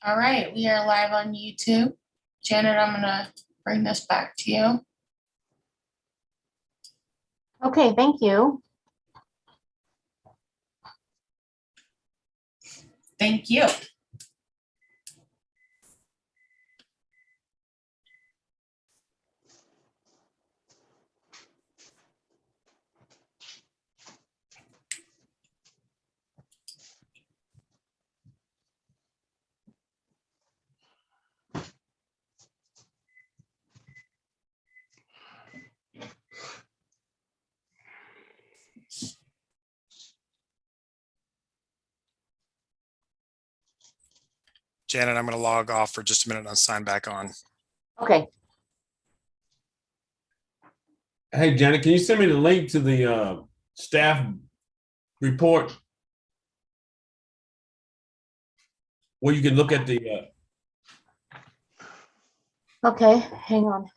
All right, we are live on YouTube. Janet, I'm gonna bring this back to you. Okay, thank you. Thank you. Janet, I'm going to log off for just a minute and I'll sign back on. Okay, Hey, Janet, can you send me the link to the staff report? Where you can look at the, okay, hang on.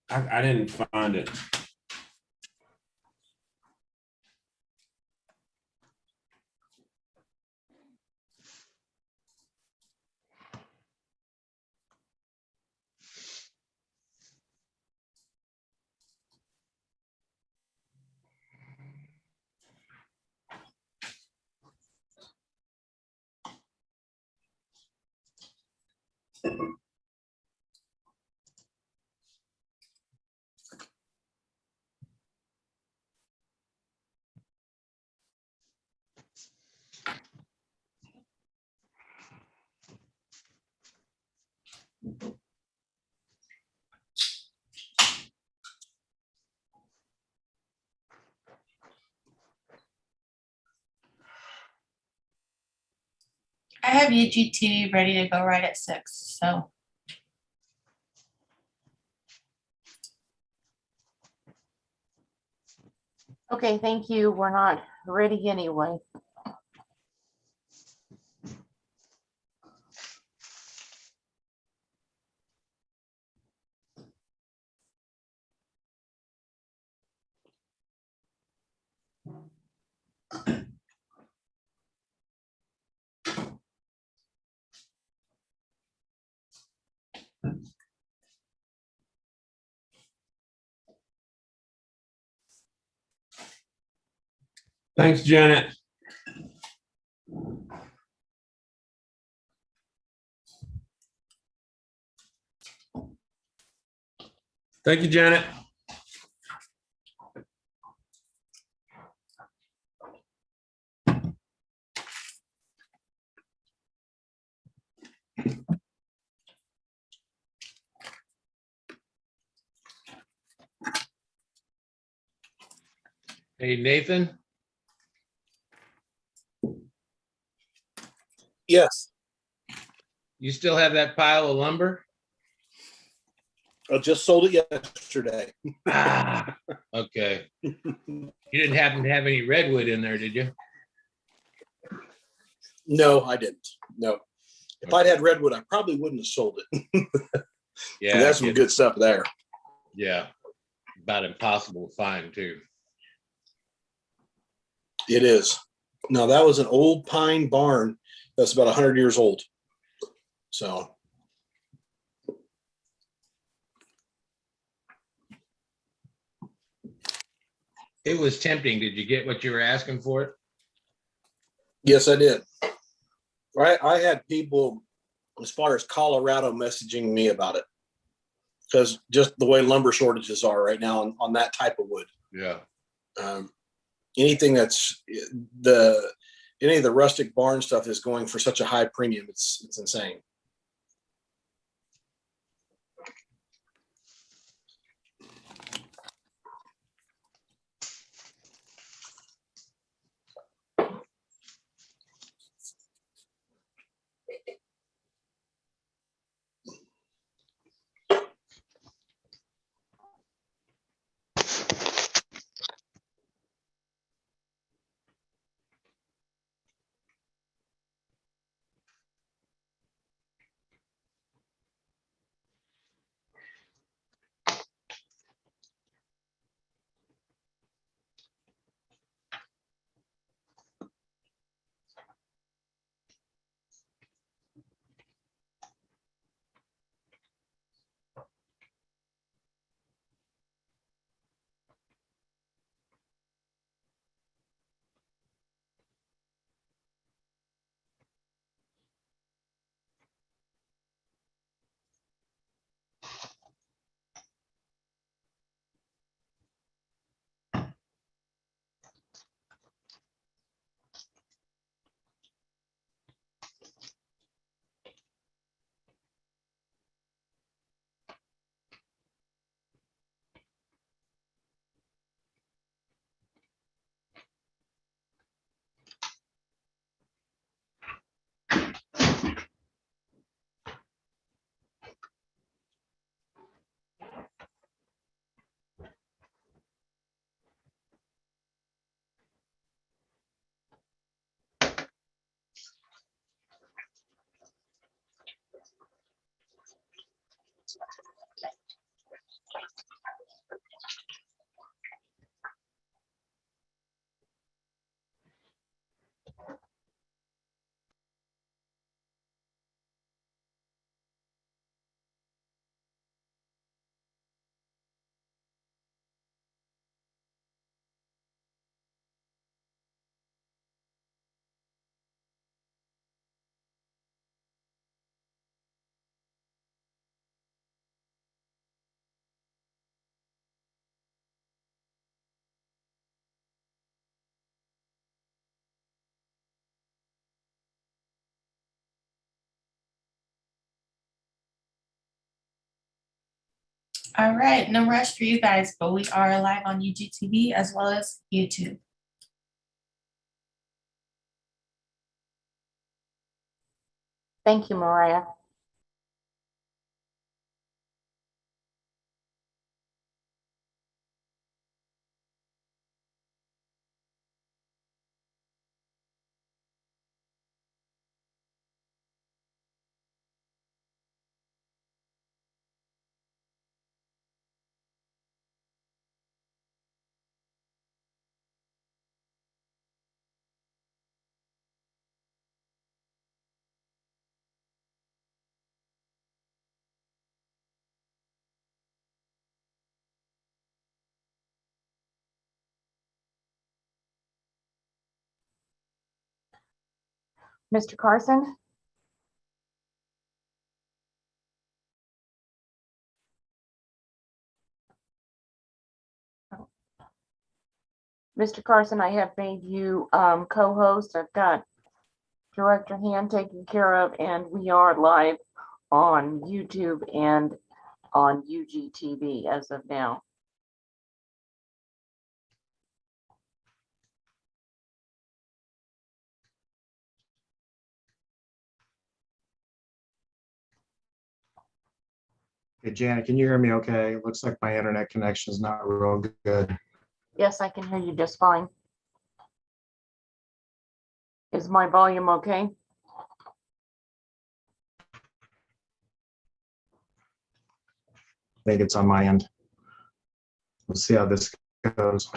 I didn't find it. I have UGTV ready to go right at 6, so. Okay, thank you. We're not ready anyway. Thanks, Janet. Thank you, Janet. Hey, Nathan, Yes, you still have that pile of lumber? I just sold it yesterday. Ah, okay. You didn't happen to have any redwood in there, did you? No, I didn't. No. If I'd had redwood, I probably wouldn't have sold it. Yeah. That's some good stuff there. Yeah. About impossible to find too. It is. No, that was an old pine barn that's about 100 years old. So It was tempting. Did you get what you were asking for it? yes, I did. I had people as far as Colorado messaging me about it because just the way lumber shortages are right now on that type of wood. Yeah. Anything that's any of the rustic barn stuff is going for such a high premium. It's insane. All right, no rush for you guys, but we are live on UGTV as well as YouTube. Thank you, Mariah. Mr. Carson? Mr. Carson, I have made you co-host. I've got Director Hand taken care of, and we are live on YouTube and on UGTV as of now. Hey, Janet, can you hear me okay? It looks like my internet connection is not real good. Yes, I can hear you just fine. Is my volume okay? I think it's on my end. We'll see how this goes.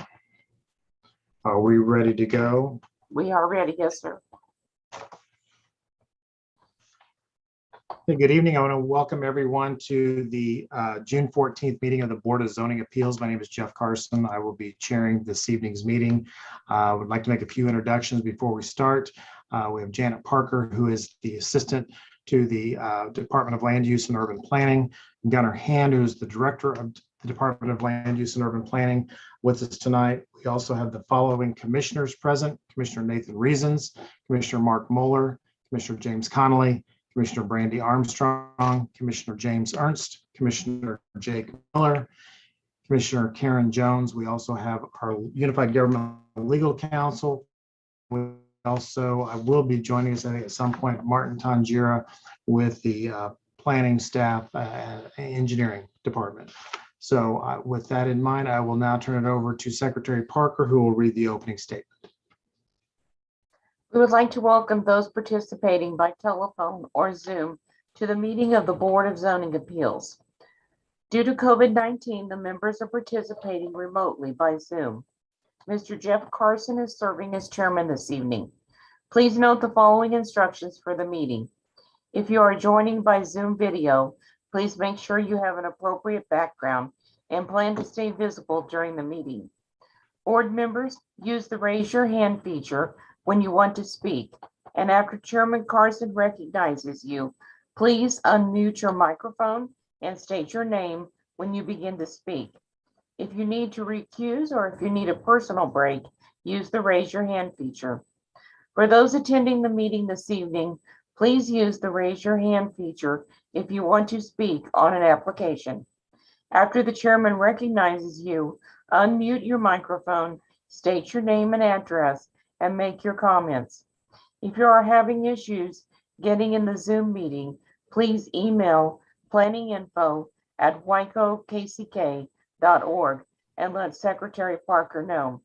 Are we ready to go? We are ready, yes, sir. Hey, good evening. I want to welcome everyone to the June 14th meeting of the Board of Zoning Appeals. My name is Jeff Carson. I will be chairing this evening's meeting. I would like to make a few introductions before we start. We have Janet Parker, who is the assistant to the Department of Land Use and Urban Planning. Gunnar Hand, who is the director of the Department of Land Use and Urban Planning, with us tonight. We also have the following commissioners present: Commissioner Nathan Reasons, Commissioner Mark Moeller, Commissioner James Connolly, Commissioner Brandy Armstrong, Commissioner James Ernst, Commissioner Jake Miller, Commissioner Karen Jones. We also have our Unified Government Legal Counsel. We also, I will be joining us, I think, at some point, Martin Tangira with the planning staff, engineering department. So with that in mind, I will now turn it over to Secretary Parker, who will read the opening statement. We would like to welcome those participating by telephone or Zoom to the meeting of the Board of Zoning Appeals. Due to COVID-19, the members are participating remotely by Zoom. Mr. Jeff Carson is serving as chairman this evening. Please note the following instructions for the meeting. If you are joining by Zoom video, please make sure you have an appropriate background and plan to stay visible during the meeting. Board members, use the raise your hand feature when you want to speak, and after Chairman Carson recognizes you, please unmute your microphone and state your name when you begin to speak. If you need to recuse or if you need a personal break, use the raise your hand feature. For those attending the meeting this evening, please use the raise your hand feature if you want to speak on an application. After the chairman recognizes you, unmute your microphone, state your name and address, and make your comments. If you are having issues getting in the Zoom meeting, please email planninginfo@wicokck.org and let Secretary Parker know.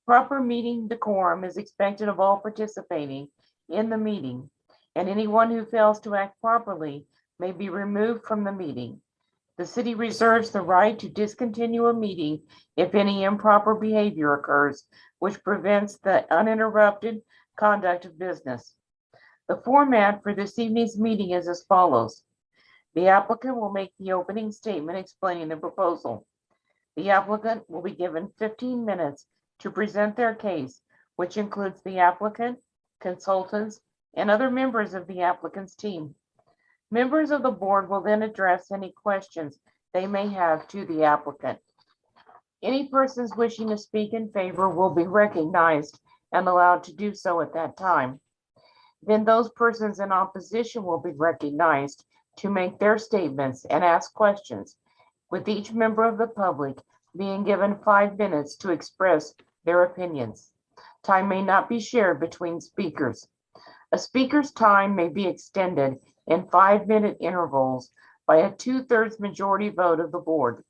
Proper meeting decorum is expected of all participating in the meeting, and anyone who fails to act properly may be removed from the meeting. The city reserves the right to discontinue a meeting if any improper behavior occurs, which prevents the uninterrupted conduct of business. The format for this evening's meeting is as follows. The applicant will make the opening statement explaining the proposal. The applicant will be given 15 minutes to present their case, which includes the applicant, consultants, and other members of the applicant's team. Members of the board will then address any questions they may have to the applicant. Any persons wishing to speak in favor will be recognized and allowed to do so at that time. Then those persons in opposition will be recognized to make their statements and ask questions. with each member of the public being given 5 minutes to express their opinions. Time may not be shared between speakers. A speaker's time may be extended in 5-minute intervals by a 2/3 majority vote of the board.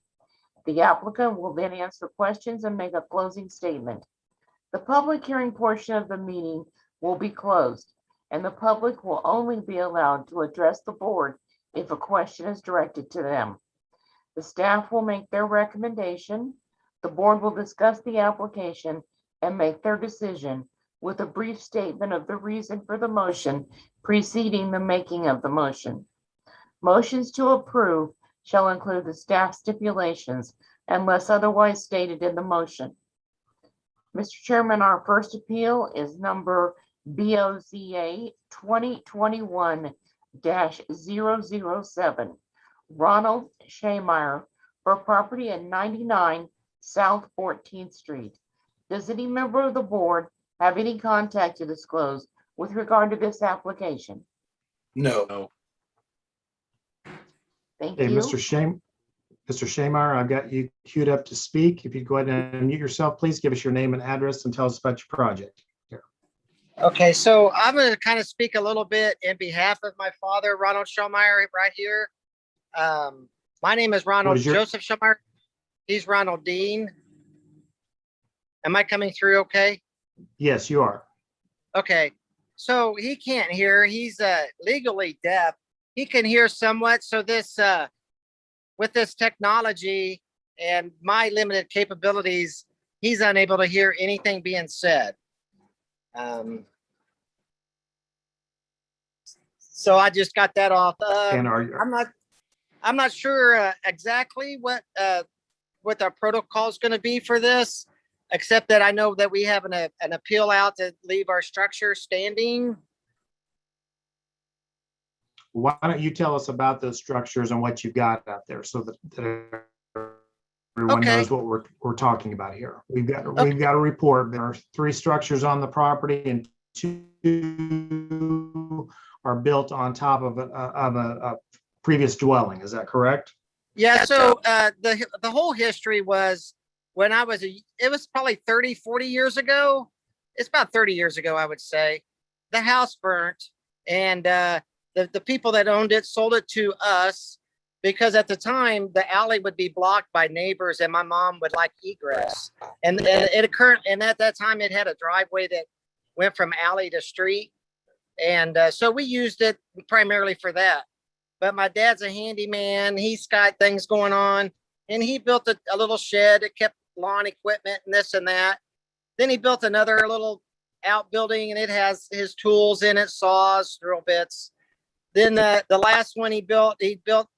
The applicant will then answer questions and make a closing statement. The public hearing portion of the meeting will be closed, and the public will only be allowed to address the board if a question is directed to them. The staff will make their recommendation. The board will discuss the application and make their decision with a brief statement of the reason for the motion preceding the making of the motion. Motions to approve shall include the staff stipulations unless otherwise stated in the motion. Mr. Chairman, our first appeal is number BOZA 2021-007, Ronald Shameyer for property at 99 South 14th Street. Does any member of the board have any contact to disclose with regard to this application? No. Thank Hey, you. Mr. Shameyer, I've got you queued up to speak. If you'd go ahead and unmute yourself, please give us your name and address and tell us about your project. Okay, so I'm going to kind of speak a little bit in behalf of my father, Ronald Shameyer, right here. My name is Ronald is your- Joseph Shameyer. He's Ronald Dean. Am I coming through okay? Yes, you are. Okay, so he can't hear. He's legally deaf. He can hear somewhat. So this, with this technology and my limited capabilities, he's unable to hear anything being said. So I just got that off. And are you, I'm not sure exactly what our protocol is going to be for this, except that I know that we have an appeal out to leave our structure standing. why don't you tell us about those structures and what you've got out there so that everyone Okay. knows what we're talking about here. We've got a report. There are 3 structures on the property and 2 are built on top of a previous dwelling. Is that correct? Yeah, so the whole history was when I was it was probably 30, 40 years ago. It's about 30 years ago, I would say. The house burnt and the people that owned it sold it to us because at the time the alley would be blocked by neighbors and my mom would like egress. And it occurred, and at that time it had a driveway that went from alley to street. And so we used it primarily for that. But my dad's a handyman. He's got things going on. And he built a little shed that kept lawn equipment and this and that. Then he built another little outbuilding and it has his tools in it, saws, drill bits. Then the last one he built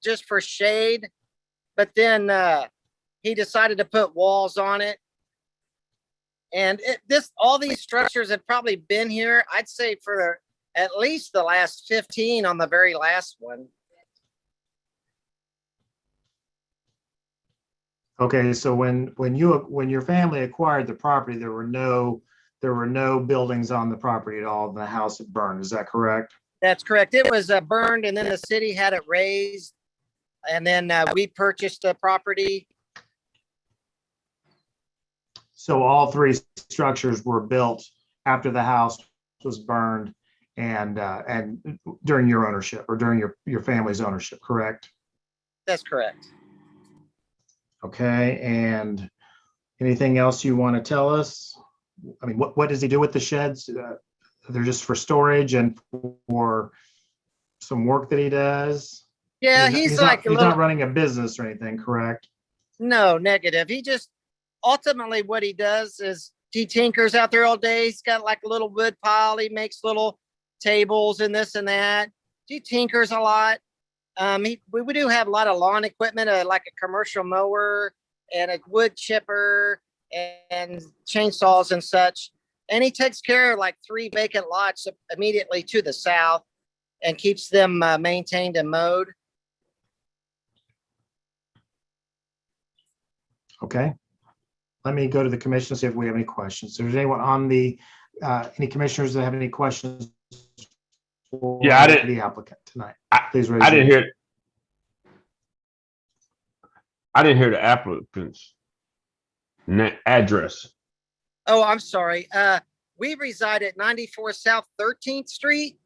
just for shade. But then he decided to put walls on it. And all these structures have probably been here, I'd say, for at least the last 15 on the very last one. Okay, so when your family acquired the property, there were no buildings on the property at all. The house had burned. Is that correct? That's correct. It was burned and then the city had it raised. And then we purchased the property. So all 3 structures were built after the house was burned and during your ownership or during your family's ownership, correct? That's correct. Okay, and anything else you want to tell us? I mean, what does he do with the sheds? They're just for storage and for some work that he does? Yeah, he's like he's not running a business or anything, correct? No, negative. He just ultimately what he does is he tinkers out there all day. He's got like a little wood pile. He makes little tables and this and that. He tinkers a lot. We do have a lot of lawn equipment, like a commercial mower and a wood chipper and chainsaws and such. And he takes care of like 3 vacant lots immediately to the south and keeps them maintained and mowed. Okay. Let me go to the commission, see if we have any questions. Is there anyone on any commissioners that have any questions? Yeah, I didn't. The applicant tonight. Please raise I your didn't hand. hear. I didn't hear the applicant's address. Oh, I'm sorry. We reside at 94 South 13th Street,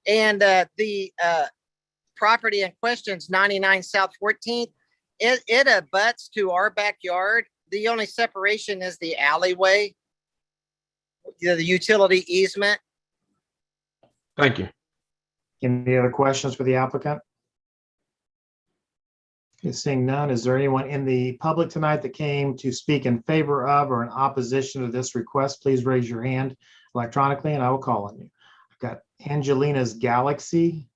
and the property in question is 99 South 14th. It abuts to our backyard. The only separation is the alleyway, the utility easement. Thank you. Any other questions for the applicant? Okay, seeing none, is there anyone in the public tonight that came to speak in favor of or in opposition to this request? Please raise your hand electronically and I will call on you. I've got Angelina's Galaxy.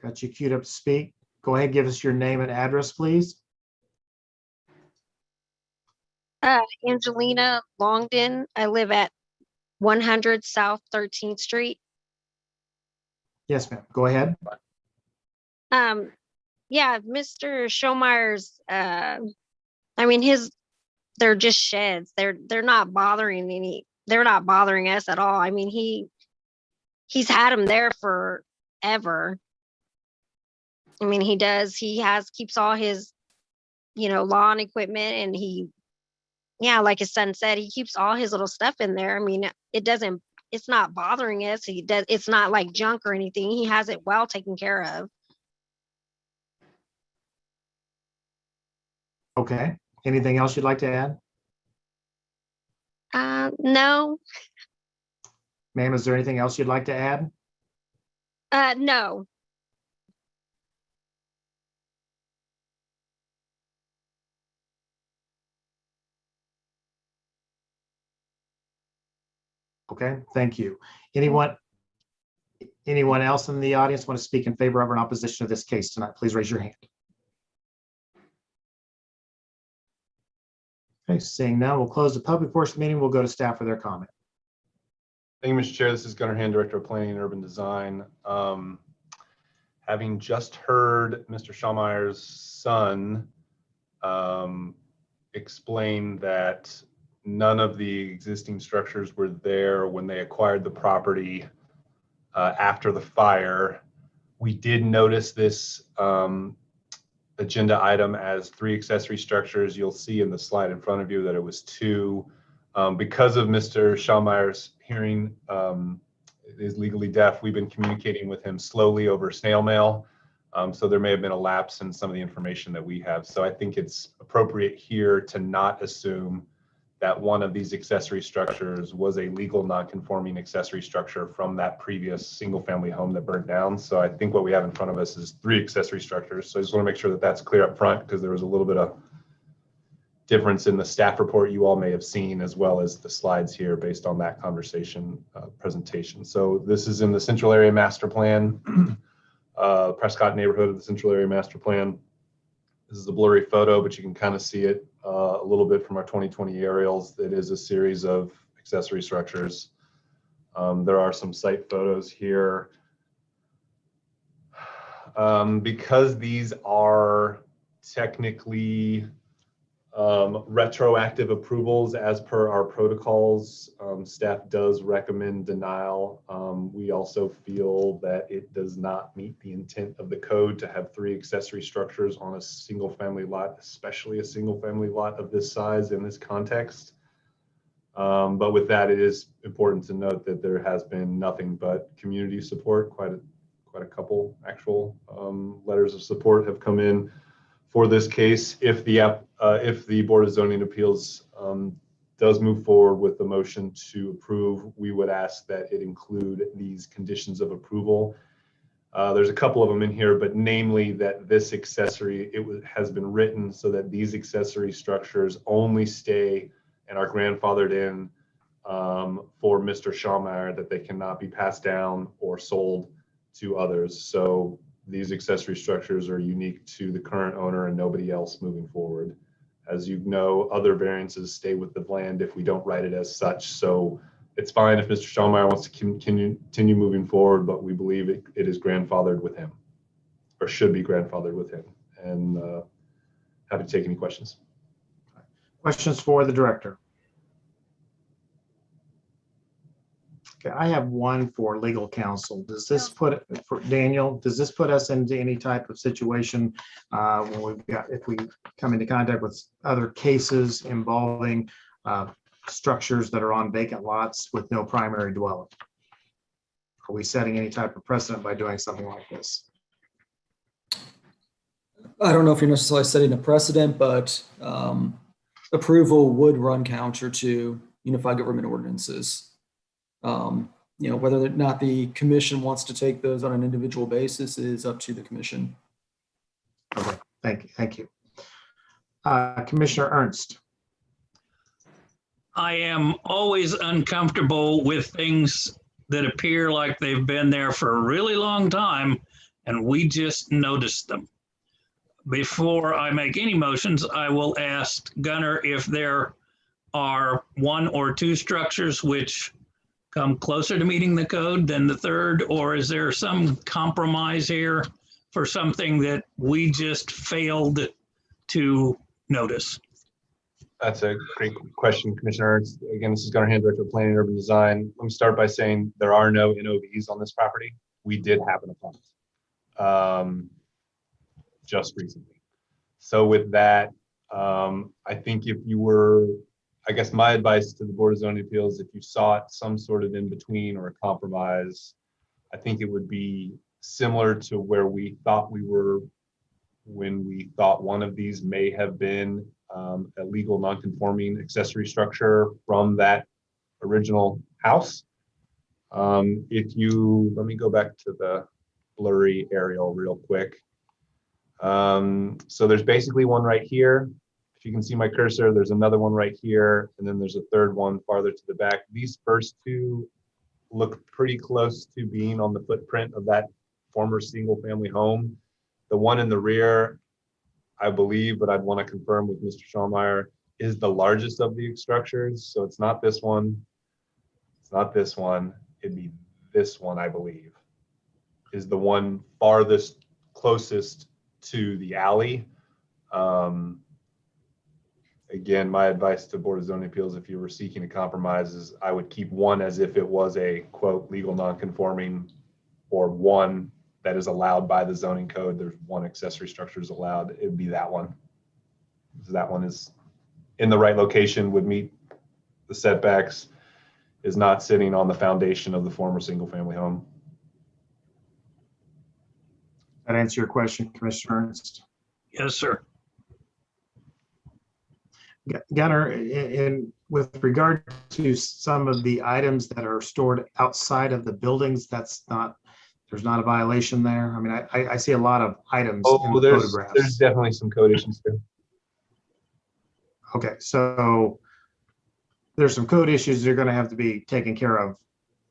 Got you queued up to speak. Go ahead, give us your name and address, please. Angelina Longden. I live at 100 South 13th Street. Yes, ma'am. Go ahead. Yeah, Mr. Schomeier's, I mean, they're just sheds. They're not bothering they're not bothering us at all. I mean, he's had them there forever. I mean, keeps all his, lawn equipment, and yeah, like his son said, he keeps all his little stuff in there. I mean, it's not bothering us. It's not like junk or anything. He has it well taken care of. Okay. Anything else you'd like to add? No, Ma'am, is there anything else you'd like to add? no. Okay, thank you. Anyone else in the audience want to speak in favor of or in opposition to this case tonight? Please raise your hand. Okay, seeing none, we'll close the public portion of the meeting. We'll go to staff for their comment. Thank you, Mr. Chair. This is Gunnar Hand, Director of Planning and Urban Design. Having just heard Mr. Schallmeier's son explain that none of the existing structures were there when they acquired the property after the fire, we did notice this agenda item as 3 accessory structures. You'll see in the slide in front of you that it was 2. Because of Mr. Schallmeier's hearing is legally deaf, we've been communicating with him slowly over snail mail. So there may have been a lapse in some of the information that we have. So I think it's appropriate here to not assume that one of these accessory structures was a legal non-conforming accessory structure from that previous single-family home that burned down. So I think what we have in front of us is 3 accessory structures. So I just want to make sure that that's clear up front, because there was a little bit of difference in the staff report you all may have seen, as well as the slides here based on that conversation presentation. So this is in the Central Area Master Plan, Prescott neighborhood of the Central Area Master Plan. This is a blurry photo, but you can kind of see it a little bit from our 2020 aerials. It is a series of accessory structures. There are some site photos here. Because these are technically retroactive approvals as per our protocols, staff does recommend denial. We also feel that it does not meet the intent of the code to have 3 accessory structures on a single family lot, especially a single family lot of this size in this context. But with that, it is important to note that there has been nothing but community support. Quite a couple actual letters of support have come in for this case. If the Board of Zoning Appeals does move forward with the motion to approve, we would ask that it include these conditions of approval. There's a couple of them in here, but namely that this accessory, has been written so that these accessory structures only stay and are grandfathered in for Mr. Schallmeier, that they cannot be passed down or sold to others. So these accessory structures are unique to the current owner and nobody else moving forward. As you know, other variances stay with the land if we don't write it as such. So it's fine if Mr. Schallmeier wants to continue moving forward, but we believe it is grandfathered with him, or should be grandfathered with him. And happy to take any questions. Questions for the director? Okay, I have one for legal counsel. Does this put, for Daniel, does this put us into any type of situation when we've got, if we come into contact with other cases involving structures that are on vacant lots with no primary dwelling? Are we setting any type of precedent by doing something like this? I don't know if you're necessarily setting a precedent, but approval would run counter to unified government ordinances. Whether or not the commission wants to take those on an individual basis is up to the commission. Okay, thank you. Commissioner Ernst. I am always uncomfortable with things that appear like they've been there for a really long time and we just noticed them. Before I make any motions, I will ask Gunnar if there are one or two structures which come closer to meeting the code than the third, or is there some compromise here for something that we just failed to notice? That's a great question, Commissioner Ernst. Again, this is Gunnar Hand, Director of Planning and Urban Design. Let me start by saying there are no NOVs on this property. We did happen upon it just recently. So with that, I think if you were, I guess my advice to the Board of Zoning Appeals, if you sought some sort of in-between or a compromise, I think it would be similar to where we thought we were when we thought one of these may have been a legal non-conforming accessory structure from that original house. Let me go back to the blurry aerial real quick. So there's basically one right here. If you can see my cursor, there's another one right here, and then there's a third one farther to the back. These first two look pretty close to being on the footprint of that former single family home. The one in the rear, I believe, but I'd want to confirm with Mr. Schallmeyer, is the largest of the structures. So it's not this one. It's not this one. It'd be this one, I believe, is the one farthest closest to the alley. Again, my advice to Board of Zoning Appeals, if you were seeking a compromise, is I would keep one as if it was a quote legal non-conforming, or one that is allowed by the zoning code. There's one accessory structure is allowed. It would be that one. So that one is in the right location, would meet the setbacks, is not sitting on the foundation of the former single family home. That answer your question, Commissioner Ernst? Yes, sir. Gunnar, with regard to some of the items that are stored outside of the buildings, there's not a violation there. I mean, I see a lot of items in the photographs. There's definitely some code issues too. Okay, so there's some code issues that are going to have to be taken care of,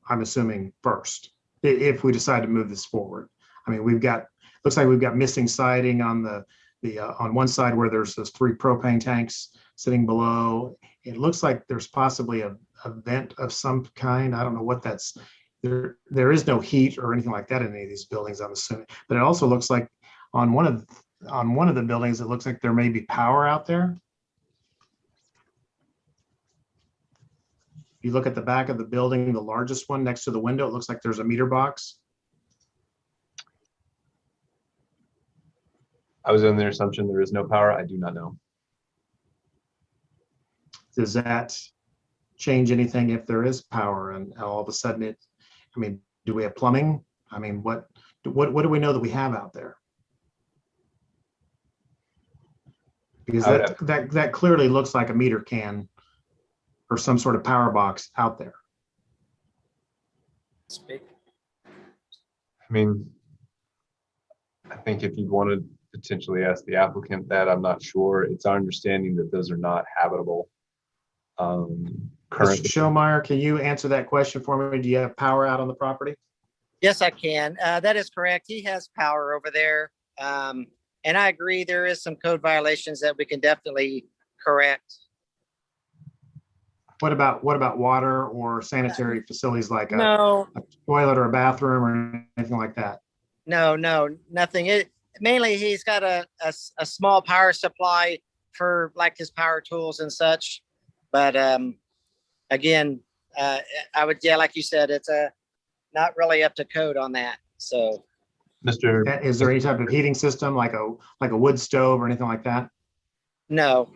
I'm assuming, first, if we decide to move this forward. I mean, looks like we've got missing siding on on one side where there's those 3 propane tanks sitting below. It looks like there's possibly a vent of some kind. I don't know what that's. There is no heat or anything like that in any of these buildings, I'm assuming. But it also looks like on one of the buildings, it looks like there may be power out there. If you look at the back of the building, the largest one next to the window, it looks like there's a meter box. I was under the assumption there is no power. I do not know. Does that change anything if there is power and all of a sudden do we have plumbing? I mean, what do we know that we have out there? Because that clearly looks like a meter can or some sort of power box out there. Speak. I mean, I think if you want to potentially ask the applicant that, I'm not sure. It's our understanding that those are not habitable. Mr. Schallmeyer, can you answer that question for me? Do you have power out on the property? Yes, I can. That is correct. He has power over there. And I agree, there is some code violations that we can definitely correct. What about water or sanitary facilities like No, a toilet or a bathroom or anything like that? no, nothing. Mainly he's got a small power supply for like his power tools and such. But again, I would, yeah, like you said, it's not really up to code on that. So Mr. Is there any type of heating system like a wood stove or anything like that? no.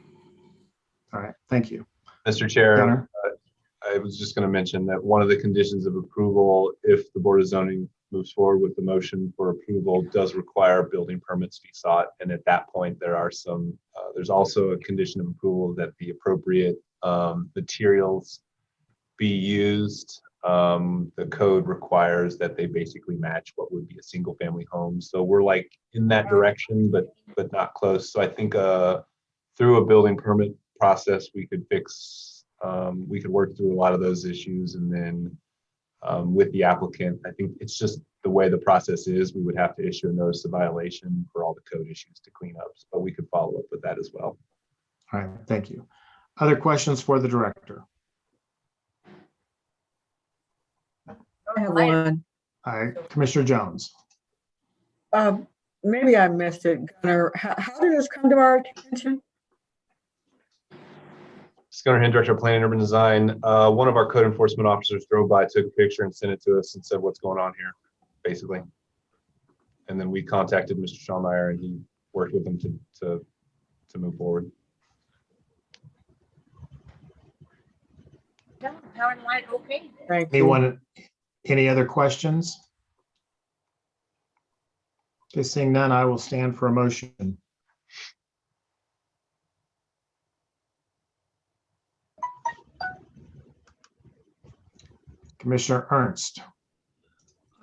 All right, thank you. Mr. Chair, Gunner? I was just going to mention that one of the conditions of approval, if the Board of Zoning moves forward with the motion for approval, does require building permits be sought. And at that point, there are some, there's also a condition of approval that the appropriate materials be used. The code requires that they basically match what would be a single family home. So we're like in that direction, but not close. So I think through a building permit process, we could fix, we could work through a lot of those issues. And then with the applicant, I think it's just the way the process is, we would have to issue a notice of violation for all the code issues to clean up, but we could follow up with that as well. All right, thank you. Other questions for the director? I have one. All right, Commissioner Jones. Maybe I missed it, Gunnar. How did this come to our attention? Gunnar Hinn, Director of Planning and Urban Design. One of our code enforcement officers drove by, took a picture and sent it to us and said, what's going on here, basically. And then we contacted Mr. Schallmeyer and he worked with them to move forward. Power and light, okay. Thank you. Anyone, any other questions? Okay, seeing none, I will stand for a motion. Commissioner Ernst.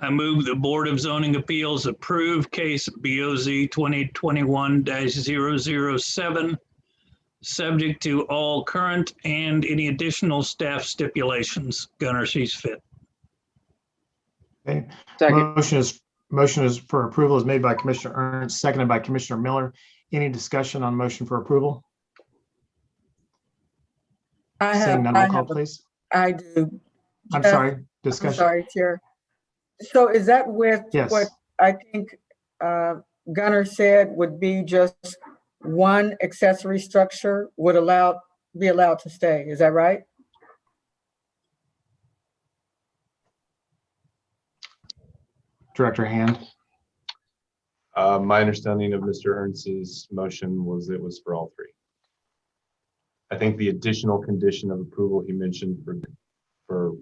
I move the Board of Zoning Appeals approve case BOZ 2021-007, subject to all current and any additional staff stipulations. Gunnar sees fit. Okay. Second. Motion is for approval is made by Commissioner Ernst, seconded by Commissioner Miller. Any discussion on motion for approval? Seeing none, roll call, please. I do. I'm Jeff, sorry, I'm discussion. sorry, Chair. So is that with Yes. what I think Gunnar said would be just one accessory structure would be allowed to stay? Is that right? Director Hand. My understanding of Mr. Ernst's motion was it was for all three. I think the additional condition of approval he mentioned for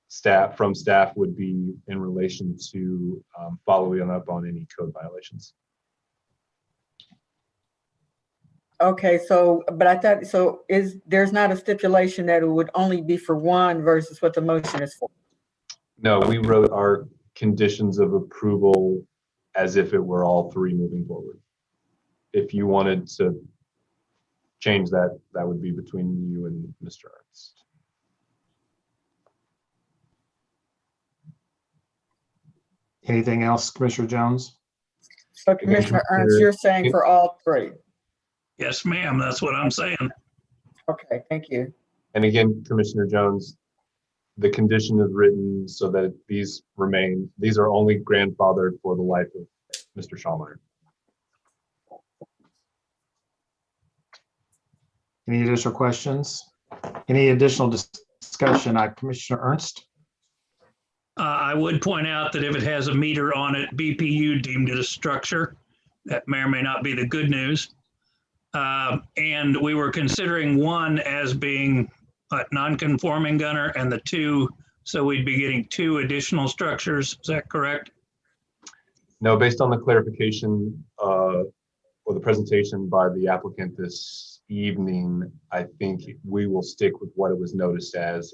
staff would be in relation to following up on any code violations. Okay, so, but I thought, so there's not a stipulation that it would only be for one versus what the motion is for? No, we wrote our conditions of approval as if it were all three moving forward. If you wanted to change that, that would be between you and Mr. Ernst. Anything else, Commissioner Jones? So Commissioner Ernst, you're saying for all three? Yes, ma'am. That's what I'm saying. Okay, thank you. And again, Commissioner Jones, the condition is written so that these are only grandfathered for the life of Mr. Schallmeyer. Any additional questions? Any additional discussion? Commissioner Ernst? I would point out that if it has a meter on it, BPU deemed it a structure. That may or may not be the good news. And we were considering one as being non-conforming, Gunnar, and the two, so we'd be getting two additional structures. Is that correct? No, based on the clarification or the presentation by the applicant this evening, I think we will stick with what it was noticed as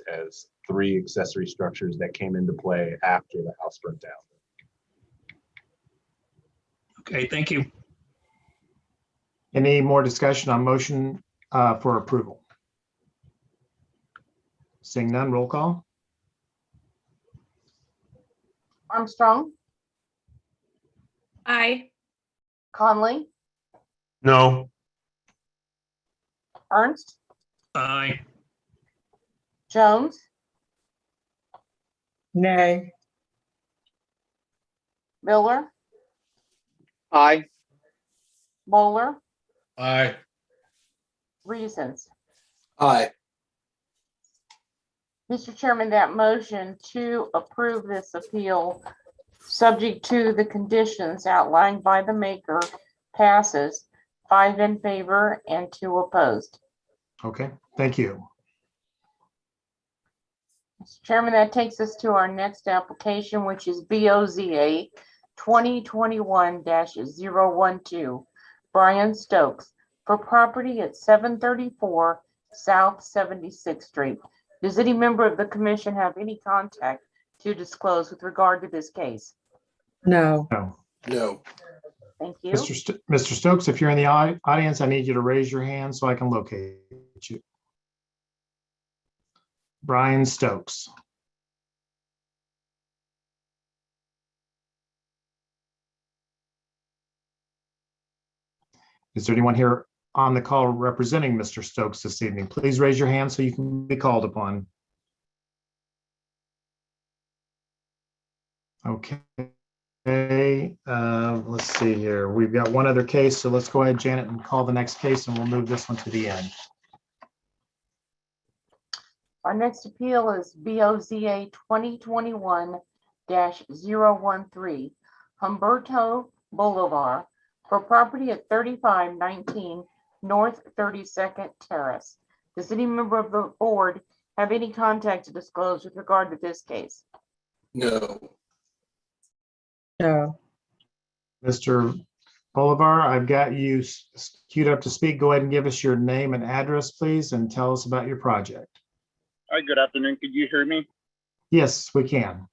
three accessory structures that came into play after the house burnt down. Okay, thank you. Any more discussion on motion for approval? Seeing none, roll call. Armstrong, Aye. Conley, No. Ernst, Aye. Jones, Nay. Miller, Aye. Moeller, Aye. Reasons. Aye. Mr. Chairman, that motion to approve this appeal, subject to the conditions outlined by the maker, passes 5 in favor and 2 opposed. Okay, thank you. Mr. Chairman, that takes us to our next application, which is BOZA 2021-012, Brian Stokes, for property at 734 South 76th Street. Does any member of the commission have any contact to disclose with regard to this case? No. No. No. Thank you. Mr. Stokes, if you're in the audience, I need you to raise your hand so I can locate you. Brian Stokes. Is there anyone here on the call representing Mr. Stokes this evening? Please raise your hand so you can be called upon. Okay. Let's see here. We've got one other case, so let's go ahead, Janet, and call the next case, and we'll move this one to the end. Our next appeal is BOZA 2021-013, Humberto Bolivar, for property at 3519 North 32nd Terrace. Does any member of the board have any contact to disclose with regard to this case? No. No. Mr. Bolivar, I've got you queued up to speak. Go ahead and give us your name and address, please, and tell us about your project. Hi, good afternoon. Could you hear me? Yes, we can.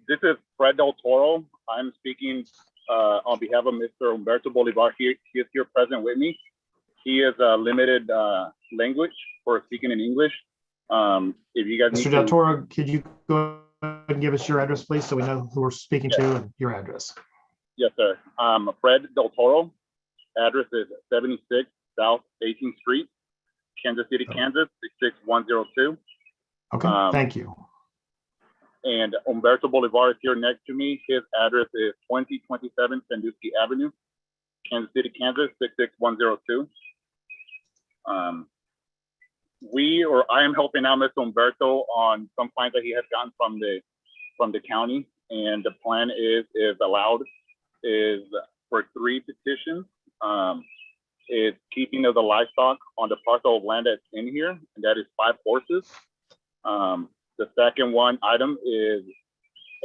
This is Fred Del Toro. I'm speaking on behalf of Mr. Humberto Bolivar. He is here present with me. He is limited language for speaking in English. If you guys Mr. Del Toro, could you go ahead and give us your address, please, so we know who we're speaking to and your address? Yes, sir. Fred Del Toro. Address is 76 South 18th Street, Kansas City, Kansas, 66102. Okay, thank you. And Humberto Bolivar is here next to me. His address is 2027 Sandusky Avenue, Kansas City, Kansas, 66102. I am helping out Mr. Humberto on some fines that he has gotten from the county. And the plan is, if allowed, is for 3 petitions. It's keeping of the livestock on the parcel of land that's in here, and that is 5 horses. The second one item is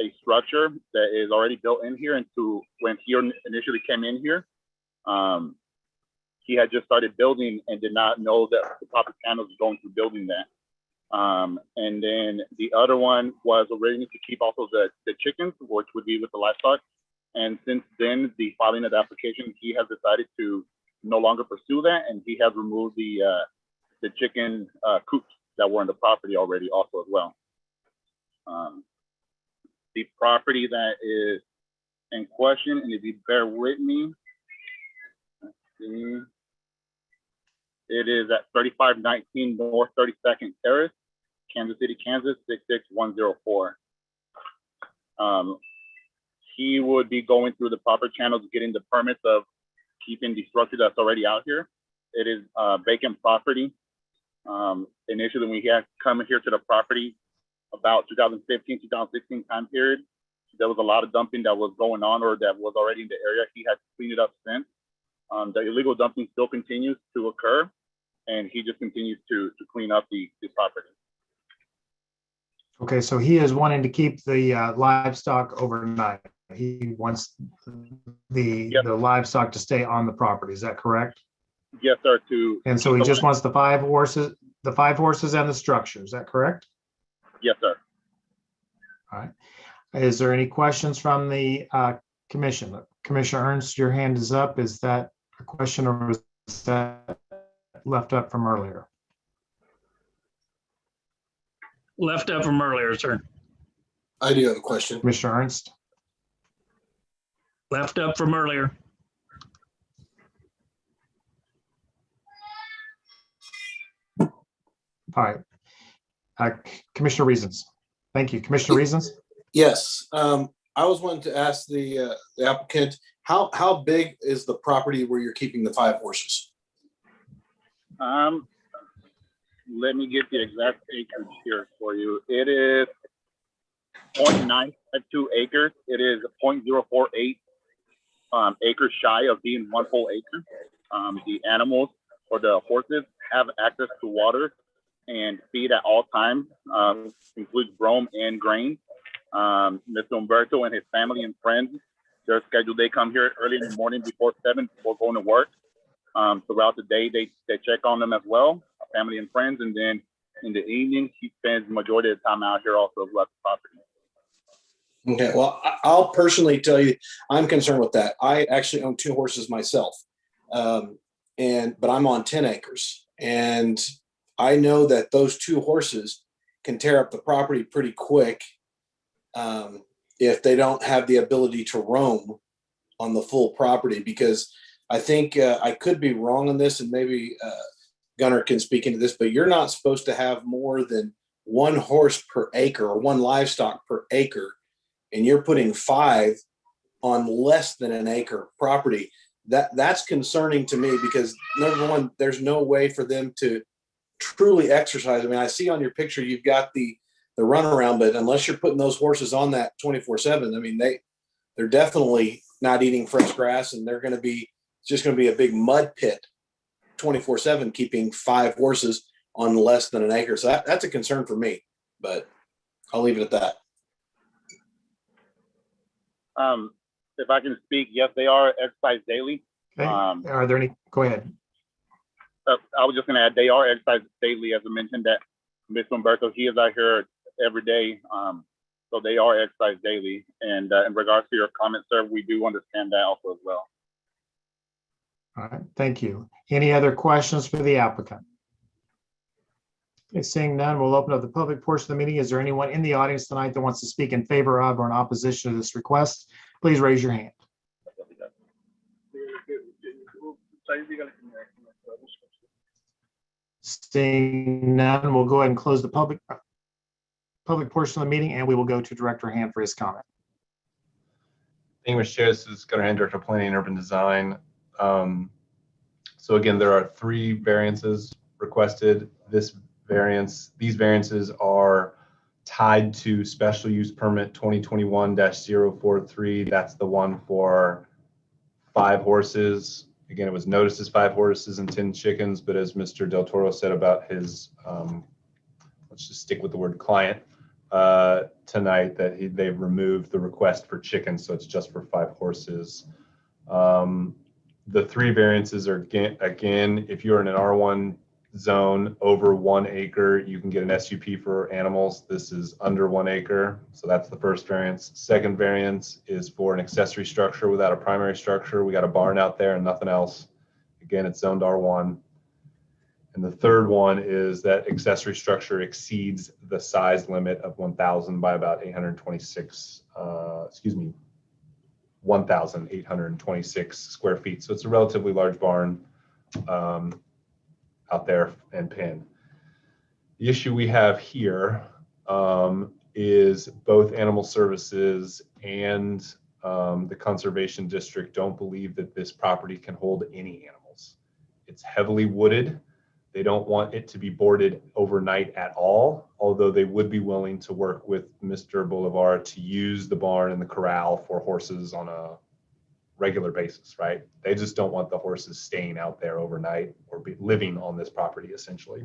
a structure that is already built in here. And when he initially came in here, he had just started building and did not know that the proper channels was going through building that. And then the other one was originally to keep also the chickens, which would be with the livestock. And since then, the filing of the application, he has decided to no longer pursue that, and he has removed the chicken coops that were on the property already also as well. The property that is in question, and if you bear with me, let's see, it is at 3519 North 32nd Terrace, Kansas City, Kansas, 66104. He would be going through the proper channels, getting the permits of keeping the structure that's already out here. It is vacant property. Initially, when he had come here to the property about 2015, 2016 time period, there was a lot of dumping that was going on or that was already in the area. He had cleaned it up since. The illegal dumping still continues to occur, and he just continues to clean up the property. Okay, so he is wanting to keep the livestock overnight. He wants the livestock to stay on the property. Is that correct? Yes, sir. And so he just wants the 5 horses, and the structure. Is that correct? Yes, sir. All right. Is there any questions from the commission? Commissioner Ernst, your hand is up. Is that a question, or was that left up from earlier? Left up from earlier, sir. I do have a question. Commissioner Ernst? Left up from earlier. All right. Commissioner Reasons. Thank you. Commissioner Reasons? Yes. I was wanting to ask the applicant, how big is the property where you're keeping the 5 horses? let me get the exact acreage here for you. It is 0.952 acres. It is 0.048 acres shy of being 1 full acre. The animals or the horses have access to water and feed at all times, includes brome and grain. Mr. Umberto and his family and friends, they're scheduled, they come here early in the morning before 7 before going to work. Throughout the day, they check on them as well, family and friends, and then in the evening, he spends the majority of the time out here also left the property. Okay, well, I'll personally tell you, I'm concerned with that. I actually own 2 horses myself, but I'm on 10 acres, and I know that those 2 horses can tear up the property pretty quick if they don't have the ability to roam on the full property. Because I think I could be wrong on this, and maybe Gunnar can speak into this, but you're not supposed to have more than 1 horse per acre or 1 livestock per acre. And you're putting 5 on less than an acre property. That's concerning to me, because number one, there's no way for them to truly exercise. I mean, I see on your picture you've got the runaround, but unless you're putting those horses on that 24/7, I mean, they're definitely not eating fresh grass, and they're going to be just going to be a big mud pit 24/7, keeping 5 horses on less than an acre. So that's a concern for me, but I'll leave it at that. If I can speak, yes, they are exercised daily. Okay. Are there any, go ahead. I was just going to add, they are exercised daily, as I mentioned that Mr. Umberto, he is out here every day. So they are exercised daily. And in regards to your comment, sir, we do understand that also as well. All right, thank you. Any other questions for the applicant? Okay, seeing none, we'll open up the public portion of the meeting. Is there anyone in the audience tonight that wants to speak in favor of or in opposition to this request? Please raise your hand. Seeing none, we'll go ahead and close the public portion of the meeting, and we will go to Director Hand for his comment. Thank you, Mr. Chair. This is Gunnar Hand, Director of Planning and Urban Design. So again, there are 3 variances requested. These variances are tied to special use permit 2021-043. That's the one for 5 horses. Again, it was noticed as 5 horses and 10 chickens, but as Mr. Del Toro said about his, let's just stick with the word client, tonight, that they've removed the request for chickens, so it's just for 5 horses. The 3 variances are, again, if you're in an R1 zone over 1 acre, you can get an SUP for animals. This is under 1 acre, so that's the first variance. Second variance is for an accessory structure without a primary structure. We got a barn out there and nothing else. Again, it's zoned R1. And the third one is that accessory structure exceeds the size limit of 1,000 by about 1,826 square feet. So it's a relatively large barn out there and pen. The issue we have here is both Animal Services and the Conservation District don't believe that this property can hold any animals. It's heavily wooded. They don't want it to be boarded overnight at all, although they would be willing to work with Mr. Bolivar to use the barn and the corral for horses on a regular basis, right? They just don't want the horses staying out there overnight or be living on this property, essentially.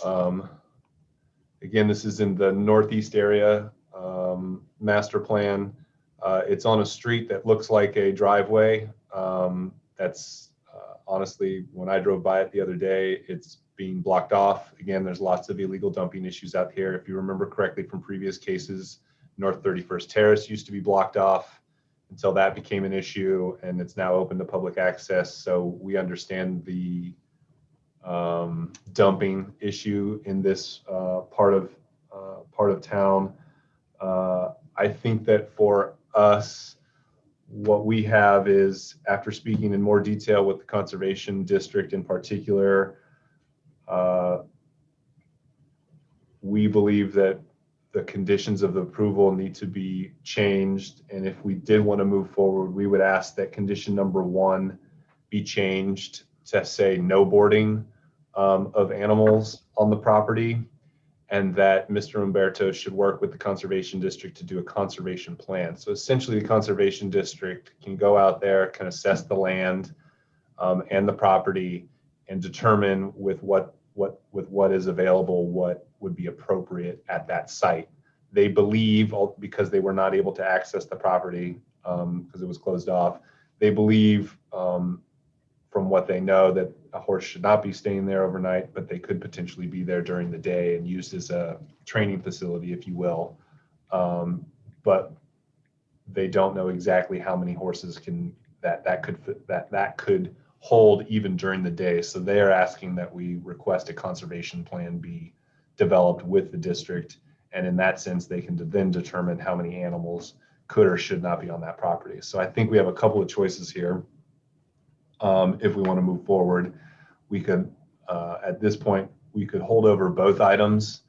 Again, this is in the northeast area master plan. It's on a street that looks like a driveway. That's honestly, when I drove by it the other day, it's being blocked off. Again, there's lots of illegal dumping issues out here. If you remember correctly from previous cases, North 31st Terrace used to be blocked off until that became an issue, and it's now open to public access. So we understand the dumping issue in this part of town. I think that for us, what we have is, after speaking in more detail with the Conservation District in particular, we believe that the conditions of the approval need to be changed. And if we did want to move forward, we would ask that condition number 1 be changed to say no boarding of animals on the property, and that Mr. Umberto should work with the Conservation District to do a conservation plan. So essentially, the Conservation District can go out there, can assess the land and the property, and determine with what is available, what would be appropriate at that site. They believe, because they were not able to access the property because it was closed off, they believe from what they know that a horse should not be staying there overnight, but they could potentially be there during the day and used as a training facility, if you will. But they don't know exactly how many horses that could hold even during the day. So they are asking that we request a conservation plan be developed with the district. And in that sense, they can then determine how many animals could or should not be on that property. So I think we have a couple of choices here. If we want to move forward, we could, at this point, we could hold over both items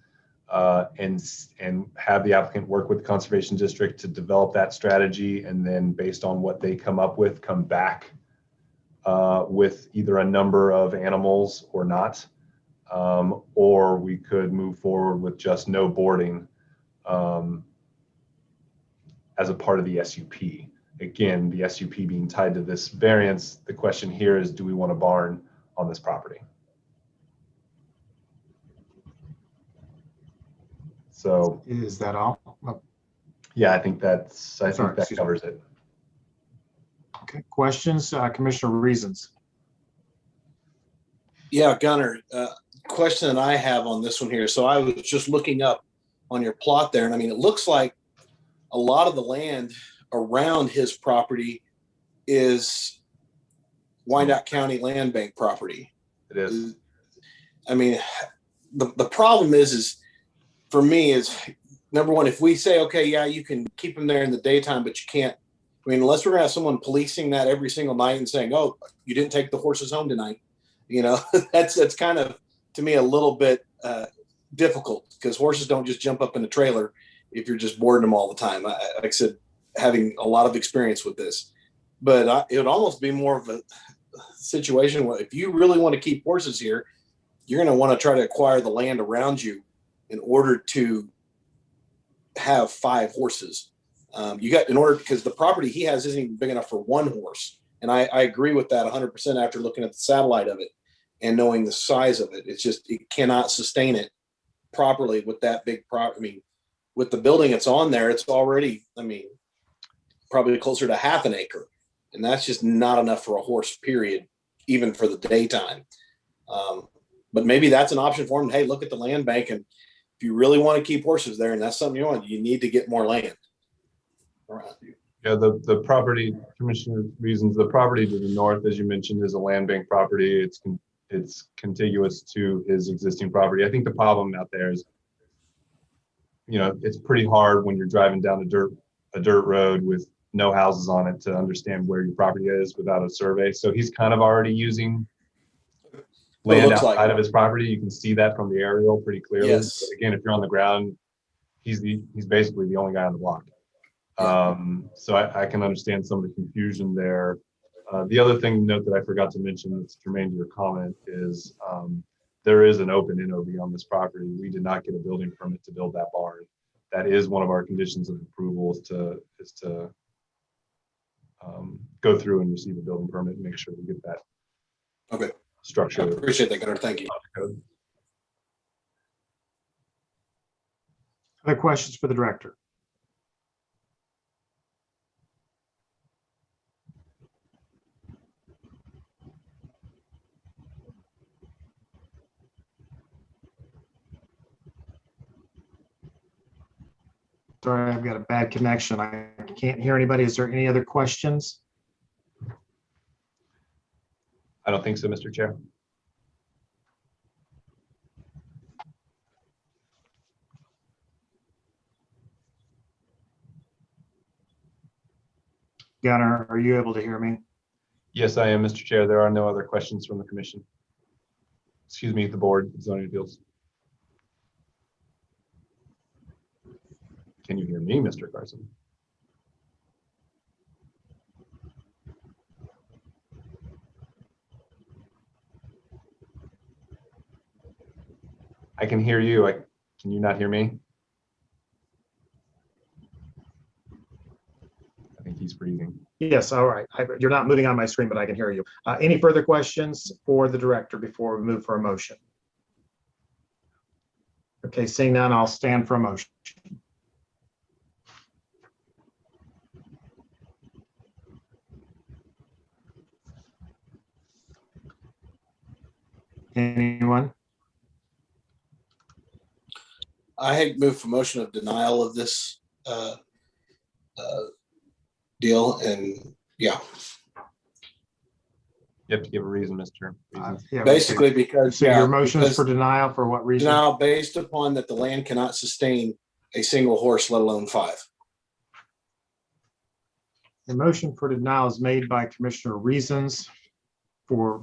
and have the applicant work with the Conservation District to develop that strategy, and then based on what they come up with, come back with either a number of animals or not, or we could move forward with just no boarding as a part of the SUP. Again, the SUP being tied to this variance, the question here is, do we want a barn on this property? So Is that all? Oh, yeah, I think that Sorry, excuse me. covers it. Okay, questions, Commissioner Reasons? Yeah, Gunner, question that I have on this one here. So I was just looking up on your plot there, and I mean, it looks like a lot of the land around his property is Wyandotte County Land Bank property. It is. I mean, the problem is for me is, number one, if we say, okay, yeah, you can keep them there in the daytime, but you can't, I mean, unless we're gonna have someone policing that every single night and saying, oh, you didn't take the horses home tonight, you know, that's kind of, to me, a little bit difficult, because horses don't just jump up in a trailer if you're just boarding them all the time. Like I said, having a lot of experience with this, but it would almost be more of a situation where if you really want to keep horses here, you're going to want to try to acquire the land around you in order to have 5 horses. Because the property he has isn't even big enough for 1 horse. And I agree with that 100% after looking at the satellite of it and knowing the size of it. It's just, it cannot sustain it properly with that big property. I mean, with the building it's on there, it's already, I mean, probably closer to half an acre. And that's just not enough for a horse, period, even for the daytime. But maybe that's an option for them. Hey, look at the land bank. And if you really want to keep horses there, and that's something you want, you need to get more land around you. Yeah, the property, Commissioner Reasons, the property to the north, as you mentioned, is a land bank property. It's contiguous to his existing property. I think the problem out there is, you know, it's pretty hard when you're driving down a dirt road with no houses on it to understand where your property is without a survey. So he's kind of already using land outside of his property. You can see that from the aerial pretty clearly. Yes. But again, if you're on the ground, he's basically the only guy on the block. So I can understand some of the confusion there. The other thing to note that I forgot to mention that's germane to your comment is there is an open NOV on this property. We did not get a building permit to build that barn. That is one of our conditions of approval is to go through and receive a building permit and make sure we get that structure. I appreciate that, Gunnar. Thank you. Other questions for the director? Sorry, I've got a bad connection. I can't hear anybody. Is there any other questions? I don't think so, Mr. Chair. Gunnar, are you able to hear me? Yes, I am, Mr. Chair. There are no other questions from the commission. Excuse me, the board of zoning appeals. Can you hear me, Mr. Carson? can hear you. Can you not hear me? I think he's freezing. Yes, all right. You're not moving on my screen, but I can hear you. Any further questions for the director before we move for a motion? Okay, seeing none, I'll stand for a motion. Anyone? I had moved for motion of denial of this deal, and yeah, You have to give a reason, Mr. Reasons. Yeah, basically because. So yeah, your motion is because for denial for what reason? denial based upon that the land cannot sustain a single horse, let alone 5. The motion for denial is made by Commissioner Reasons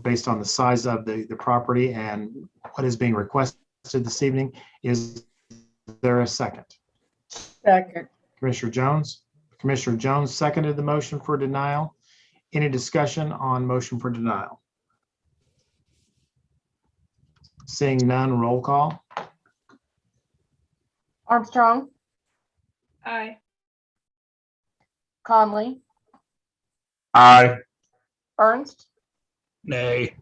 based on the size of the property and what is being requested this evening. Is there a second? Second. Commissioner Jones? Commissioner Jones seconded the motion for denial. Any discussion on motion for denial? Seeing none, roll call. Armstrong, Aye. Conley, Aye. Ernst, Nay.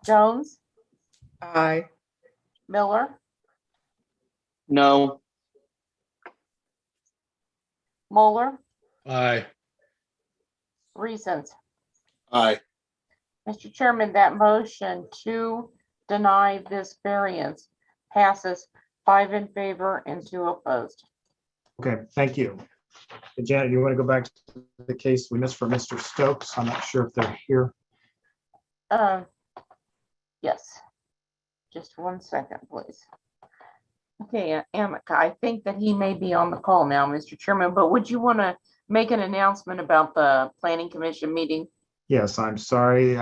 Jones, Aye. Miller, No. Moeller, Aye. Reasons. Aye. Mr. Chairman, that motion to deny this variance passes 5 in favor and 2 opposed. Okay, thank you. Janet, you want to go back to the case we missed for Mr. Stokes? I'm not sure if they're here. Yes. Just 1 second, please. Okay, Amica, I think that he may be on the call now, Mr. Chairman, but would you want to make an announcement about the Planning Commission meeting? Yes, I'm sorry.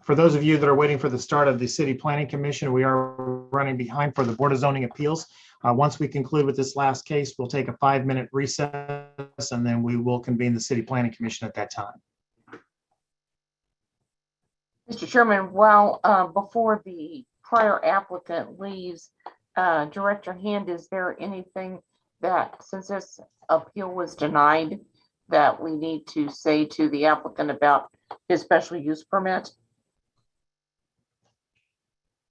For those of you that are waiting for the start of the City Planning Commission, we are running behind for the Board of Zoning Appeals. Once we conclude with this last case, we'll take a 5-minute recess and then we will convene the City Planning Commission at that time. Mr. Chairman, while before the prior applicant leaves, Director Hand, is there anything that, since this appeal was denied, that we need to say to the applicant about his special use permit?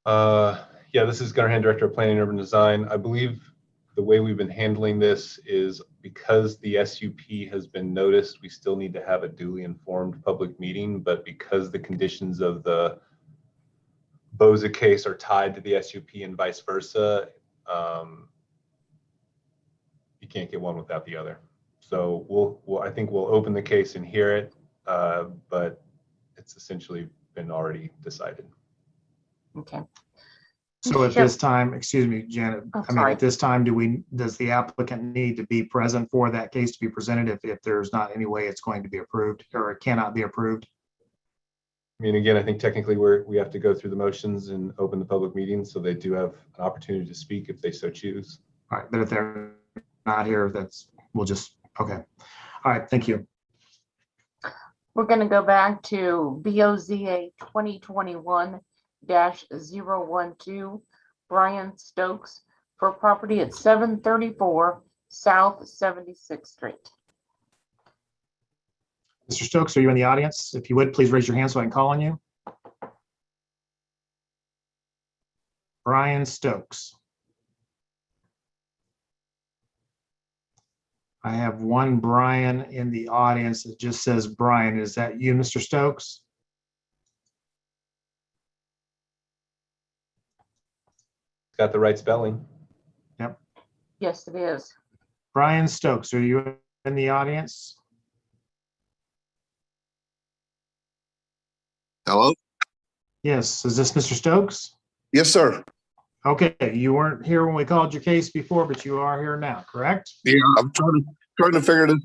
Yeah, this is Gunnar Hand, Director of Planning and Urban Design. I believe the way we've been handling this is because the SUP has been noticed, we still need to have a duly informed public meeting, but because the conditions of the Boza case are tied to the SUP and vice versa, you can't get one without the other. So I think we'll open the case and hear it, but it's essentially been already decided. Okay. So at this time, excuse me, Janet, I mean, sorry. at this time, does the applicant need to be present for that case to be presented if there's not any way it's going to be approved or it cannot be approved? I mean, again, I think technically we have to go through the motions and open the public meeting, so they do have an opportunity to speak if they so choose. All right, but if they're not here, we'll just, okay. All right, thank you. We're going to go back to BOZA 2021-012, Brian Stokes, for property at 734 South 76th Street. Mr. Stokes, are you in the audience? If you would, please raise your hand so I can call on you. Brian Stokes. I have one Brian in the audience that just says Brian. Is that you, Mr. Stokes? Got the right spelling. Yep. Yes, it is. Brian Stokes, are you in the audience? Hello? Yes, is this Mr. Stokes? Yes, sir. Okay, you weren't here when we called your case before, but you are here now, correct? Yeah, I'm trying to figure this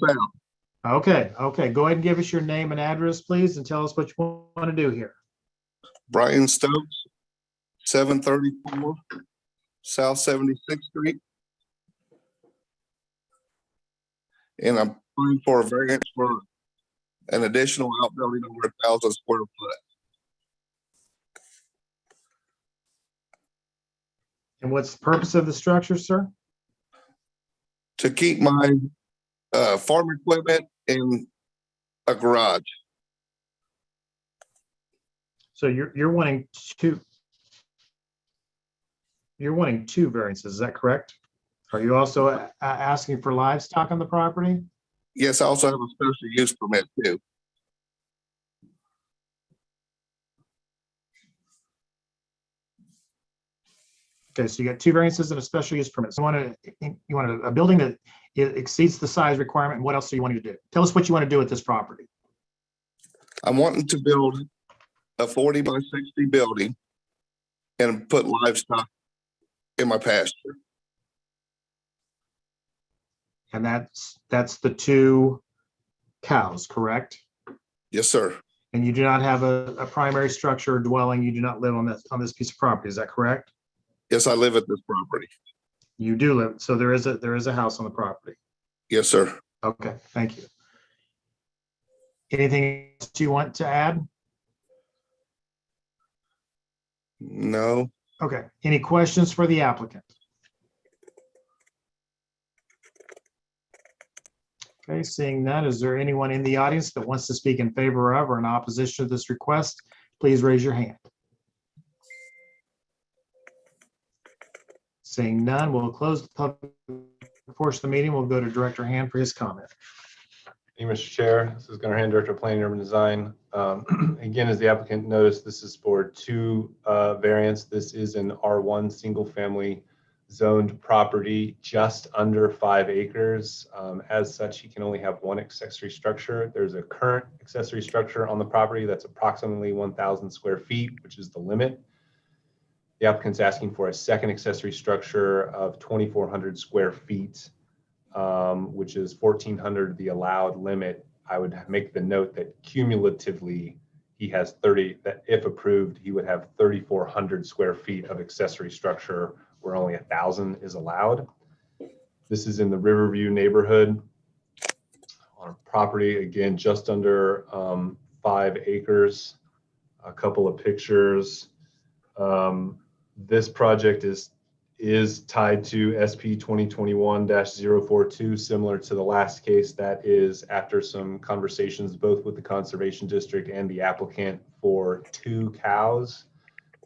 out. Okay, go ahead and give us your name and address, please, and tell us what you want to do here. Brian Stokes, 734 South 76th Street. And I'm applying for a variance for an additional outbuilding over 1,000 square foot. And what's the purpose of the structure, sir? To keep my farm equipment in a garage. So you're wanting two. You're wanting two variances, is that correct? Are you also asking for livestock on the property? Yes, I also have a special use permit too. Okay, so you got two variances and a special use permit. So you want a building that exceeds the size requirement. And what else do you want to do? Tell us what you want to do with this property. I'm wanting to build a 40 by 60 building and put livestock in my pasture. And that's the two cows, correct? Yes, sir. And you do not have a primary structure or dwelling. You do not live on this piece of property. Is that correct? Yes, I live at this property. You do live. So there is a house on the property. Yes, sir. Okay, thank you. Anything else you want to add? No. Okay, any questions for the applicant? Okay, seeing none, is there anyone in the audience that wants to speak in favor of or in opposition to this request? Please raise your hand. Seeing none, we'll close the public portion of the meeting. We'll go to Director Hand for his comment. Thank you, Mr. Chair. This is Gunnar Hand, Director of Planning and Urban Design. Again, as the applicant noticed, this is for two variants. This is an R1 single family zoned property just under 5 acres. As such, he can only have one accessory structure. There's a current accessory structure on the property that's approximately 1,000 square feet, which is the limit. The applicant's asking for a second accessory structure of 2,400 square feet, which is 1,400, the allowed limit. I would make the note that cumulatively he has 30, that if approved, he would have 3,400 square feet of accessory structure where only 1,000 is allowed. This is in the Riverview neighborhood on a property, again, just under 5 acres. A couple of pictures. This project is tied to SP 2021-042, similar to the last case. That is after some conversations both with the Conservation District and the applicant for 2 cows.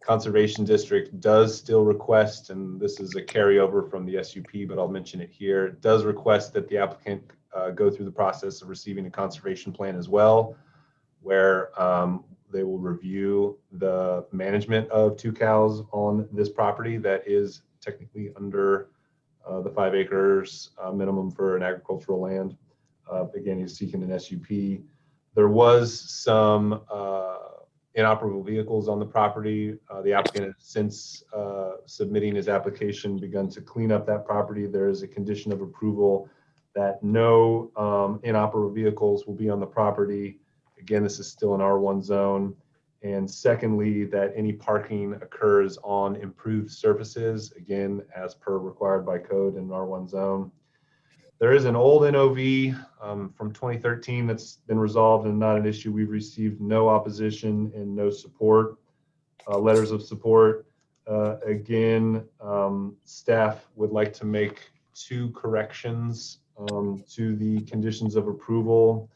Conservation District does still request, and this is a carryover from the SUP, but I'll mention it here, it does request that the applicant go through the process of receiving a conservation plan as well, where they will review the management of 2 cows on this property that is technically under the 5 acres minimum for an agricultural land. Again, he's seeking an SUP. There was some inoperable vehicles on the property. The applicant has since submitting his application begun to clean up that property. There is a condition of approval that no inoperable vehicles will be on the property. Again, this is still an R1 zone. And secondly, that any parking occurs on improved surfaces, again, as per required by code in R1 zone. There is an old NOV from 2013 that's been resolved and not an issue. We've received no opposition and no support, letters of support. Again, staff would like to make 2 corrections to the conditions of approval.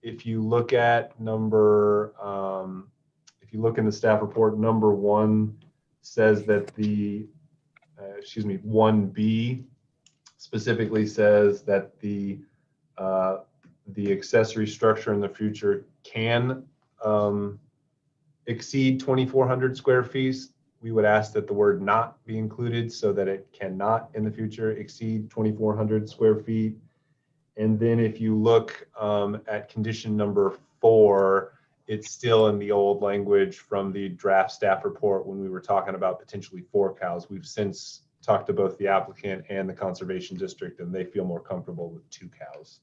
If you look at if you look in the staff report, number 1 says that the, 1B specifically says that the accessory structure in the future can exceed 2,400 square feet. We would ask that the word "not" be included so that it cannot in the future exceed 2,400 square feet. And then if you look at condition number 4, it's still in the old language from the draft staff report when we were talking about potentially 4 cows. We've since talked to both the applicant and the Conservation District, and they feel more comfortable with 2 cows.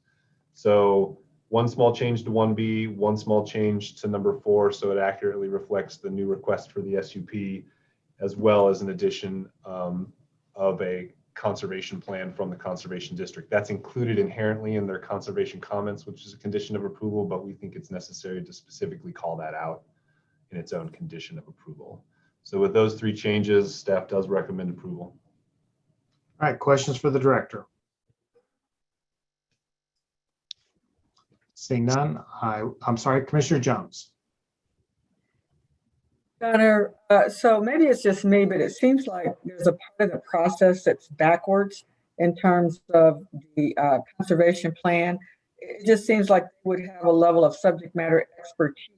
So 1 small change to 1B, 1 small change to number 4, so it accurately reflects the new request for the SUP, as well as an addition of a conservation plan from the Conservation District. That's included inherently in their conservation comments, which is a condition of approval, but we think it's necessary to specifically call that out in its own condition of approval. So with those 3 changes, staff does recommend approval. All right, questions for the director? Seeing none, I'm sorry, Commissioner Jones. Gunner, so maybe it's just me, but it seems like there's a part of the process that's backwards in terms of the conservation plan. It just seems like they would have a level of subject matter expertise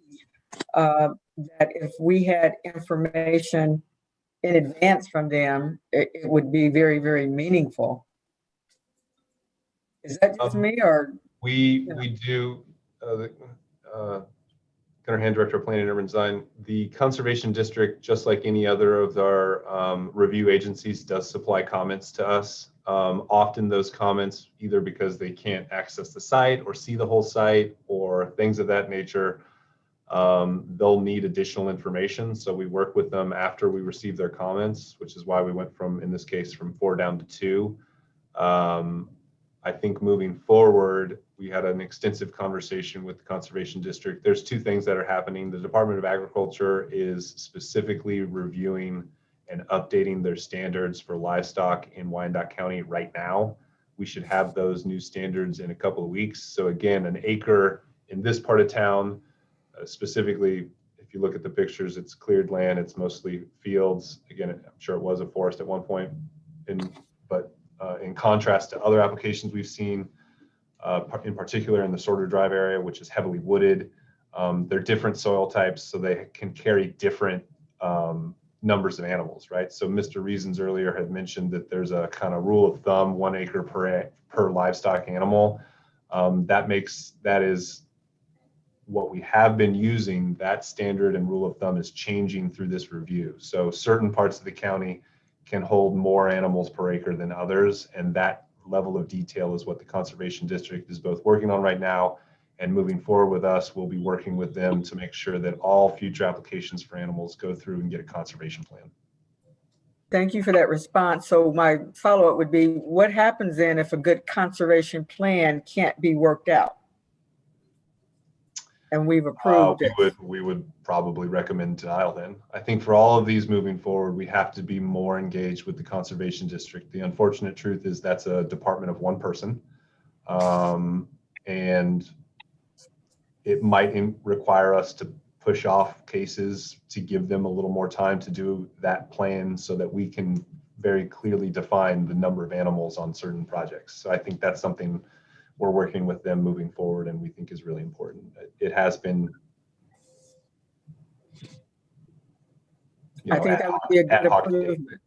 that if we had information in advance from them, it would be very, very meaningful. Is that just me or? We do, Gunnar Hand, Director of Planning and Urban Design. The Conservation District, just like any other of our review agencies, does supply comments to us. Often those comments, either because they can't access the site or see the whole site or things of that nature, they'll need additional information. So we work with them after we receive their comments, which is why we went from, in this case, from 4 down to 2. I think moving forward, we had an extensive conversation with the Conservation District. There's 2 things that are happening. The Department of Agriculture is specifically reviewing and updating their standards for livestock in Wyandotte County right now. We should have those new standards in a couple of weeks. So again, an acre in this part of town, specifically, if you look at the pictures, it's cleared land, it's mostly fields. Again, I'm sure it was a forest at one point, but in contrast to other applications we've seen, in particular in the Sorter Drive area, which is heavily wooded, they're different soil types, so they can carry different numbers of animals, right? So Mr. Reasons earlier had mentioned that there's a kind of rule of thumb, 1 acre per livestock animal. That is what we have been using. That standard and rule of thumb is changing through this review. So certain parts of the county can hold more animals per acre than others, and that level of detail is what the Conservation District is both working on right now, and moving forward with us, we'll be working with them to make sure that all future applications for animals go through and get a conservation plan. Thank you for that response. So my follow-up would be, what happens then if a good conservation plan can't be worked out? And we've approved it. We would probably recommend denial then. I think for all of these moving forward, we have to be more engaged with the Conservation District. The unfortunate truth is that's a department of 1 person. And it might require us to push off cases to give them a little more time to do that plan so that we can very clearly define the number of animals on certain projects. So I think that's something we're working with them moving forward and we think is really important. It has been, I think that would be a good improvement.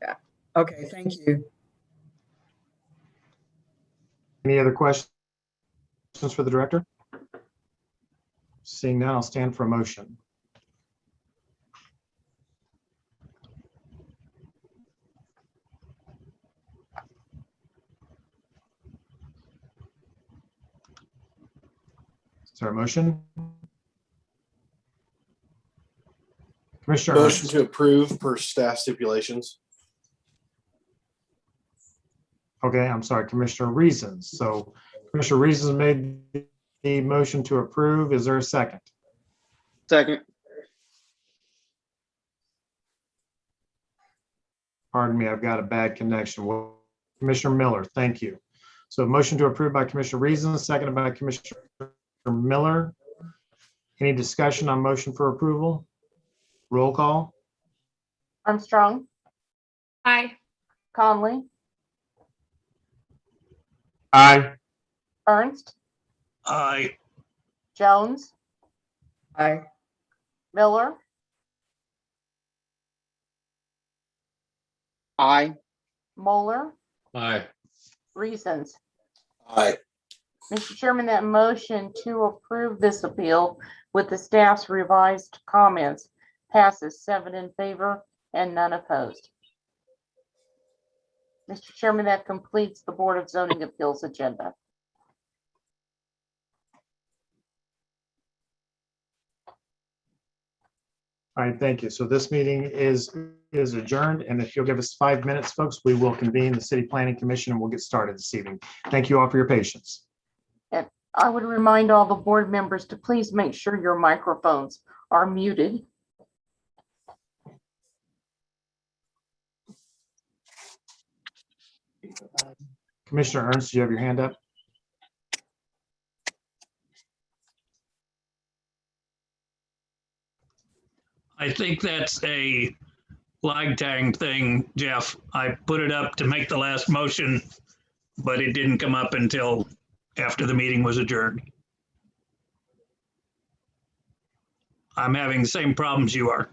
Yeah. Okay, thank you. Any other questions for the director? Seeing none, I'll stand for a motion. Is there a motion? Commissioner Motion Ernst. to approve per staff stipulations. Okay, I'm sorry, Commissioner Reasons. So Commissioner Reasons made the motion to approve. Is there a second? Second. Pardon me, I've got a bad connection. Commissioner Miller, thank you. So motion to approve by Commissioner Reasons, seconded by Commissioner Miller. Any discussion on motion for approval? Roll call. Armstrong, Aye. Conley, Aye. Ernst, Aye. Jones, Aye. Miller, Aye. Moeller, Aye. Reasons. Aye. Mr. Chairman, that motion to approve this appeal with the staff's revised comments passes 7 in favor and none opposed. Mr. Chairman, that completes the Board of Zoning Appeals agenda. All right, thank you. So this meeting is adjourned, and if you'll give us 5 minutes, folks, we will convene the City Planning Commission and we'll get started this evening. Thank you all for your patience. And I would remind all the board members to please make sure your microphones are muted. Commissioner Ernst, you have your hand up? I think that's a lag tag thing, Jeff. I put it up to make the last motion, but it didn't come up until after the meeting was adjourned. I'm having the same problems you are.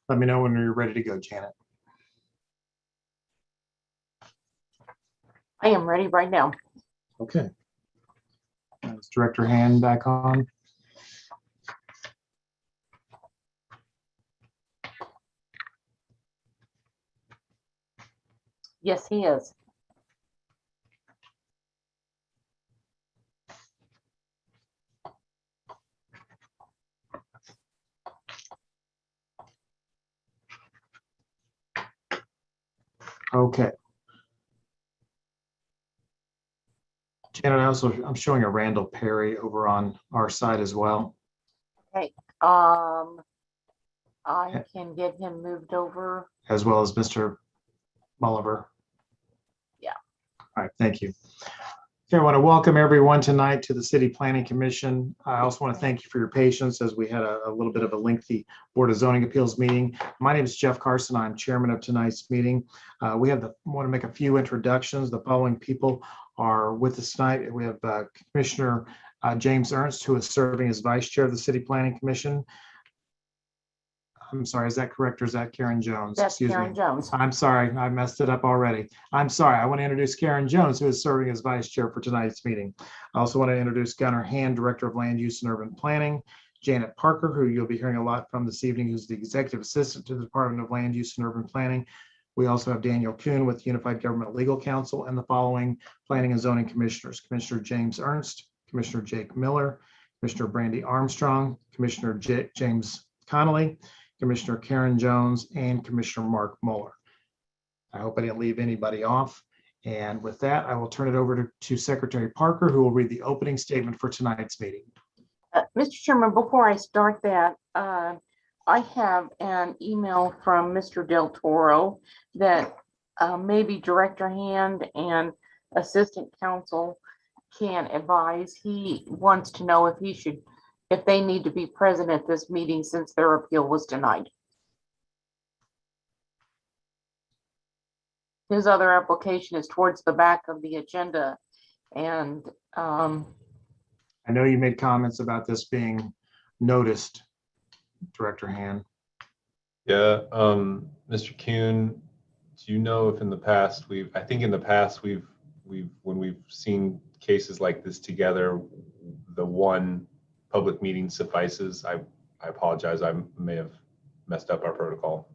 Let me know when you're ready to go, Janet. I am ready right now. Okay. Is Director Hand back on? Yes, he is. Okay. Janet, I'm showing a Randall Perry over on our side as well. Okay. I can get him moved over. As well as Mr. Mulliver. Yeah. All right, thank you. Okay, I want to welcome everyone tonight to the City Planning Commission. I also want to thank you for your patience as we had a little bit of a lengthy Board of Zoning Appeals meeting. My name is Jeff Carson. I'm chairman of tonight's meeting. We want to make a few introductions. The following people are with us tonight. We have Commissioner James Ernst, who is serving as vice chair of the City Planning Commission. I'm sorry, is that correct, or is that Karen Jones? That's Excuse Karen me. Jones. I'm sorry, I messed it up already. I'm sorry. I want to introduce Karen Jones, who is serving as vice chair for tonight's meeting. I also want to introduce Gunnar Hand, director of land use and urban planning. Janet Parker, who you'll be hearing a lot from this evening, who's the executive assistant to the Department of Land Use and Urban Planning. We also have Daniel Kuhn with Unified Government Legal Counsel, and the following planning and zoning commissioners: Commissioner James Ernst, Commissioner Jake Miller, Commissioner Brandy Armstrong, Commissioner James Connolly, Commissioner Karen Jones, and Commissioner Mark Mueller. I hope I didn't leave anybody off. And with that, I will turn it over to Secretary Parker, who will read the opening statement for tonight's meeting. Mr. Chairman, before I start that, I have an email from Mr. Del Toro that maybe Director Hand and Assistant Counsel can advise. He wants to know if they need to be present at this meeting since their appeal was denied. His other application is towards the back of the agenda, and I know you made comments about this being noticed, Director Hand. Yeah, Mr. Kuhn, do you know if in the past I think in the past when we've seen cases like this together, the one public meeting suffices? I apologize. I may have messed up our protocol.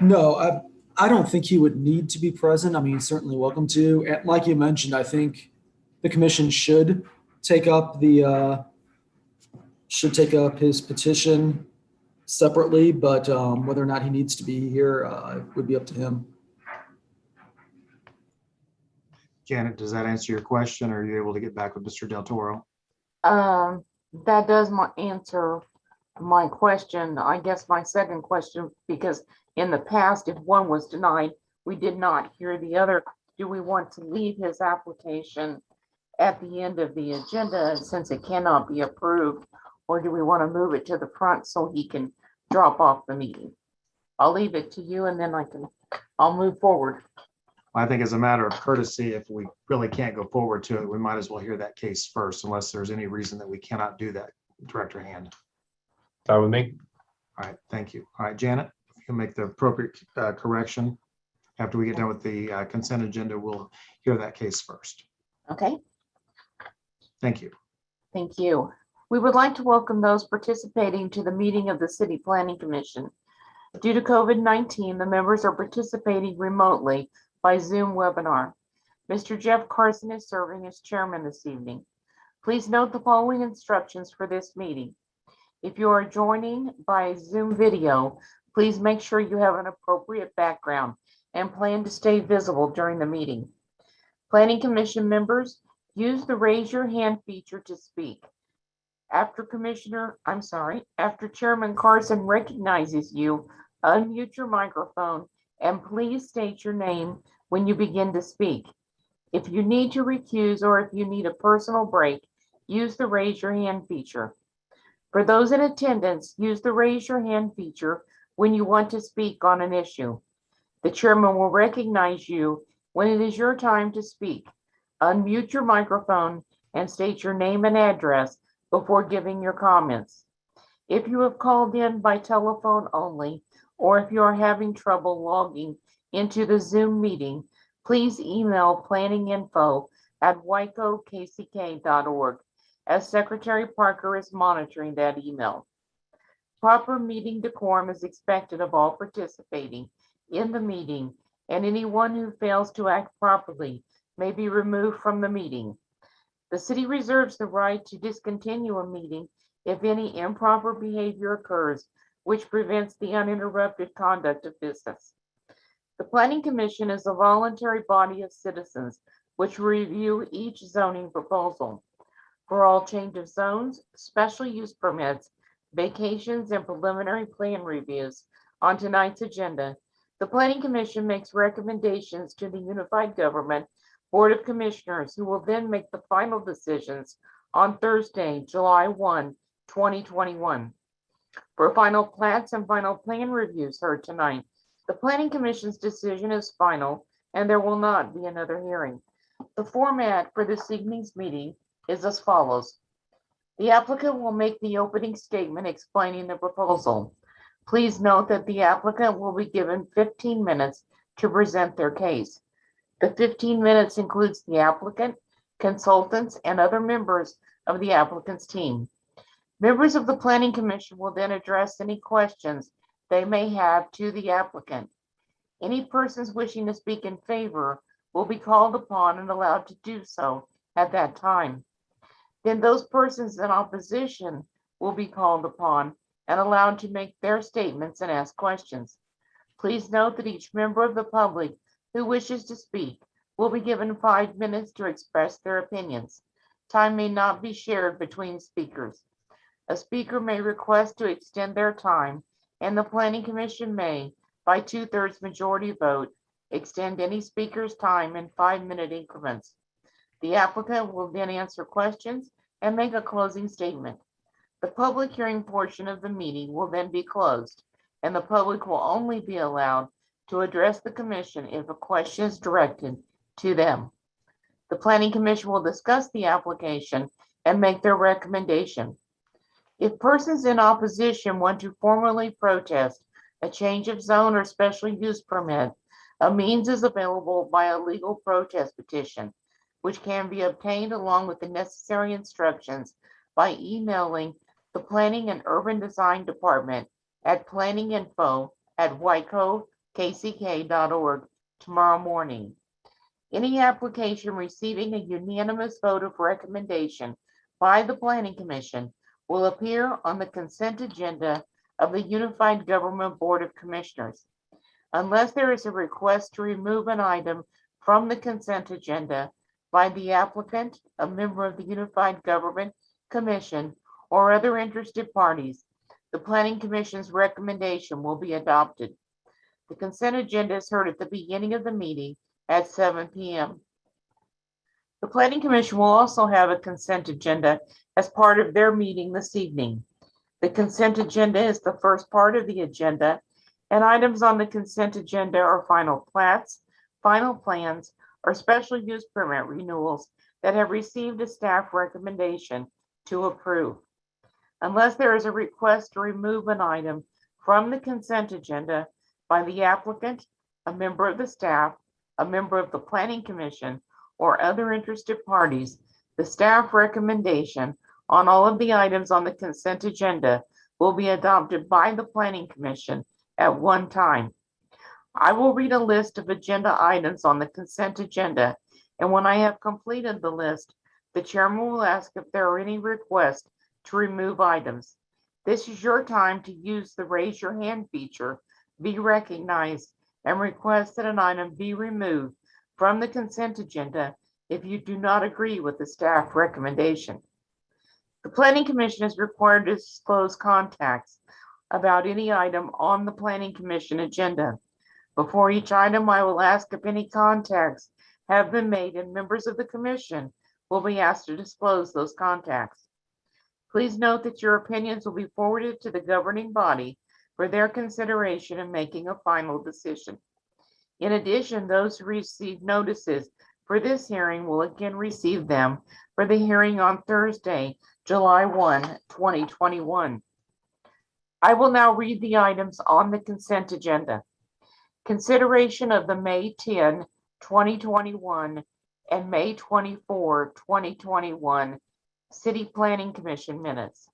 No, I don't think he would need to be present. I mean, certainly welcome to. And like you mentioned, I think the commission should take up his petition separately, but whether or not he needs to be here would be up to him. Janet, does that answer your question? Or are you able to get back with Mr. Del Toro? That does answer my question. I guess my second question, because in the past, if one was denied, we did not hear the other. Do we want to leave his application at the end of the agenda since it cannot be approved, or do we want to move it to the front so he can drop off the meeting? I'll leave it to you, and then I'll move forward. I think as a matter of courtesy, if we really can't go forward to it, we might as well hear that case first, unless there's any reason that we cannot do that, Director Hand. Fine with me. All right, thank you. All right, Janet, if you'll make the appropriate correction. After we get done with the consent agenda, we'll hear that case first. Okay. Thank you. Thank you. We would like to welcome those participating to the meeting of the City Planning Commission. Due to COVID-19, the members are participating remotely by Zoom webinar. Mr. Jeff Carson is serving as chairman this evening. Please note the following instructions for this meeting. If you are joining by Zoom video, please make sure you have an appropriate background and plan to stay visible during the meeting. Planning Commission members, use the raise your hand feature to speak. After Chairman Carson recognizes you, unmute your microphone and please state your name when you begin to speak. If you need to recuse or if you need a personal break, use the raise your hand feature. For those in attendance, use the raise your hand feature when you want to speak on an issue. The chairman will recognize you when it is your time to speak. Unmute your microphone and state your name and address before giving your comments. If you have called in by telephone only, or if you are having trouble logging into the Zoom meeting, please email planninginfo@wycokck.org, as Secretary Parker is monitoring that email. Proper meeting decorum is expected of all participating in the meeting, and anyone who fails to act properly may be removed from the meeting. The city reserves the right to discontinue a meeting if any improper behavior occurs which prevents the uninterrupted conduct of business. The Planning Commission is a voluntary body of citizens which review each zoning proposal. For all change of zones, special use permits, vacations, and preliminary plan reviews on tonight's agenda, the Planning Commission makes recommendations to the Unified Government Board of Commissioners, who will then make the final decisions on Thursday, July 1, 2021. For final plats and final plan reviews heard tonight, the Planning Commission's decision is final and there will not be another hearing. The format for this evening's meeting is as follows. The applicant will make the opening statement explaining the proposal. Please note that the applicant will be given 15 minutes to present their case. The 15 minutes includes the applicant, consultants, and other members of the applicant's team. Members of the Planning Commission will then address any questions they may have to the applicant. Any persons wishing to speak in favor will be called upon and allowed to do so at that time. Then those persons in opposition will be called upon and allowed to make their statements and ask questions. Please note that each member of the public who wishes to speak will be given 5 minutes to express their opinions. Time may not be shared between speakers. A speaker may request to extend their time, and the Planning Commission may, by 2/3 majority vote, extend any speaker's time in 5-minute increments. The applicant will then answer questions and make a closing statement. The public hearing portion of the meeting will then be closed, and the public will only be allowed to address the commission if a question is directed to them. The Planning Commission will discuss the application and make their recommendation. If persons in opposition want to formally protest a change of zone or special use permit, a means is available by a legal protest petition, which can be obtained along with the necessary instructions by emailing the Planning and Urban Design Department at planninginfo@wycokck.org tomorrow morning. Any application receiving a unanimous vote of recommendation by the Planning Commission will appear on the consent agenda of the Unified Government Board of Commissioners. Unless there is a request to remove an item from the consent agenda by the applicant, a member of the Unified Government Commission, or other interested parties, the Planning Commission's recommendation will be adopted. The consent agenda is heard at the beginning of the meeting at 7 p.m. The Planning Commission will also have a consent agenda as part of their meeting this evening. The consent agenda is the first part of the agenda, and items on the consent agenda are final plats, final plans, or special use permit renewals that have received a staff recommendation to approve. Unless there is a request to remove an item from the consent agenda by the applicant, a member of the staff, a member of the Planning Commission, or other interested parties, the staff recommendation on all of the items on the consent agenda will be adopted by the Planning Commission at one time. I will read a list of agenda items on the consent agenda, and when I have completed the list, the chairman will ask if there are any requests to remove items. This is your time to use the raise your hand feature, be recognized, and request that an item be removed from the consent agenda if you do not agree with the staff recommendation. The Planning Commission is required to disclose contacts about any item on the Planning Commission agenda. Before each item, I will ask if any contacts have been made, and members of the commission will be asked to disclose those contacts. Please note that your opinions will be forwarded to the governing body for their consideration in making a final decision. In addition, those who receive notices for this hearing will again receive them for the hearing on Thursday, July 1, 2021. I will now read the items on the consent agenda. Consideration of the May 10, 2021 and May 24, 2021 City Planning Commission minutes.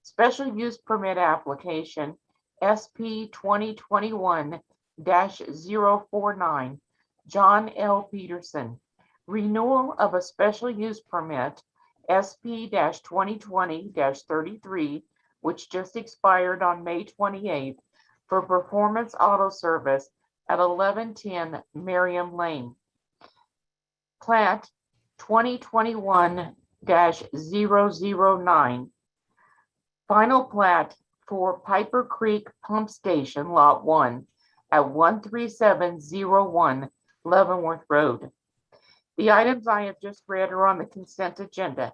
Special use permit application SP 2021-049, John L. Peterson. Renewal of a special use permit SP 2020-33, which just expired on May 28th for Performance Auto Service at 1110 Merriam Lane. Plat 2021-009. Final plat for Piper Creek Pump Station, Lot 1 at 13701 Leavenworth Road. The items I have just read are on the consent agenda.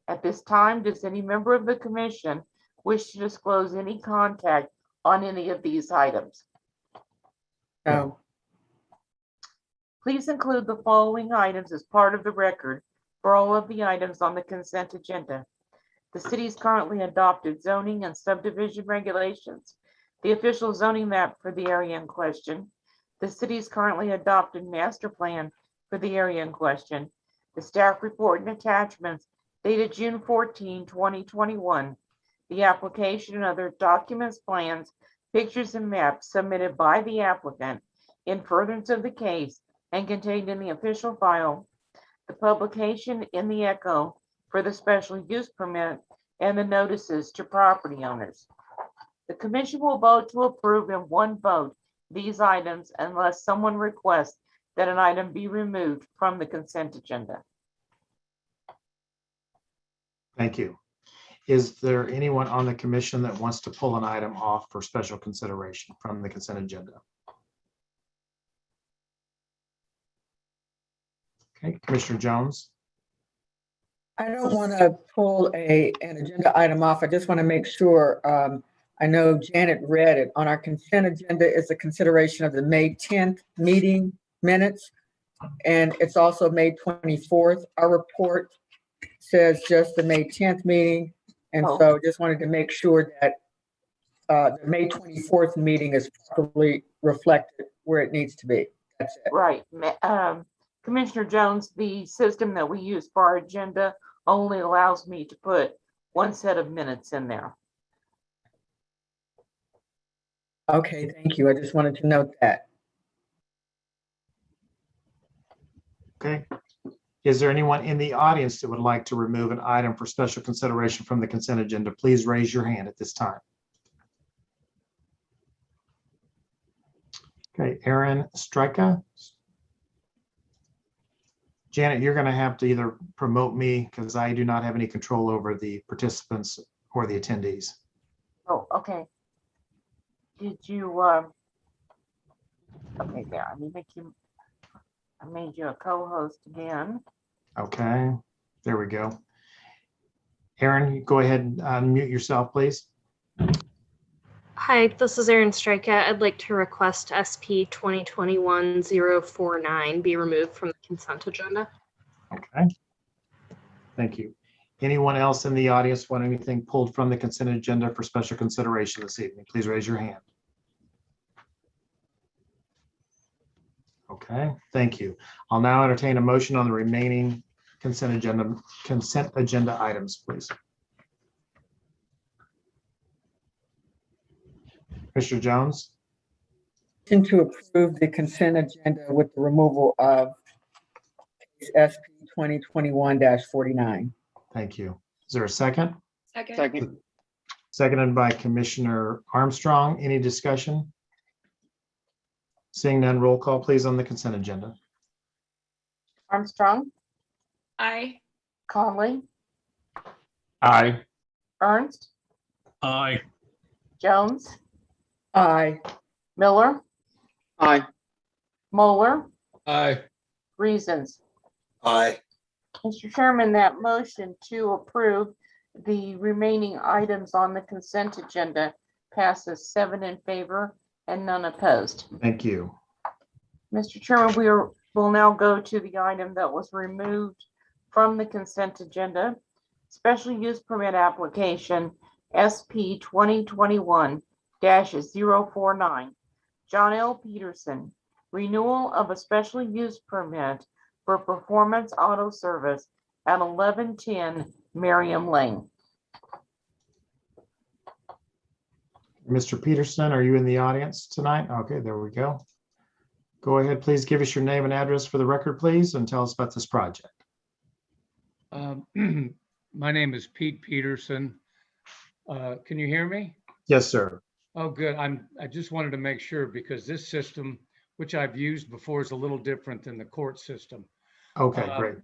At this time, does any member of the commission wish to disclose any contact on any of these items? No. Please include the following items as part of the record for all of the items on the consent agenda. The city's currently adopted zoning and subdivision regulations, the official zoning map for the area in question, the city's currently adopted master plan for the area in question, the staff report and attachments dated June 14, 2021, the application and other documents, plans, pictures, and maps submitted by the applicant in furtherance of the case and contained in the official file, the publication in the Echo for the special use permit, and the notices to property owners. The commission will vote to approve in one vote these items unless someone requests that an item be removed from the consent agenda. Thank you. Is there anyone on the commission that wants to pull an item off for special consideration from the consent agenda? Okay, Commissioner Jones. I don't want to pull an agenda item off. I just want to make sure, I know Janet read it. On our consent agenda is a consideration of the May 10th meeting minutes, and it's also May 24th. Our report says just the May 10th meeting, and so just wanted to make sure that the May 24th meeting is properly reflected where it needs to be. That's it. Right. Commissioner Jones, the system that we use for our agenda only allows me to put one set of minutes in there. Okay, thank you. I just wanted to note that. Okay. Is there anyone in the audience that would like to remove an item for special consideration from the consent agenda? Please raise your hand at this time. Okay, Aaron Strika. Janet, you're going to have to either promote me because I do not have any control over the participants or the attendees. Oh, okay. Did you, okay, there, I made you a co-host again. Okay, there we go. Aaron, you go ahead and unmute yourself, please. Hi, this is Aaron Strika. I'd like to request SP 2021-049 be removed from the consent agenda. Okay. Thank you. Anyone else in the audience want anything pulled from the consent agenda for special consideration this evening? Please raise your hand. Okay, thank you. I'll now entertain a motion on the remaining consent agenda items, please. Mr. Jones. To approve the consent agenda with the removal of SP 2021-49. Thank you. Is there a second? Second. Seconded by Commissioner Armstrong. Any discussion? Seeing none, roll call please on the consent agenda. Armstrong, Aye. Conley, Aye. Ernst, Aye. Jones, Aye. Miller, Aye. Moeller, Aye. Reasons. Aye. Mr. Chairman, that motion to approve the remaining items on the consent agenda passes 7 in favor and none opposed. Thank you. Mr. Chairman, will now go to the item that was removed from the consent agenda. Special use permit application SP 2021-049. John L. Peterson, renewal of a special use permit for Performance Auto Service at 1110 Merriam Lane. Mr. Peterson, are you in the audience tonight? Okay, there we go. Go ahead, please give us your name and address for the record, please, and tell us about this project. My name is Pete Peterson. Can you hear me? Yes, sir. Oh, good. I just wanted to make sure because this system, which I've used before, is a little different than the court system. Okay, great.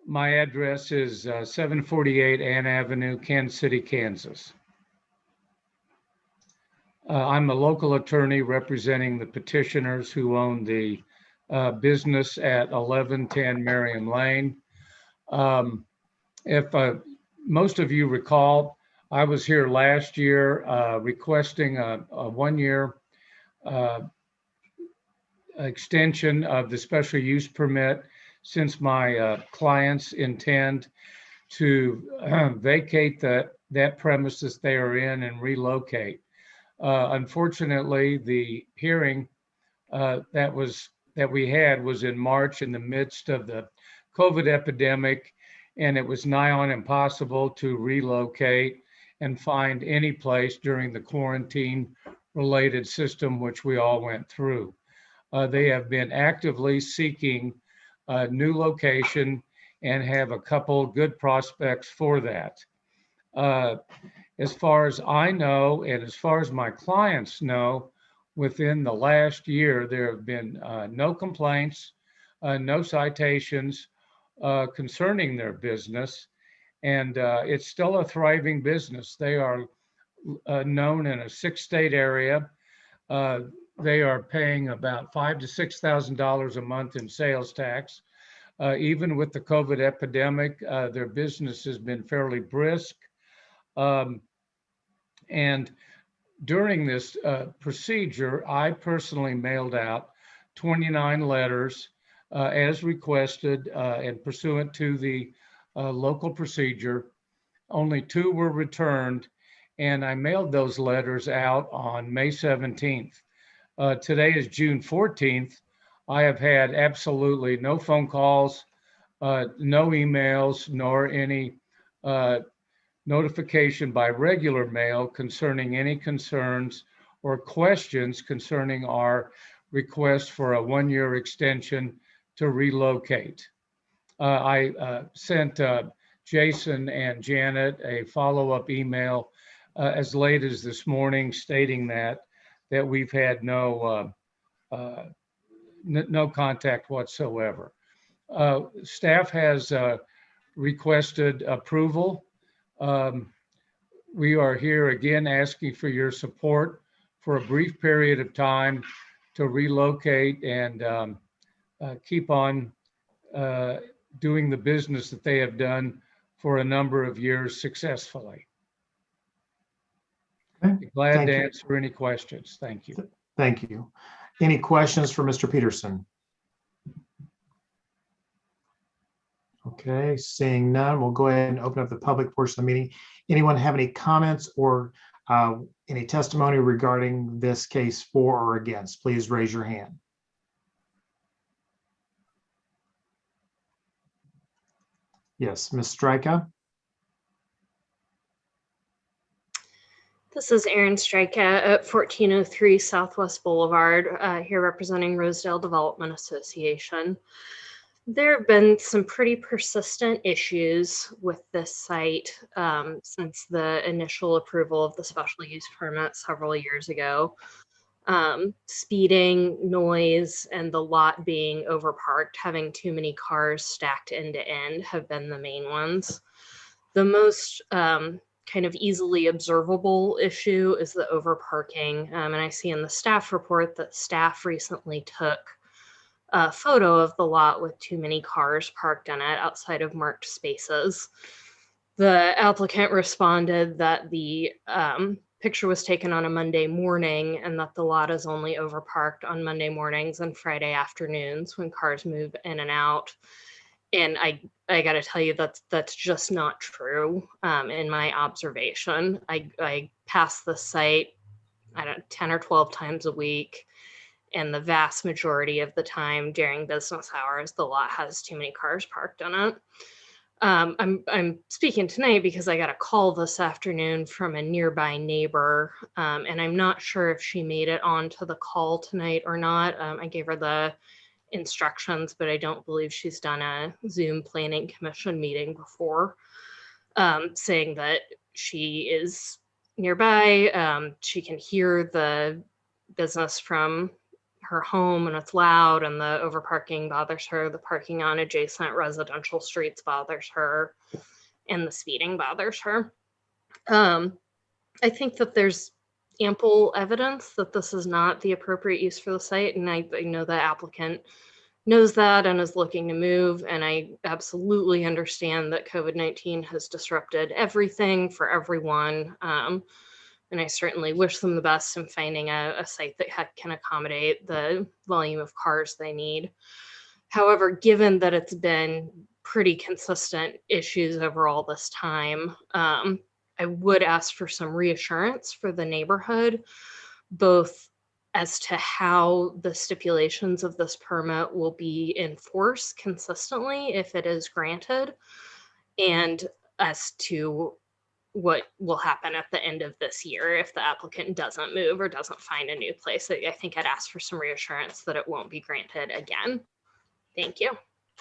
My address is 748 Ann Avenue, Kansas City, Kansas. I'm a local attorney representing the petitioners who own the business at 1110 Merriam Lane. If most of you recall, I was here last year requesting a 1-year extension of the special use permit since my clients intend to vacate that premises they are in and relocate. Unfortunately, the hearing that we had was in March in the midst of the COVID epidemic, and it was nigh on impossible to relocate and find any place during the quarantine related system, which we all went through. They have been actively seeking a new location and have a couple good prospects for that. As far as I know, and as far as my clients know, within the last year, there have been no complaints, no citations concerning their business. And it's still a thriving business. They are known in a 6-state area. They are paying about $5,000 to $6,000 a month in sales tax. Even with the COVID epidemic, their business has been fairly brisk. And during this procedure, I personally mailed out 29 letters as requested and pursuant to the local procedure. Only 2 were returned, and I mailed those letters out on May 17th. Today is June 14th. I have had absolutely no phone calls, no emails, nor any notification by regular mail concerning any concerns or questions concerning our request for a 1-year extension to relocate. I sent Jason and Janet a follow-up email as late as this morning stating that we've had no contact whatsoever. Staff has requested approval. We are here again asking for your support for a brief period of time to relocate and keep on doing the business that they have done for a number of years successfully. Okay. Glad Thank to you. answer any questions. Thank you. Thank you. Any questions for Mr. Peterson? Okay, seeing none, we'll go ahead and open up the public portion of the meeting. Anyone have any comments or any testimony regarding this case for or against? Please raise your hand. Yes, Ms. Strika. This is Erin Strika at 1403 Southwest Boulevard, here representing Rosedale Development Association. There have been some pretty persistent issues with this site since the initial approval of the special use permit several years ago. Speeding, noise, and the lot being overparked, having too many cars stacked end to end have been the main ones. The most kind of easily observable issue is the overparking. And I see in the staff report that staff recently took a photo of the lot with too many cars parked in it outside of marked spaces. The applicant responded that the picture was taken on a Monday morning and that the lot is only overparked on Monday mornings and Friday afternoons when cars move in and out. And I got to tell you, that's just not true. In my observation, I pass the site, I don't know, 10 or 12 times a week. And the vast majority of the time during business hours, the lot has too many cars parked in it. I'm speaking tonight because I got a call this afternoon from a nearby neighbor, and I'm not sure if she made it onto the call tonight or not. I gave her the instructions, but I don't believe she's done a Zoom planning commission meeting before, saying that she is nearby. She can hear the business from her home and it's loud, and the overparking bothers her. The parking on adjacent residential streets bothers her, and the speeding bothers her. I think that there's ample evidence that this is not the appropriate use for the site, and I know the applicant knows that and is looking to move, and I absolutely understand that COVID-19 has disrupted everything for everyone. And I certainly wish them the best in finding a site that can accommodate the volume of cars they need. However, given that it's been pretty consistent issues over all this time, I would ask for some reassurance for the neighborhood, both as to how the stipulations of this permit will be enforced consistently if it is granted, and as to what will happen at the end of this year if the applicant doesn't move or doesn't find a new place. I think I'd ask for some reassurance that it won't be granted again. Thank you.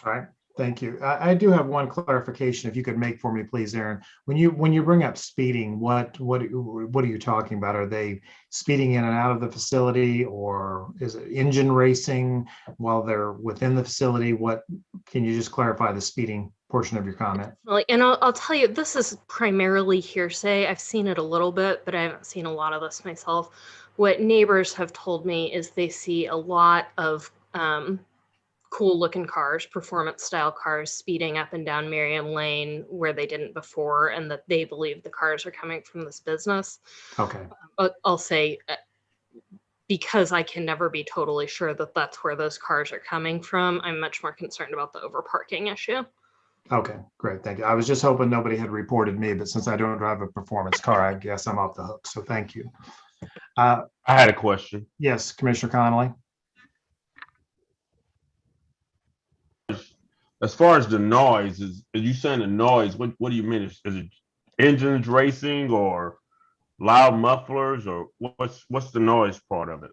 All right, thank you. I do have one clarification if you could make for me, please, Aaron. When you bring up speeding, what are you talking about? Are they speeding in and out of the facility, or is it engine racing while they're within the facility? What, can you just clarify the speeding portion of your comment? Well, and I'll tell you, this is primarily hearsay. I've seen it a little bit, but I haven't seen a lot of this myself. What neighbors have told me is they see a lot of cool looking cars, performance style cars, speeding up and down Merriam Lane where they didn't before, and that they believe the cars are coming from this business. Okay. I'll say, because I can never be totally sure that that's where those cars are coming from, I'm much more concerned about the overparking issue. Okay, great, thank you. I was just hoping nobody had reported me, but since I don't drive a performance car, I guess I'm off the hook, so thank you. I had a question. Yes, Commissioner Connolly. As far as the noise, is you saying the noise, what do you mean? Is it engines racing or loud mufflers, or what's the noise part of it?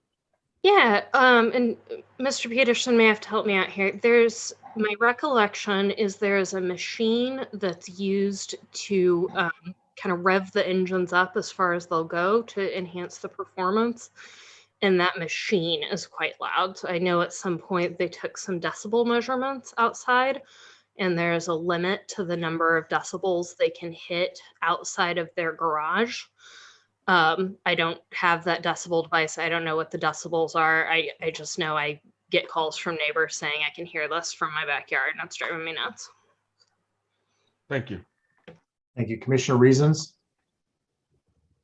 Yeah, and Mr. Peterson may have to help me out here. My recollection is there is a machine that's used to kind of rev the engines up as far as they'll go to enhance the performance. And that machine is quite loud. So I know at some point they took some decibel measurements outside, and there's a limit to the number of decibels they can hit outside of their garage. I don't have that decibel device. I don't know what the decibels are. I just know I get calls from neighbors saying I can hear this from my backyard, and that's driving me nuts. Thank you. Thank you. Commissioner Reasons?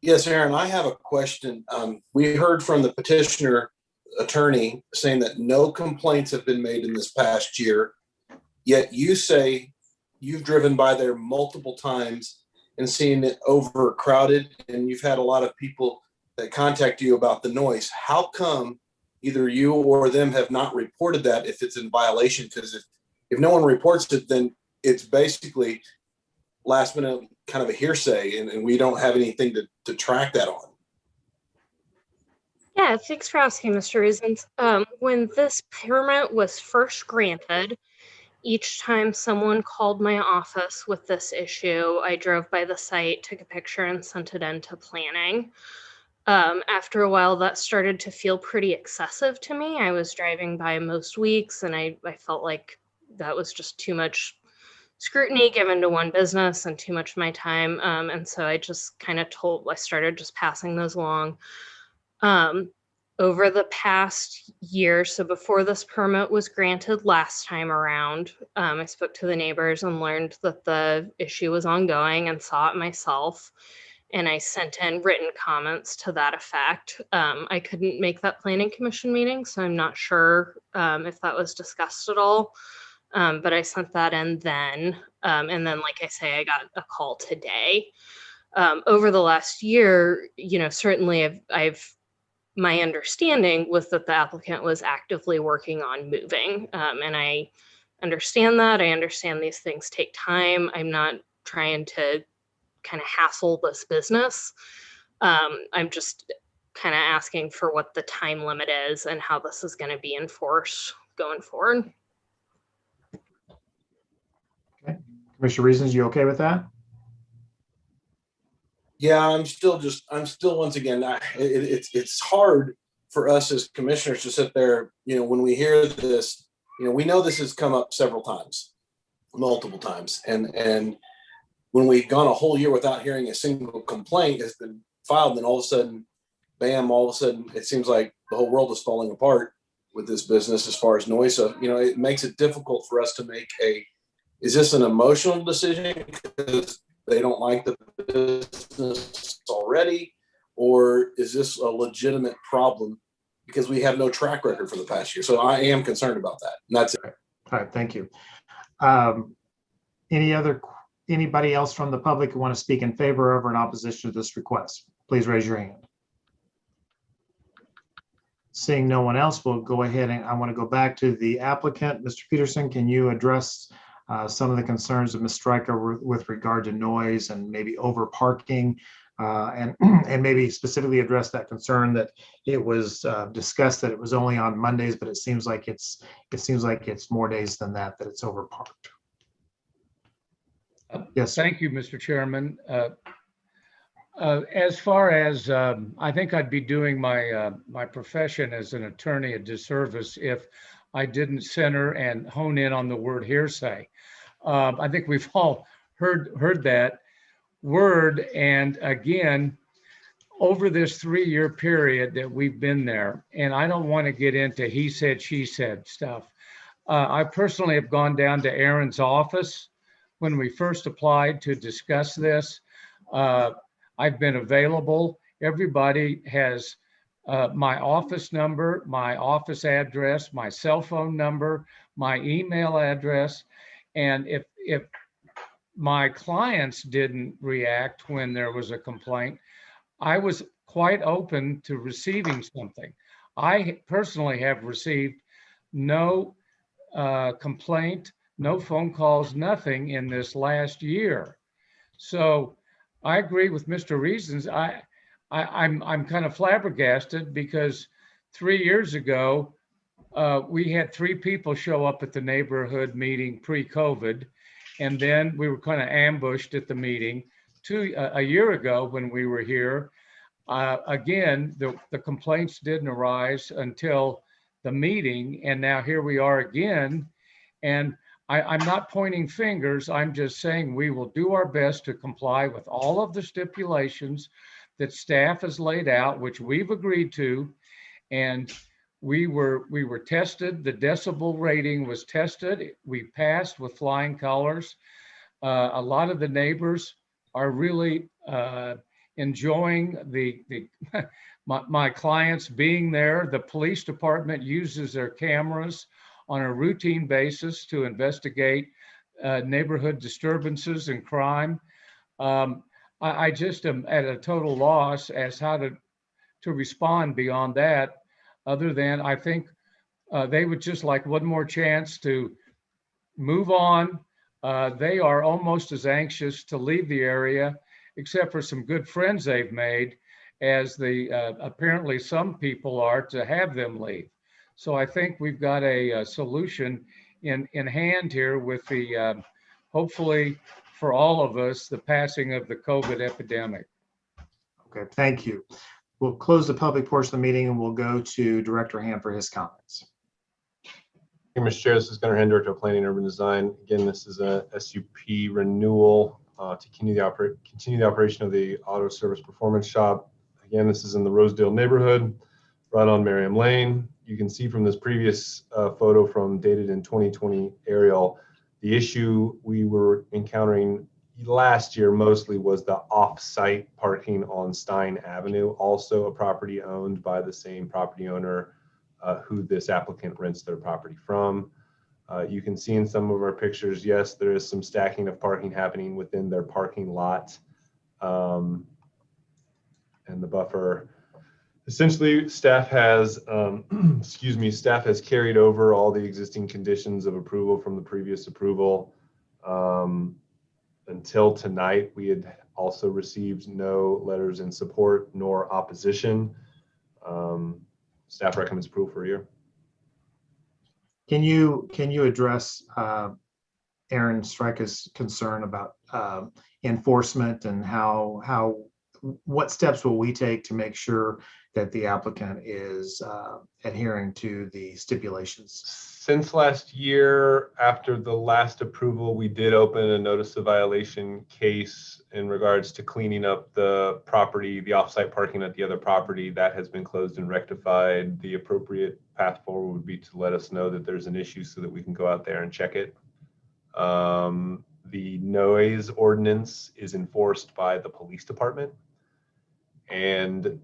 Yes, Aaron, I have a question. We heard from the petitioner attorney saying that no complaints have been made in this past year, yet you say you've driven by there multiple times and seen it overcrowded, and you've had a lot of people that contact you about the noise. How come either you or them have not reported that if it's in violation? Because if no one reports it, then it's basically last minute kind of a hearsay, and we don't have anything to track that on. Yeah, thanks for asking, Mr. Reasons. When this permit was first granted, each time someone called my office with this issue, I drove by the site, took a picture, and sent it in to planning. After a while, that started to feel pretty excessive to me. I was driving by most weeks, and I felt like that was just too much scrutiny given to one business and too much of my time. And so I just kind of I started just passing those along. Over the past year, so before this permit was granted last time around, I spoke to the neighbors and learned that the issue was ongoing and saw it myself. And I sent in written comments to that effect. I couldn't make that planning commission meeting, so I'm not sure if that was discussed at all. But I sent that in then. And then, like I say, I got a call today. Over the last year, certainly my understanding was that the applicant was actively working on moving. And I understand that. I understand these things take time. I'm not trying to kind of hassle this business. I'm just kind of asking for what the time limit is and how this is going to be enforced going forward. Commissioner Reasons, you okay with that? Yeah, I'm still once again, it's hard for us as commissioners to sit there, when we hear this, we know this has come up several times, multiple times. And when we've gone a whole year without hearing a single complaint has been filed, then all of a sudden, bam, all of a sudden, it seems like the whole world is falling apart with this business as far as noise. So, it makes it difficult for us to make is this an emotional decision because they don't like the business already, or is this a legitimate problem because we have no track record for the past year? So I am concerned about that. And that's it. All right, thank you. Anybody else from the public who want to speak in favor of or in opposition to this request? Please raise your hand. Seeing no one else, we'll go ahead and I want to go back to the applicant. Mr. Peterson, can you address some of the concerns of Ms. Stryker with regard to noise and maybe over parking, and maybe specifically address that concern that it was discussed that it was only on Mondays, but it seems like it's more days than that it's over parked. Yes. Thank you, Mr. Chairman. As far as I think I'd be doing my profession as an attorney a disservice if I didn't center and hone in on the word hearsay. I think we've all heard that word, and again, over this 3-year period that we've been there, and I don't want to get into he said, she said stuff. I personally have gone down to Aaron's office when we first applied to discuss this. I've been available. Everybody has my office number, my office address, my cell phone number, my email address. And if my clients didn't react when there was a complaint, I was quite open to receiving something. I personally have received no complaint, no phone calls, nothing in this last year. So I agree with Mr. Reasons. I'm kind of flabbergasted because 3 years ago, we had 3 people show up at the neighborhood meeting pre-COVID, and then we were kind of ambushed at the meeting. A year ago when we were here, again, the complaints didn't arise until the meeting, and now here we are again. And I'm not pointing fingers. I'm just saying we will do our best to comply with all of the stipulations that staff has laid out, which we've agreed to. And we were tested. The decibel rating was tested. We passed with flying colors. A lot of the neighbors are really enjoying my clients being there. The police department uses their cameras on a routine basis to investigate neighborhood disturbances and crime. I just am at a total loss as how to respond beyond that, other than I think they would just like one more chance to move on. They are almost as anxious to leave the area, except for some good friends they've made, as apparently some people are to have them leave. So I think we've got a solution in hand here with the, hopefully for all of us, the passing of the COVID epidemic. Okay, thank you. We'll close the public portion of the meeting and we'll go to Director Ham for his comments. Thank you, Mr. Chair. This is Gunnar Hand, Director of Planning and Urban Design. Again, this is a SUP renewal to continue the operation of the auto service performance shop. Again, this is in the Rosedale neighborhood, right on Merriam Lane. You can see from this previous photo from dated in 2020 aerial, the issue we were encountering last year mostly was the off-site parking on Stein Avenue, also a property owned by the same property owner who this applicant rents their property from. You can see in some of our pictures, yes, there is some stacking of parking happening within their parking lot. And the buffer, essentially staff has, staff has carried over all the existing conditions of approval from the previous approval. Until tonight, we had also received no letters in support nor opposition. Staff recommends approval for a year. Can you address Aaron Strika's concern about enforcement and what steps will we take to make sure that the applicant is adhering to the stipulations? Since last year, after the last approval, we did open a notice of violation case in regards to cleaning up the property, the offsite parking at the other property. That has been closed and rectified. The appropriate path forward would be to let us know that there's an issue so that we can go out there and check it. The noise ordinance is enforced by the police department, and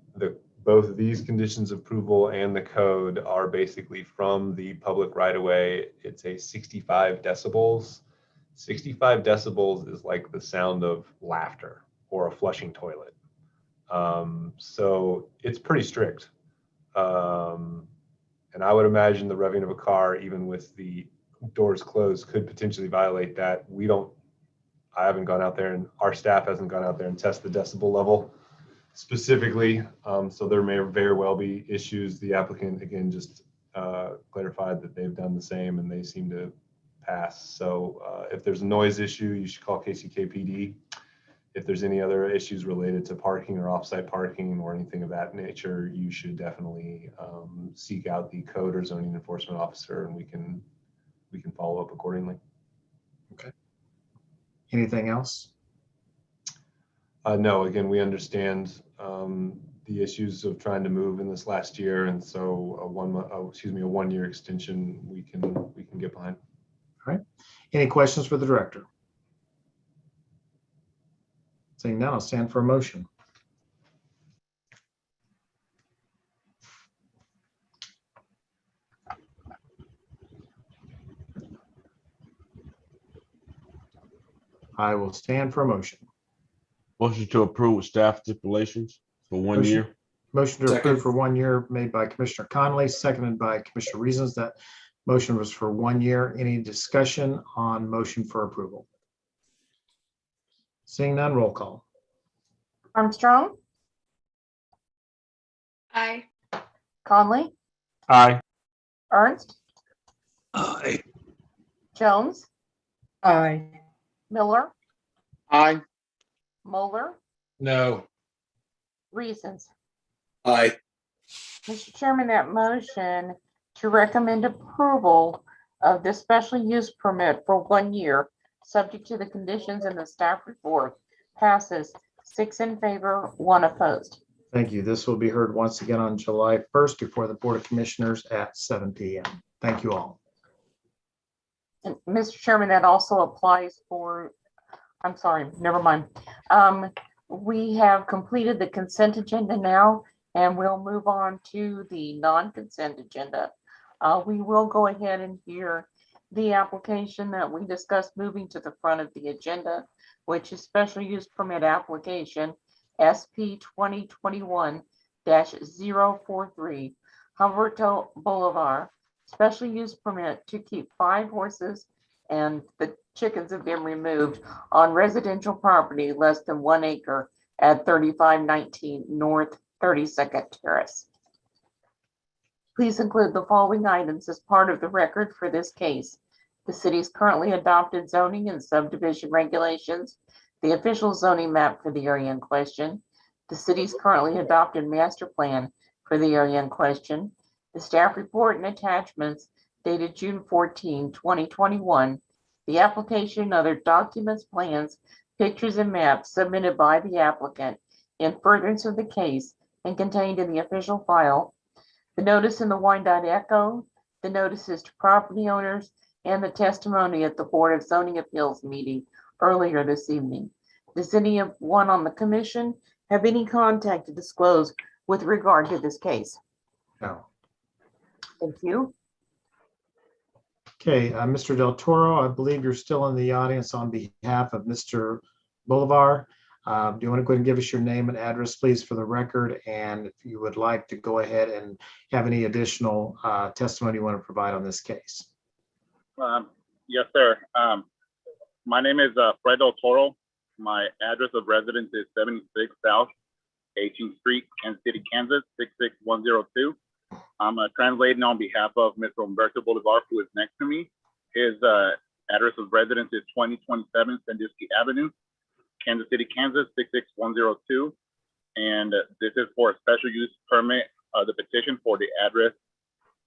both of these conditions of approval and the code are basically from the public right of way. It's a 65 decibels. 65 decibels is like the sound of laughter or a flushing toilet. So it's pretty strict. And I would imagine the revving of a car, even with the doors closed, could potentially violate that. I haven't gone out there, and our staff hasn't gone out there and tested the decibel level specifically. So there may very well be issues. The applicant, again, just clarified that they've done the same and they seem to pass. So if there's a noise issue, you should call KCKPD. If there's any other issues related to parking or offsite parking or anything of that nature, you should definitely seek out the code or zoning enforcement officer, and we can follow up accordingly. Okay. Anything else? No, again, we understand the issues of trying to move in this last year, and so a 1 year extension we can get behind. All right. Any questions for the director? Saying none, I'll stand for a motion. I will stand for a motion. Motion to approve with staff stipulations for 1 year. Motion to approve for 1 year made by Commissioner Conley, seconded by Commissioner Reasons. That motion was for 1 year. Any discussion on motion for approval? Seeing none, roll call. Armstrong, Aye. Conley, Aye. Ernst, Aye. Jones, Aye. Miller, Aye. Moeller, No. Reasons. Aye. Mr. Chairman, that motion to recommend approval of the special use permit for 1 year, subject to the conditions in the staff report, passes 6 in favor, 1 opposed. Thank you. This will be heard once again on July 1st before the Board of Commissioners at 7 p.m. Thank you all. And Mr. Chairman, that also applies for, I'm sorry, never mind. We have completed the consent agenda now, and we'll move on to the non-consent agenda. We will go ahead and hear the application that we discussed moving to the front of the agenda, which is special use permit application SP 2021-043, Humberto Boulevard, special use permit to keep 5 horses, and the chickens have been removed on residential property less than 1 acre at 3519 North 32nd Terrace. Please include the following items as part of the record for this case: the city's currently adopted zoning and subdivision regulations, the official zoning map for the area in question, the city's currently adopted master plan for the area in question, the staff report and attachments dated June 14, 2021, the application and other documents, plans, pictures, and maps submitted by the applicant in furtherance of the case and contained in the official file, the notice in the Wyandotte Echo, the notices to property owners, and the testimony at the Board of Zoning Appeals meeting earlier this evening. Does anyone on the commission have any contact to disclose with regard to this case? No. Thank you. Okay, Mr. Del Toro, I believe you're still in the audience on behalf of Mr. Bolivar. Do you want to go ahead and give us your name and address, please, for the record? And if you would like to go ahead and have any additional testimony you want to provide on this case. Yes, sir. My name is Fred Del Toro. My address of residence is 76 South 18th Street, Kansas City, Kansas, 66102. I'm translating on behalf of Mr. Humberto Bolivar, who is next to me. His address of residence is 2027 Sandusky Avenue, Kansas City, Kansas, 66102. And this is for a special use permit, the petition for the address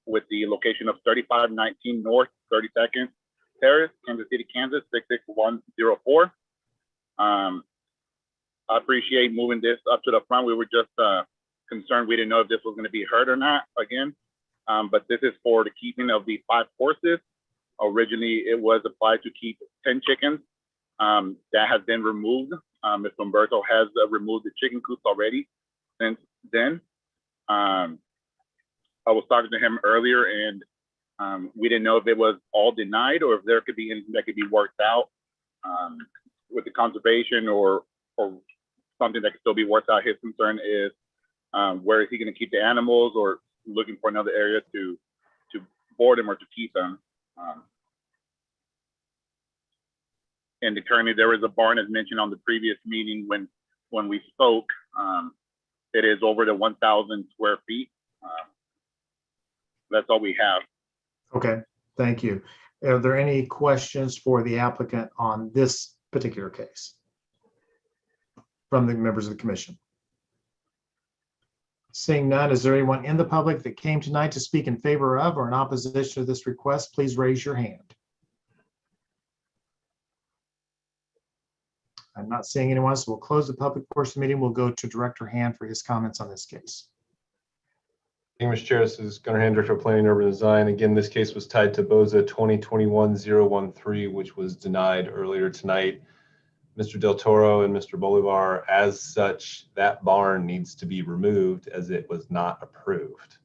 with the location of 3519 North 32nd Terrace, Kansas City, Kansas, 66104. I appreciate moving this up to the front. We were just concerned. We didn't know if this was going to be heard or not again. But this is for the keeping of the 5 horses. Originally, it was applied to keep 10 chickens. That has been removed. Mr. Humberto has removed the chicken coops already since then. I was talking to him earlier, and we didn't know if it was all denied or if there could be anything that could be worked out with the conservation or something that could still be worked out. His concern is where is he going to keep the animals, or looking for another area to board them or to keep them. And currently there is a barn, as mentioned on the previous meeting when we spoke. It is over the 1,000 square feet. That's all we have. Okay, thank you. Are there any questions for the applicant on this particular case from the members of the commission? Seeing none, is there anyone in the public that came tonight to speak in favor of or in opposition to this request? Please raise your hand. I'm not seeing anyone, so we'll close the public portion of the meeting. We'll go to Director Hand for his comments on this case. Thank you, Mr. Chair. This is Gunnar Hand, Director of Planning and Urban Design. Again, this case was tied to BOZA 2021-013, which was denied earlier tonight. Mr. Del Toro and Mr. Bolivar, as such, that barn needs to be removed as it was not approved.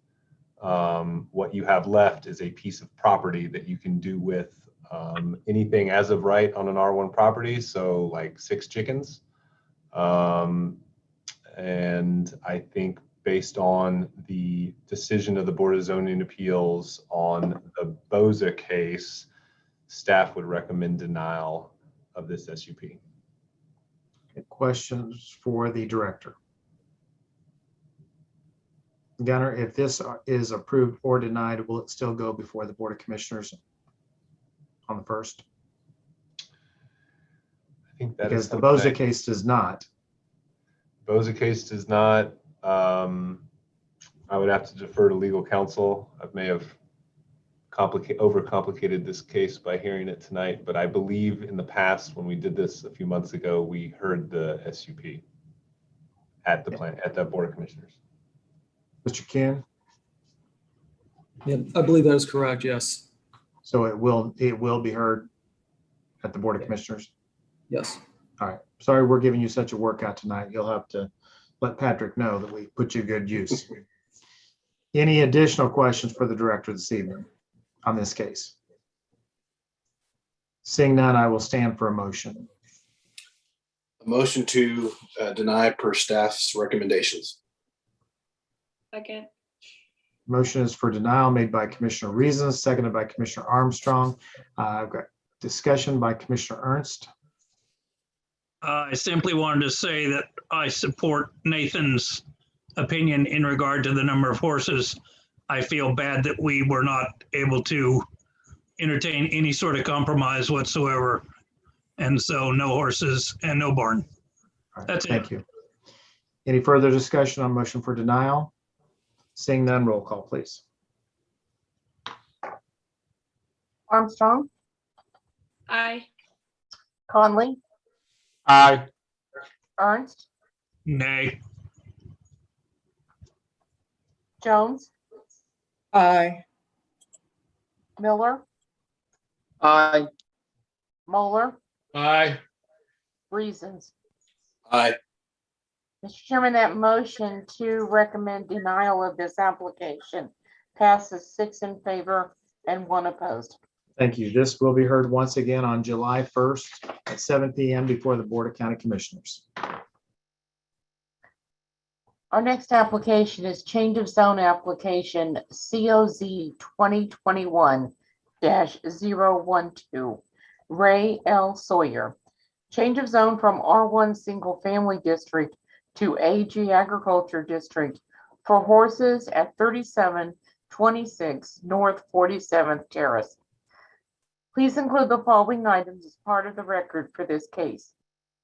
What you have left is a piece of property that you can do with anything as of right on an R1 property, so like 6 chickens. And I think based on the decision of the Board of Zoning Appeals on the BOZA case, staff would recommend denial of this SUP. Questions for the director? Gunnar, if this is approved or denied, will it still go before the Board of Commissioners on the first? I think that because is the BOZA case does not. BOZA case does not. I would have to defer to legal counsel. I may have overcomplicated this case by hearing it tonight, but I believe in the past when we did this a few months ago, we heard the SUP at the Board of Commissioners. Mr. Kuhn? Yeah, I believe that is correct, yes. So it will be heard at the Board of Commissioners? Yes. All right. Sorry we're giving you such a workout tonight. You'll have to let Patrick know that we put you good use. Any additional questions for the director this evening on this case? Seeing none, I will stand for a motion. A motion to deny per staff's recommendations. Second. Motion is for denial made by Commissioner Reason, seconded by Commissioner Armstrong. I've got discussion by Commissioner Ernst. I simply wanted to say that I support Nathan's opinion in regard to the number of horses. I feel bad that we were not able to entertain any sort of compromise whatsoever. And so no horses and no barn. That's it. Thank you. Any further discussion on motion for denial? Seeing none, roll call, please. Armstrong, Aye. Conley, Aye. Ernst, Nay. Jones, Aye. Miller, Aye. Moeller, Aye. Reasons. Aye. Mr. Chairman, that motion to recommend denial of this application passes 6 in favor and 1 opposed. Thank you. This will be heard once again on July 1st at 7 p.m. before the Board of County Commissioners. Our next application is change of zone application COZ 2021-012, Ray L. Sawyer. Change of zone from R1 Single Family District to AG Agriculture District for horses at 3726 North 47th Terrace. Please include the following items as part of the record for this case.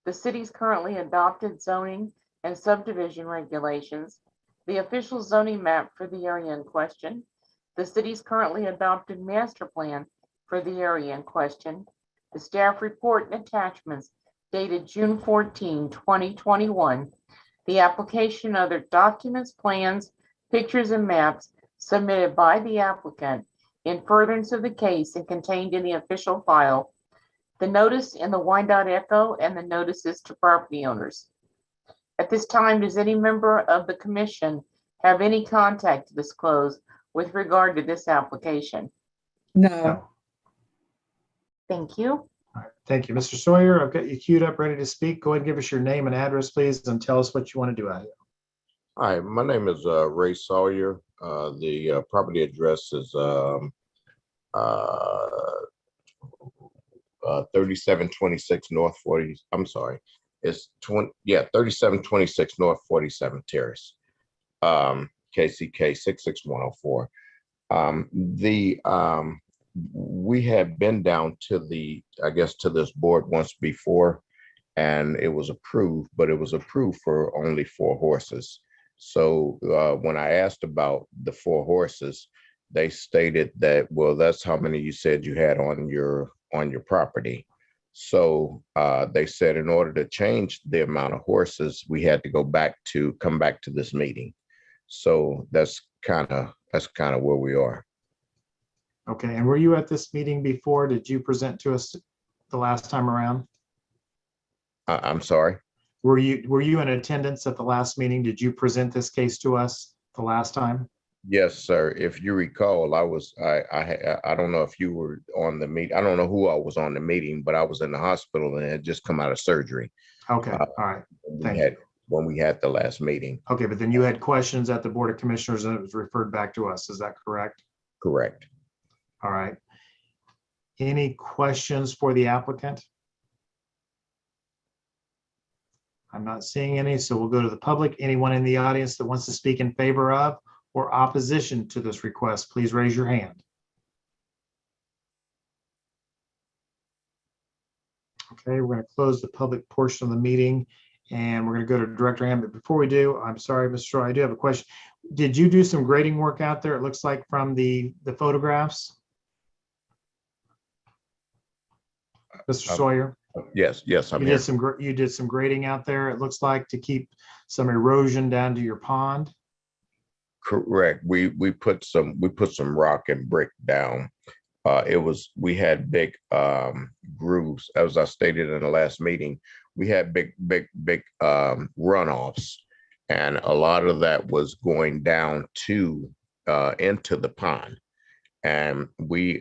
The city's currently adopted zoning and subdivision regulations, the official zoning map for the area in question, the city's currently adopted master plan for the area in question, the staff report and attachments dated June 14, 2021, the application and other documents, plans, pictures, and maps submitted by the applicant in furtherance of the case and contained in the official file, the notice in the Wyandotte Echo, and the notices to property owners. At this time, does any member of the commission have any contact to disclose with regard to this application? No. Thank you. All right, thank you. Mr. Sawyer, I've got you queued up, ready to speak. Go ahead and give us your name and address, please, and tell us what you want to do out here. Hi, my name is Ray Sawyer. The property address is 3726 North 40. I'm sorry, it's 3726 North 47th Terrace, KCK 66104. We had been down to to this board once before, and it was approved, but it was approved for only 4 horses. So when I asked about the 4 horses, they stated that, well, that's how many you said you had on your property. So they said in order to change the amount of horses, we had to come back to this meeting. So that's kind of where we are. Okay, and were you at this meeting before? Did you present to us the last time around? I'm sorry. Were you in attendance at the last meeting? Did you present this case to us the last time? Yes, sir. If you recall, I don't know if you were on the meet. I don't know who I was on the meeting, but I was in the hospital and had just come out of surgery. Okay, all right. Thank you. When we had the last meeting. Okay, but then you had questions at the Board of Commissioners and it was referred back to us. Is that correct? Correct. All right. Any questions for the applicant? I'm not seeing any, so we'll go to the public. Anyone in the audience that wants to speak in favor of or opposition to this request, please raise your hand. Okay, we're going to close the public portion of the meeting and we're going to go to Director Hammond. But before we do, I'm sorry, Mr. Shaw, I do have a question. Did you do some grading work out there? It looks like from the photographs. Mr. Sawyer? Yes, I'm you here. You did some grading out there, it looks like, to keep some erosion down to your pond. Correct. We put some rock and brick down. We had big grooves, as I stated in the last meeting. We had big runoffs, and a lot of that was going down to into the pond. And we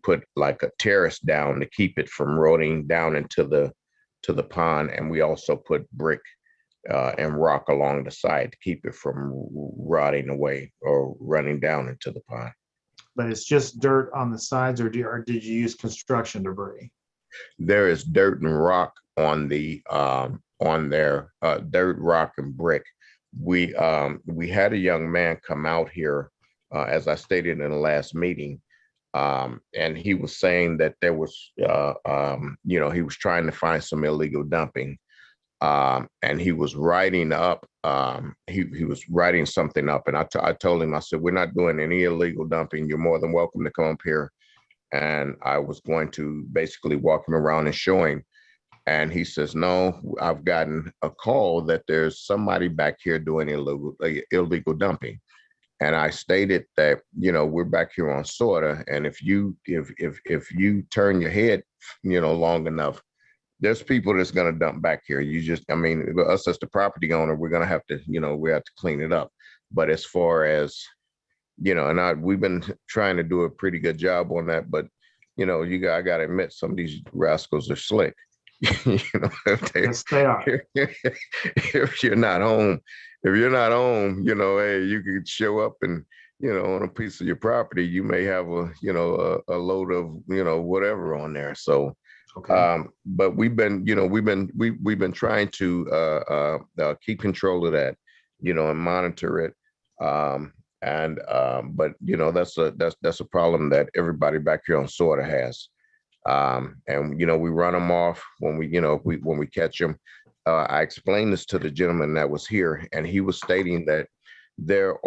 put like a terrace down to keep it from eroding down into the pond, and we also put brick and rock along the side to keep it from rotting away or running down into the pond. But it's just dirt on the sides, or did you use construction debris? There is dirt and rock on there, dirt, rock, and brick. We had a young man come out here, as I stated in the last meeting, and he was saying that there was, he was trying to find some illegal dumping, and he was writing up, he was writing something up, and I told him, I said, we're not doing any illegal dumping. You're more than welcome to come up here. And I was going to basically walk him around and show him. And he says, no, I've gotten a call that there's somebody back here doing illegal dumping. And I stated that, we're back here on SORTA, and if you turn your head, long enough, there's people that's going to dump back here. Us as the property owner, we're going to have to, we have to clean it up. But as far as, and we've been trying to do a pretty good job on that, but I gotta admit, some of these rascals are slick. Yes, they are. If you're not home, hey, you could show up and on a piece of your property, you may have a load of whatever on there. So, but we've been trying to keep control of that, and monitor it. But that's a problem that everybody back here on Sawyer has. And we run them off when we catch them. I explained this to the gentleman that was here, and he was stating that there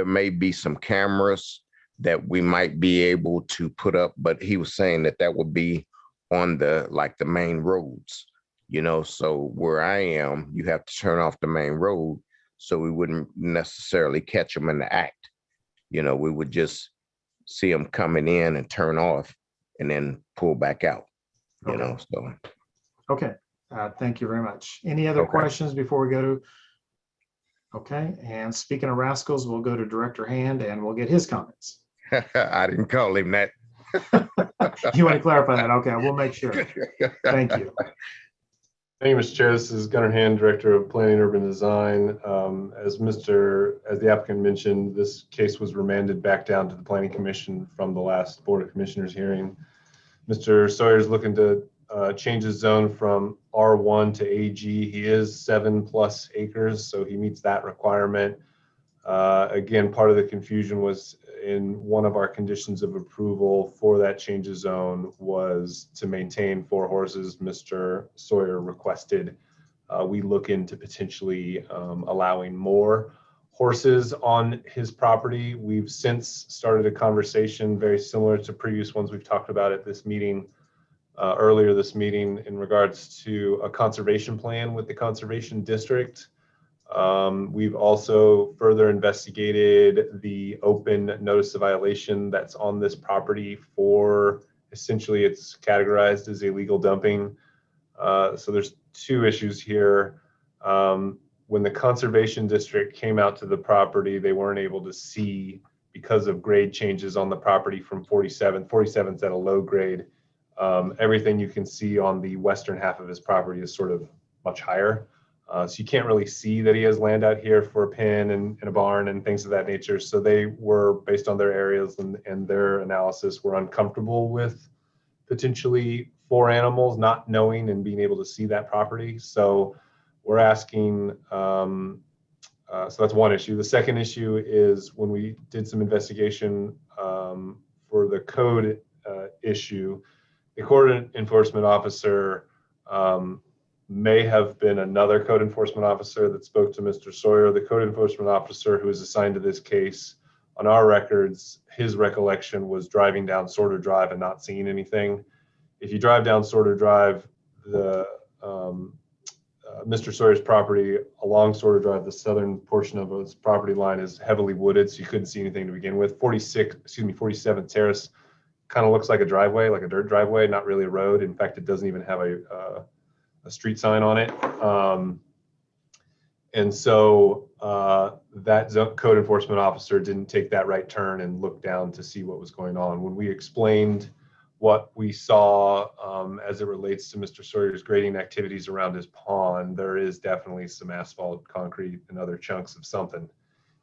may be some cameras that we might be able to put up, but he was saying that would be on the main roads. So where I am, you have to turn off the main road, so we wouldn't necessarily catch them in the act. We would just see them coming in and turn off and then pull back out, so. Okay, thank you very much. Any other questions before we go to? Okay, and speaking of rascals, we'll go to Director Hand and we'll get his comments. I didn't call him that. You want to clarify that? Okay, we'll make sure. Thank you. Thank you, Mr. Chair. This is Gunnar Hand, Director of Planning and Urban Design. As the applicant mentioned, this case was remanded back down to the Planning Commission from the last Board of Commissioners hearing. Mr. Sawyer is looking to change his zone from R1 to AG. He is 7+ acres, so he meets that requirement. Again, part of the confusion was in one of our conditions of approval for that change of zone was to maintain 4 horses. Mr. Sawyer requested we look into potentially allowing more horses on his property. We've since started a conversation very similar to previous ones we've talked about at this meeting, earlier this meeting, in regards to a conservation plan with the Conservation District. We've also further investigated the open notice of violation that's on this property for, essentially it's categorized as illegal dumping. So there's 2 issues here. When the Conservation District came out to the property, they weren't able to see, because of grade changes on the property from 47's at a low grade. Everything you can see on the western half of his property is sort of much higher. So you can't really see that he has land out here for a pen and a barn and things of that nature. So they were, based on their areas and their analysis, were uncomfortable with potentially 4 animals, not knowing and being able to see that property. So we're asking, so that's one issue. The second issue is when we did some investigation for the code issue, the code enforcement officer may have been another code enforcement officer that spoke to Mr. Sawyer. The code enforcement officer who is assigned to this case, on our records, his recollection was driving down Sorter Drive and not seeing anything. If you drive down Sorter Drive, the Mr. Sawyer's property along Sorter Drive, the southern portion of his property line is heavily wooded, so you couldn't see anything to begin with. 47th Terrace kind of looks like a driveway, like a dirt driveway, not really a road. In fact, it doesn't even have a street sign on it. And so that code enforcement officer didn't take that right turn and look down to see what was going on. When we explained what we saw as it relates to Mr. Sawyer's grading activities around his pond, there is definitely some asphalt, concrete, and other chunks of something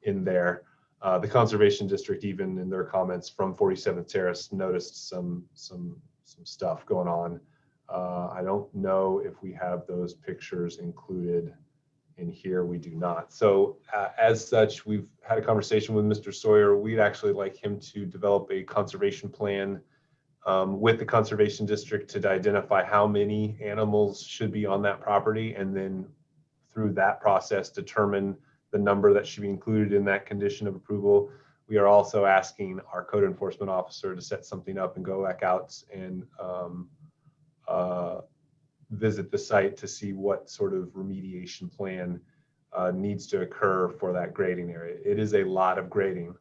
in there. The Conservation District, even in their comments from 47th Terrace, noticed some stuff going on. I don't know if we have those pictures included in here. We do not. So as such, we've had a conversation with Mr. Sawyer. We'd actually like him to develop a conservation plan with the Conservation District to identify how many animals should be on that property, and then through that process determine the number that should be included in that condition of approval. We are also asking our code enforcement officer to set something up and go back out and visit the site to see what sort of remediation plan needs to occur for that grading area. It is a lot of grading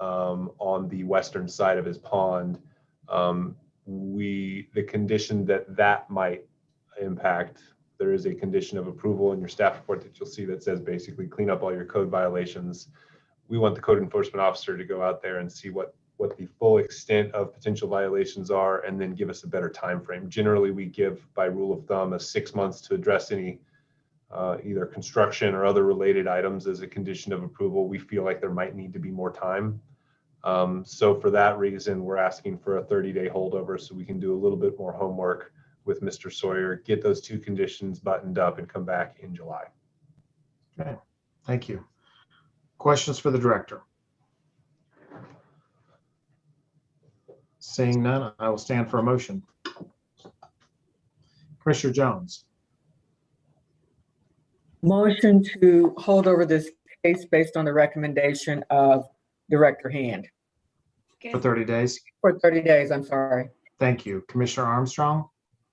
on the western side of his pond. The condition that might impact there is a condition of approval in your staff report that you'll see that says basically clean up all your code violations. We want the code enforcement officer to go out there and see what the full extent of potential violations are, and then give us a better time frame. Generally, we give, by rule of thumb, 6 months to address any either construction or other related items as a condition of approval. We feel like there might need to be more time. So for that reason, we're asking for a 30-day holdover so we can do a little bit more homework with Mr. Sawyer, get those 2 conditions buttoned up, and come back in July. Okay, thank you. Questions for the director? Seeing none, I will stand for a motion. Commissioner Jones. Motion to hold over this case based on the recommendation of Director Hand. For 30 days. For 30 days, I'm sorry. Thank you. Commissioner Armstrong.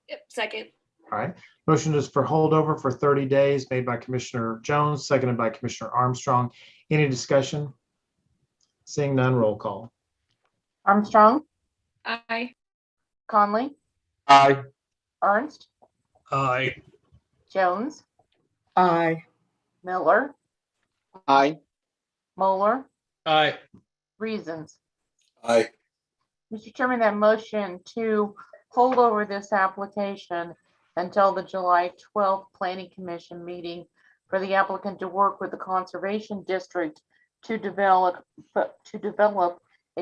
Yep, second. All right. Motion is for holdover for 30 days made by Commissioner Jones, seconded by Commissioner Armstrong. Any discussion? Seeing none, roll call. Armstrong, Aye. Conley, Aye. Ernst, Aye. Jones, Aye. Miller, Aye. Moeller, Aye. Reasons. Aye. Mr. Chairman, that motion to hold over this application until the July 12th Planning Commission meeting for the applicant to work with the Conservation District to develop a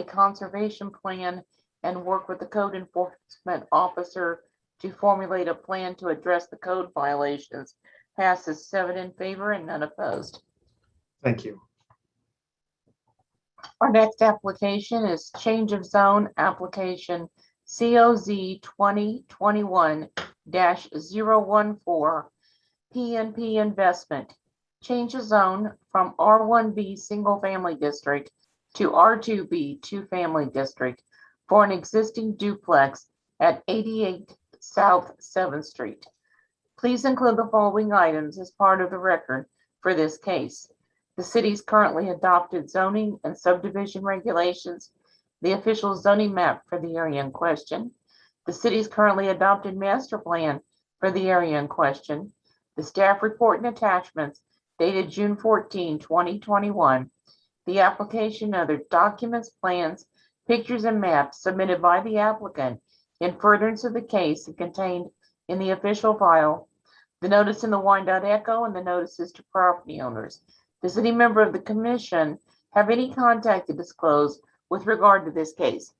conservation plan and work with the code enforcement officer to formulate a plan to address the code violations. Passes 7 in favor and none opposed. Thank you. Our next application is change of zone application COZ 2021-014 PNP Investment. Change of zone from R1B Single Family District to R2B Two Family District for an existing duplex at 88 South 7th Street. Please include the following items as part of the record for this case: the city's currently adopted zoning and subdivision regulations, the official zoning map for the area in question, the city's currently adopted master plan for the area in question, the staff report and attachments dated June 14, 2021, the application and other documents, plans, pictures, and maps submitted by the applicant in furtherance of the case and contained in the official file, the notice in the Wyandotte Echo, and the notices to property owners. Does any member of the commission have any contact to disclose with regard to this case?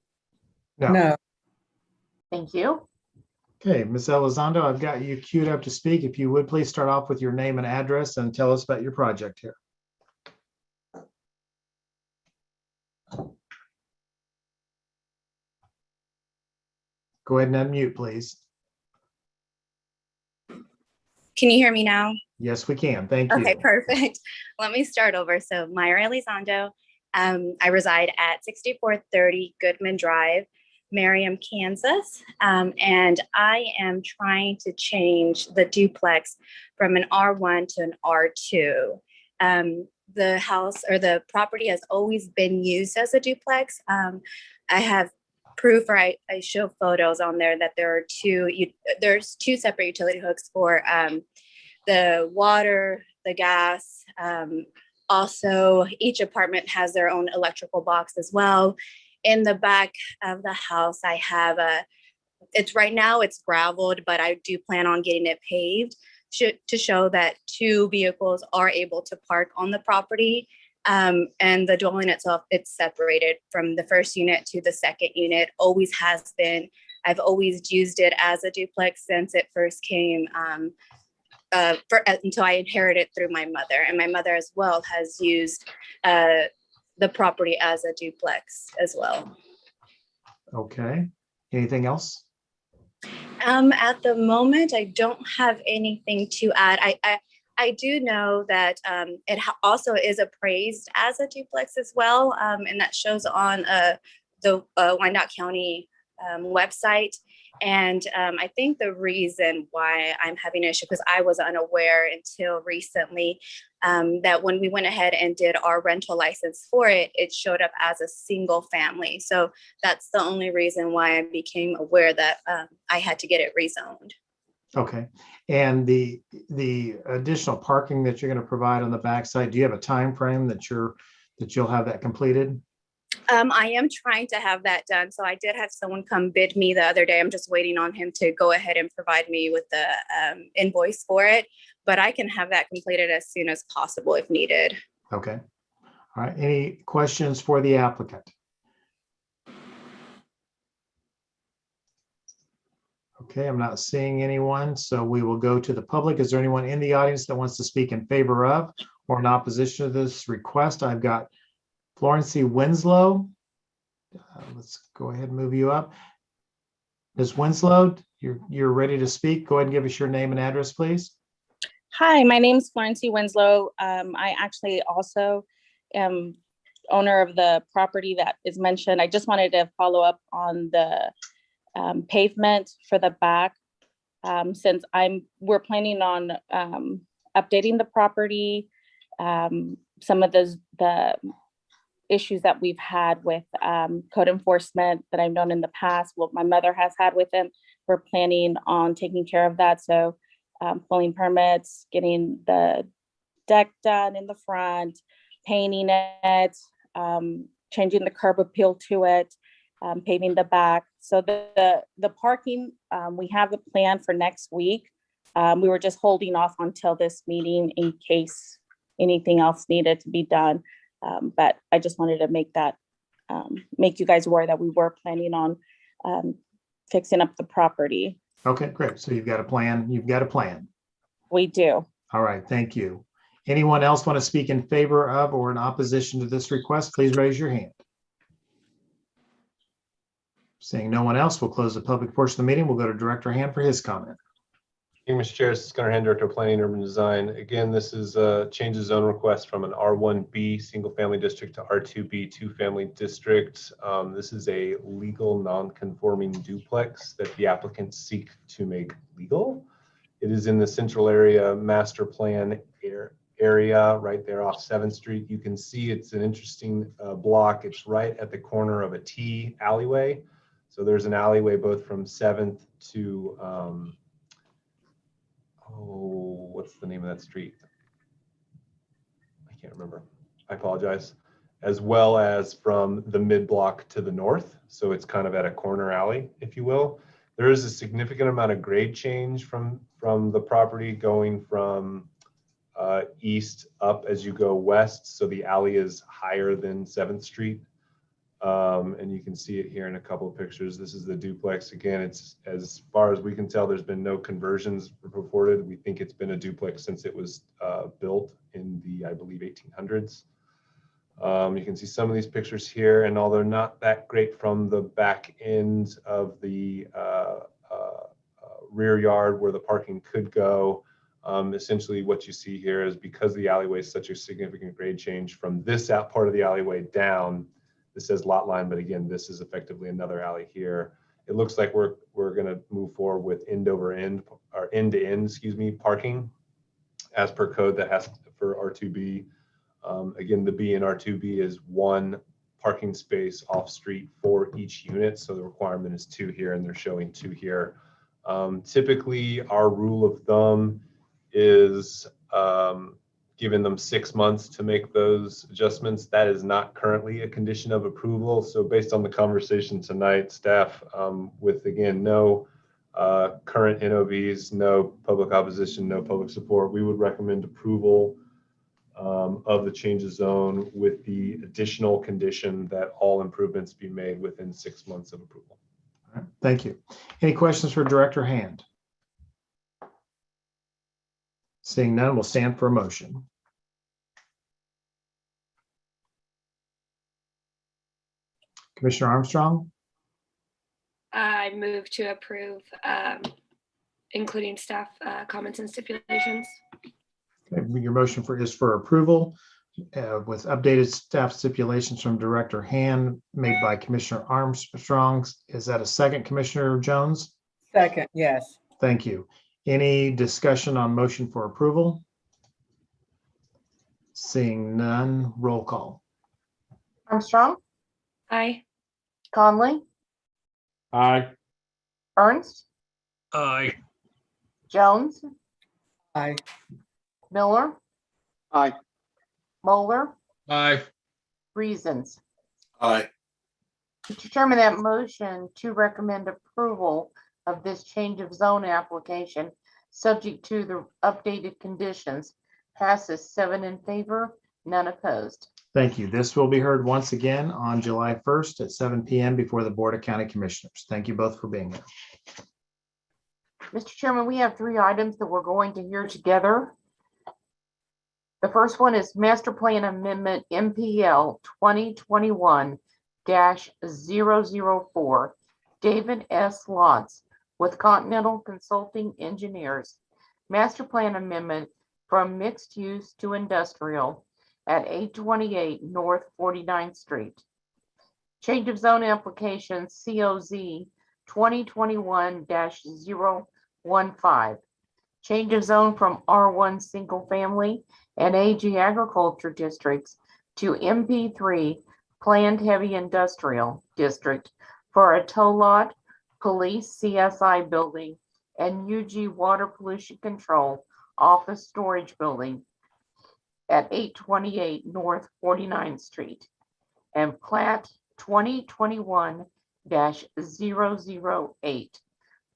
No. Thank you. Okay, Ms. Elizondo, I've got you queued up to speak. If you would please start off with your name and address and tell us about your project here. Go ahead and unmute, please. Can you hear me now? Yes, we can. Thank you. Okay, perfect. Let me start over. So Myra Elizondo, I reside at 6430 Goodman Drive, Merriam, Kansas. And I am trying to change the duplex from an R1 to an R2. The house or the property has always been used as a duplex. I have proof, or I show photos on there that there's two separate utility hooks for the water, the gas. Also, each apartment has their own electrical box as well. In the back of the house, I have right now it's graveled, but I do plan on getting it paved to show that 2 vehicles are able to park on the property. And the dwelling itself, it's separated from the first unit to the second unit, always has been. I've always used it as a duplex since it first came, until I inherited through my mother. And my mother as well has used the property as a duplex as well. Okay. Anything else? At the moment, I don't have anything to add. I do know that it also is appraised as a duplex as well, and that shows on the Wyandotte County website. And I think the reason why I'm having an issue, because I was unaware until recently, that when we went ahead and did our rental license for it, it showed up as a single family. So that's the only reason why I became aware that I had to get it rezoned. Okay. And the additional parking that you're going to provide on the backside, do you have a time frame that you'll have that completed? I am trying to have that done. So I did have someone come bid me the other day. I'm just waiting on him to go ahead and provide me with the invoice for it. But I can have that completed as soon as possible if needed. Okay. All right. Any questions for the applicant? Okay, I'm not seeing anyone, so we will go to the public. Is there anyone in the audience that wants to speak in favor of or in opposition to this request? I've got Florence Winslow. Let's go ahead and move you up. Ms. Winslow, you're ready to speak. Go ahead and give us your name and address, please. Hi, my name is Florence Winslow. I actually also am owner of the property that is mentioned. I just wanted to follow up on the pavement for the back, since we're planning on updating the property. Some of the issues that we've had with code enforcement that I've known in the past, what my mother has had with them, we're planning on taking care of that. So pulling permits, getting the deck done in the front, painting it, changing the curb appeal to it, paving the back. So the parking, we have the plan for next week. We were just holding off until this meeting in case anything else needed to be done. But I just wanted to make you guys aware that we were planning on fixing up the property. Okay, great. So you've got a plan. You've got a plan. We do. All right, thank you. Anyone else want to speak in favor of or in opposition to this request? Please raise your hand. Seeing no one else, we'll close the public portion of the meeting. We'll go to Director Hand for his comment. Thank you, Mr. Chair. This is Gunnar Hand, Director of Planning and Urban Design. Again, this is a change of zone request from an R1B single family district to R2B two family district. This is a legal non-conforming duplex that the applicants seek to make legal. It is in the central area master plan area right there off 7th Street. You can see it's an interesting block. It's right at the corner of a T alleyway. So there's an alleyway both from 7th to what's the name of that street? I can't remember. I apologize. As well as from the mid block to the north. So it's kind of at a corner alley, if you will. There is a significant amount of grade change from the property going from east up as you go west. So the alley is higher than 7th Street. And you can see it here in a couple of pictures. This is the duplex. Again, it's as far as we can tell, there's been no conversions reported. We think it's been a duplex since it was built in the, I believe, 1800s. You can see some of these pictures here, and although not that great from the back end of the rear yard where the parking could go, essentially what you see here is because the alleyway is such a significant grade change from this out part of the alleyway down. This says lot line, but again, this is effectively another alley here. It looks like we're going to move forward with end over end or end to end, excuse me, parking as per code that has for R2B. Again, the B in R2B is 1 parking space off street for each unit. So the requirement is 2 here, and they're showing 2 here. Typically, our rule of thumb is giving them 6 months to make those adjustments. That is not currently a condition of approval. So based on the conversation tonight, staff, with again, no current NOVs, no public opposition, no public support, we would recommend approval of the change of zone with the additional condition that all improvements be made within 6 months of approval. All right, thank you. Any questions for Director Hand? Seeing none, we'll stand for a motion. Commissioner Armstrong? I move to approve, including staff comments and stipulations. Okay, your motion is for approval with updated staff stipulations from Director Hand made by Commissioner Armstrong. Is that a second, Commissioner Jones? Second, yes. Thank you. Any discussion on motion for approval? Seeing none, roll call. Armstrong, Aye. Conley, Aye. Ernst, Aye. Jones, Aye. Miller, Aye. Moeller, Aye. Reasons. Aye. Mr. Chairman, that motion to recommend approval of this change of zone application, subject to the updated conditions, passes 7 in favor, none opposed. Thank you. This will be heard once again on July 1st at 7 p.m. before the Board of County Commissioners. Thank you both for being here. Mr. Chairman, we have 3 items that we're going to hear together. The first one is Master Plan Amendment MPL 2021-004, David S. Lotz with Continental Consulting Engineers. Master Plan Amendment from mixed use to industrial at 828 North 49th Street. Change of zone application COZ 2021-015. Change of zone from R1 single family and AG agriculture districts to MP3 planned heavy industrial district for a tow lot, police CSI building, and UG water pollution control office storage building at 828 North 49th Street, and plat 2021-008,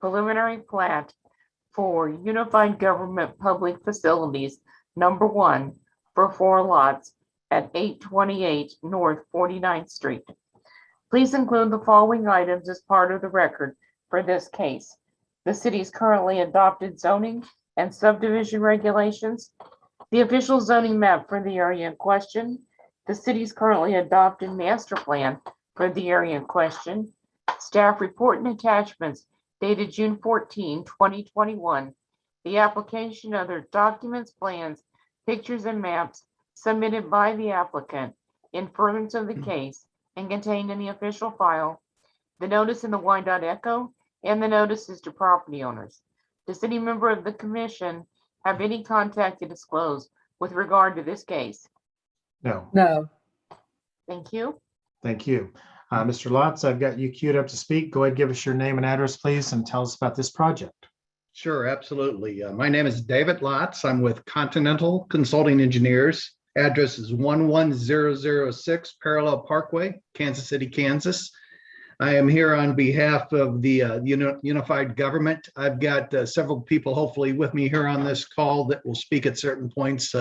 preliminary plat for Unified Government Public Facilities number 1 for 4 lots at 828 North 49th Street. Please include the following items as part of the record for this case: the city's currently adopted zoning and subdivision regulations, the official zoning map for the area in question, the city's currently adopted master plan for the area in question, staff report and attachments dated June 14, 2021, the application, other documents, plans, pictures, and maps submitted by the applicant in furtherance of the case and contained in the official file, the notice in the Wyandotte Echo, and the notices to property owners. Does any member of the commission have any contact to disclose with regard to this case? No. No. Thank you. Thank you. Mr. Lotz, I've got you queued up to speak. Go ahead, give us your name and address, please, and tell us about this project. Sure, absolutely. My name is David Lotz. I'm with Continental Consulting Engineers. Address is 11006 Parallel Parkway, Kansas City, Kansas. I am here on behalf of the Unified Government. I've got several people hopefully with me here on this call that will speak at certain points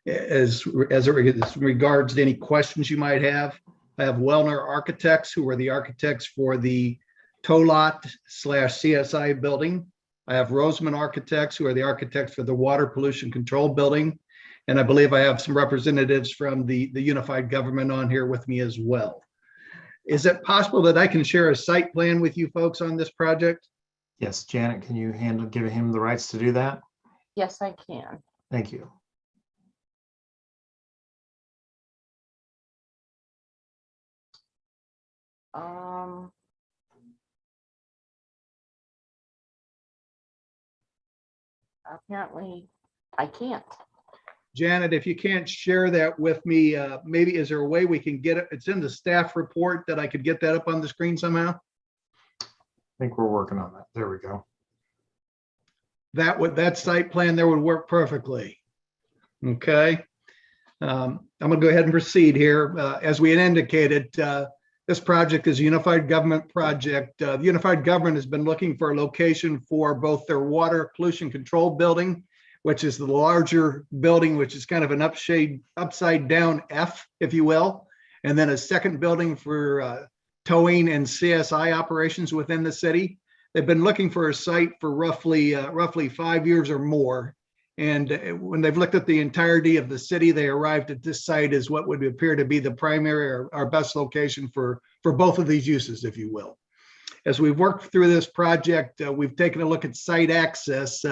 as it regards to any questions you might have. I have Wellner Architects, who are the architects for the tow lot / CSI building. I have Roseman Architects, who are the architects for the water pollution control building. And I believe I have some representatives from the Unified Government on here with me as well. Is it possible that I can share a site plan with you folks on this project? Yes, Janet, can you give him the rights to do that? Yes, I can. Thank you. Apparently I can't. Janet, if you can't share that with me, maybe is there a way we can get it? It's in the staff report that I could get that up on the screen somehow? I think we're working on that. There we go. That site plan there would work perfectly. Okay. I'm gonna go ahead and proceed here. As we had indicated, this project is a unified government project. The Unified Government has been looking for a location for both their water pollution control building, which is the larger building, which is kind of an upside down F, if you will. And then a second building for towing and CSI operations within the city. They've been looking for a site for roughly 5 years or more. And when they've looked at the entirety of the city, they arrived at this site as what would appear to be the primary or best location for both of these uses, if you will. As we've worked through this project, we've taken a look at site access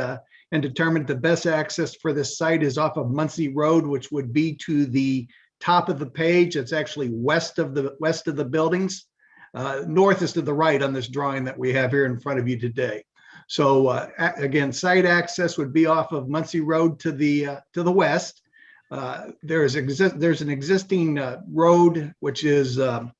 and determined the best access for this site is off of Muncie Road, which would be to the top of the page. It's actually west of the buildings. North is to the right on this drawing that we have here in front of you today. So again, site access would be off of Muncie Road to the west. There's an existing road which is off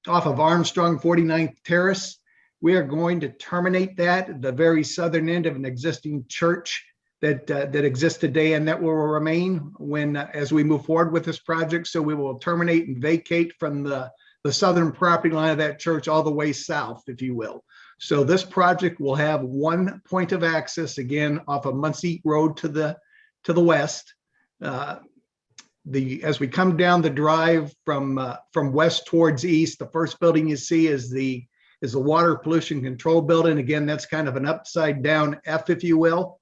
of Armstrong 49th Terrace We are going to terminate that at the very southern end of an existing church that exists today, and that will remain when as we move forward with this project. So we will terminate and vacate from the southern property line of that church all the way south, if you will. So this project will have one point of access, again, off of Muncie Road to the west. As we come down the drive from west towards east, the first building you see is the Water Pollution Control Building. Again, that's kind of an upside down F, if you will.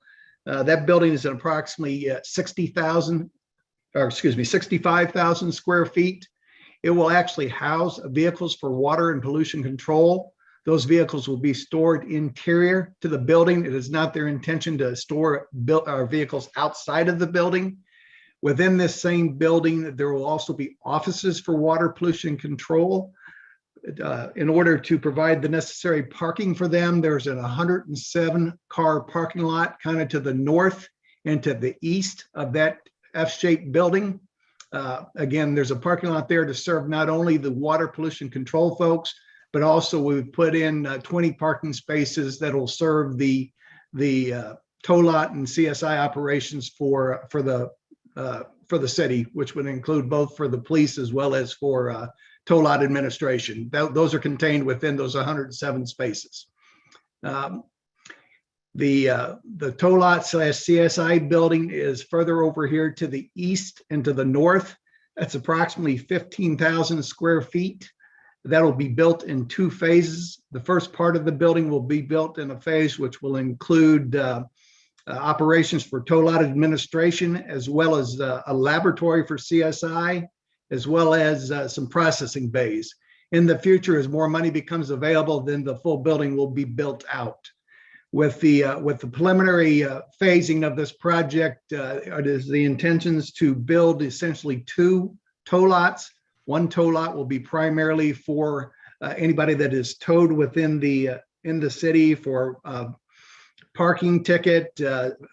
That building is approximately 65,000 square feet. It will actually house vehicles for water and pollution control. Those vehicles will be stored interior to the building. It is not their intention to store our vehicles outside of the building. Within this same building, there will also be offices for water pollution control. In order to provide the necessary parking for them, there's a 107 car parking lot kind of to the north and to the east of that F-shaped building. Again, there's a parking lot there to serve not only the water pollution control folks, but also we've put in 20 parking spaces that will serve the tow lot and CSI operations for the city, which would include both for the police as well as for tow lot administration. Those are contained within those 107 spaces. The tow lot / CSI building is further over here to the east and to the north. That's approximately 15,000 square feet. That'll be built in 2 phases. The first part of the building will be built in a phase which will include operations for tow lot administration, as well as a laboratory for CSI, as well as some processing bays. In the future, as more money becomes available, then the full building will be built out. With the preliminary phasing of this project, it is the intentions to build essentially 2 tow lots. One tow lot will be primarily for anybody that is towed within in the city for parking ticket,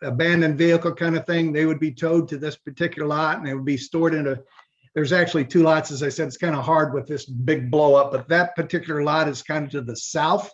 abandoned vehicle kind of thing. They would be towed to this particular lot, and they would be stored in there's actually 2 lots. As I said, it's kind of hard with this big blow up, but that particular lot is kind of to the south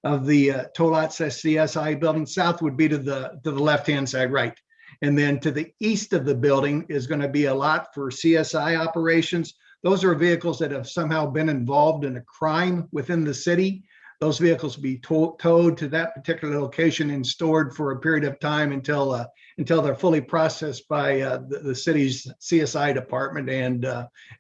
of the tow lot CSI building. South would be to the left-hand side, right. And then to the east of the building is going to be a lot for CSI operations. Those are vehicles that have somehow been involved in a crime within the city. Those vehicles will be towed to that particular location and stored for a period of time until they're fully processed by the city's CSI department and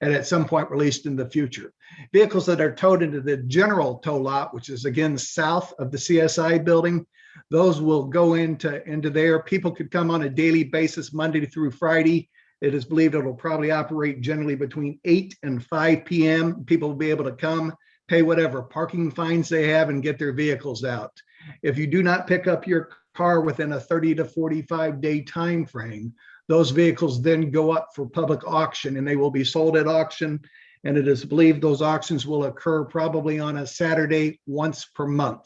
at some point released in the future. Vehicles that are towed into the general tow lot, which is again south of the CSI building, those will go into there. People could come on a daily basis, Monday through Friday. It is believed it will probably operate generally between 8 and 5 p.m. People will be able to come, pay whatever parking fines they have, and get their vehicles out. If you do not pick up your car within a 30 to 45 day time frame, those vehicles then go up for public auction and they will be sold at auction. And it is believed those auctions will occur probably on a Saturday once per month.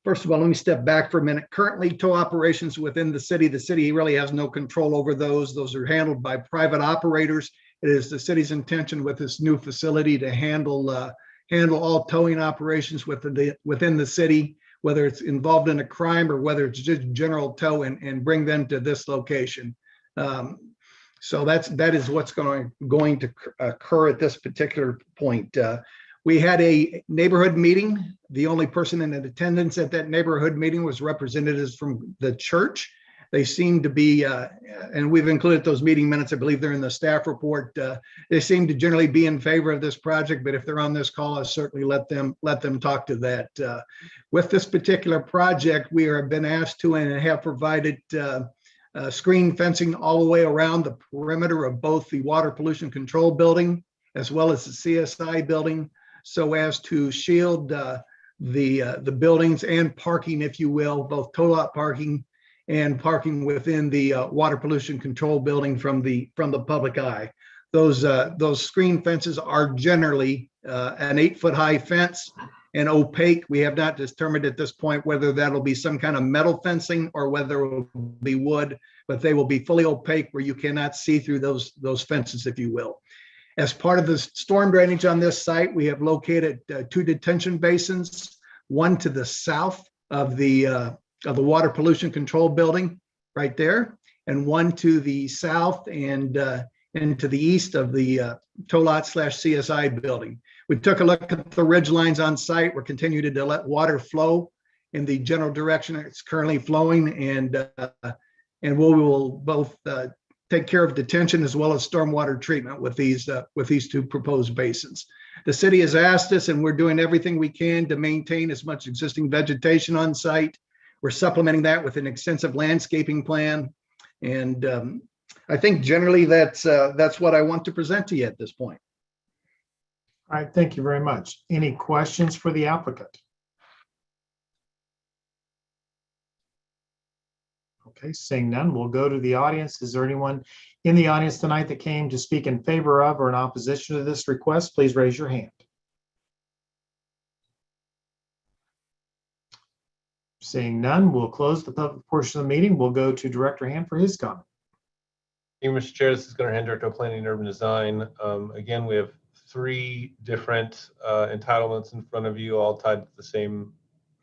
First of all, let me step back for a minute. Currently, tow operations within the city really has no control over those. Those are handled by private operators. It is the city's intention with this new facility to handle all towing operations within the city, whether it's involved in a crime or whether it's just general tow, and bring them to this location. So that is what's going to occur at this particular point. We had a neighborhood meeting. The only person in attendance at that neighborhood meeting was representatives from the church. They seem to be, and we've included those meeting minutes. I believe they're in the staff report. They seem to generally be in favor of this project, but if they're on this call, I'll certainly let them talk to that. With this particular project, we have been asked to and have provided screen fencing all the way around the perimeter of both the water pollution control building as well as the CSI building, so as to shield the buildings and parking, if you will, both tow lot parking and parking within the water pollution control building from the public eye. Those screen fences are generally an 8-foot high fence and opaque. We have not determined at this point whether that'll be some kind of metal fencing or whether it will be wood, but they will be fully opaque where you cannot see through those fences, if you will. As part of the storm drainage on this site, we have located 2 detention basins, one to the south of the water pollution control building right there, and one to the south and to the east of the TOLOT/CSI building. We took a look at the ridge lines on site. We're continuing to let water flow in the general direction it's currently flowing, and we will both take care of detention as well as stormwater treatment with these 2 proposed basins. The city has asked us, and we're doing everything we can to maintain as much existing vegetation on site. We're supplementing that with an extensive landscaping plan, and I think generally that's what I want to present to you at this point. All right, thank you very much. Any questions for the applicant? Okay, seeing none, we'll go to the audience. Is there anyone in the audience tonight that came to speak in favor of or in opposition to this request? Please raise your hand. Seeing none, we'll close the public portion of the meeting. We'll go to Director Hand for his comment. Thank you, Mr. Chair. This is Gunnar Hand, Director of Planning and Urban Design. Again, we have 3 different entitlements in front of you, all tied to the same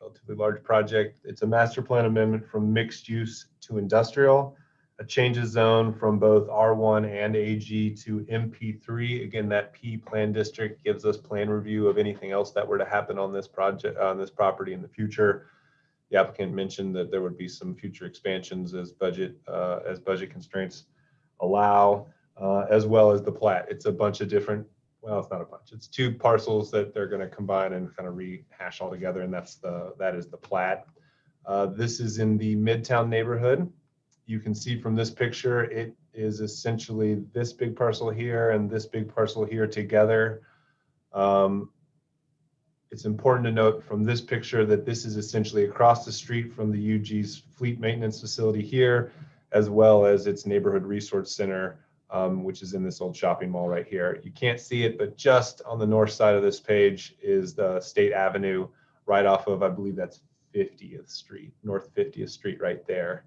relatively large project. It's a master plan amendment from mixed use to industrial, a change of zone from both R1 and AG to MP3. Again, that P plan district gives us plan review of anything else that were to happen on this project, on this property in the future. The applicant mentioned that there would be some future expansions as budget constraints allow, as well as the plat. It's a bunch of different, well, it's not a bunch. It's 2 parcels that they're going to combine and kind of rehash all together, and that is the plat. This is in the Midtown neighborhood. You can see from this picture, it is essentially this big parcel here and this big parcel here together. It's important to note from this picture that this is essentially across the street from the UG's fleet maintenance facility here, as well as its neighborhood resource center, which is in this old shopping mall right here. You can't see it, but just on the north side of this page is the State Avenue right off of, I believe that's 50th Street, North 50th Street right there.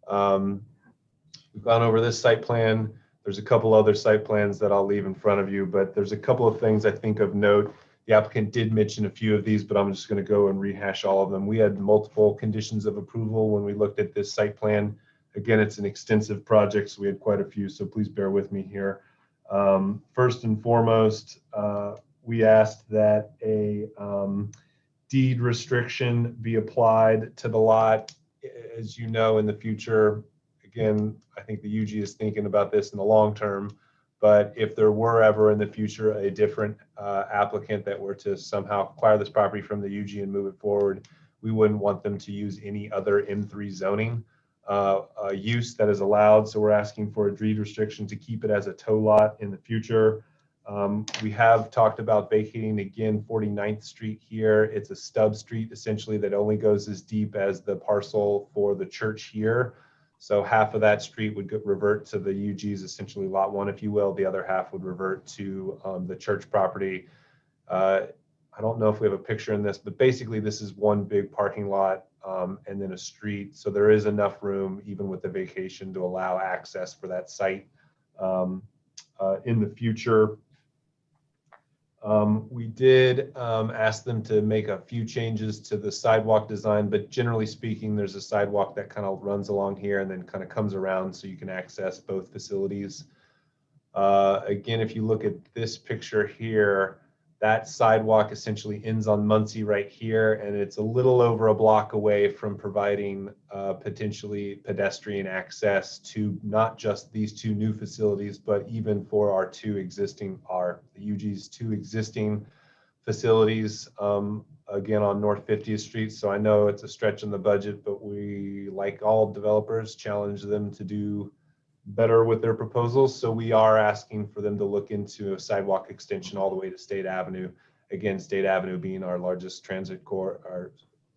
We've gone over this site plan. There's a couple other site plans that I'll leave in front of you, but there's a couple of things I think of note. The applicant did mention a few of these, but I'm just going to go and rehash all of them. We had multiple conditions of approval when we looked at this site plan. Again, it's an extensive project, so we had quite a few, so please bear with me here. First and foremost, we asked that a deed restriction be applied to the lot. As you know, in the future, again, I think the UG is thinking about this in the long term, but if there were ever in the future a different applicant that were to somehow acquire this property from the UG and move it forward, we wouldn't want them to use any other M3 zoning use that is allowed. So we're asking for a deed restriction to keep it as a tow lot in the future. We have talked about vacating again 49th Street here. It's a stub street essentially that only goes as deep as the parcel for the church here. So half of that street would revert to the UG's essentially lot 1, if you will. The other half would revert to the church property. I don't know if we have a picture in this, but basically this is one big parking lot and then a street. So there is enough room, even with the vacation, to allow access for that site in the future. We did ask them to make a few changes to the sidewalk design, but generally speaking, there's a sidewalk that kind of runs along here and then kind of comes around so you can access both facilities. Again, if you look at this picture here, that sidewalk essentially ends on Muncie right here, and it's a little over a block away from providing potentially pedestrian access to not just these 2 new facilities, but even for our the UG's 2 existing facilities, again on North 50th Street. So I know it's a stretch in the budget, but we, like all developers, challenge them to do better with their proposals. So we are asking for them to look into a sidewalk extension all the way to State Avenue. Again, State Avenue being our largest transit corridor, our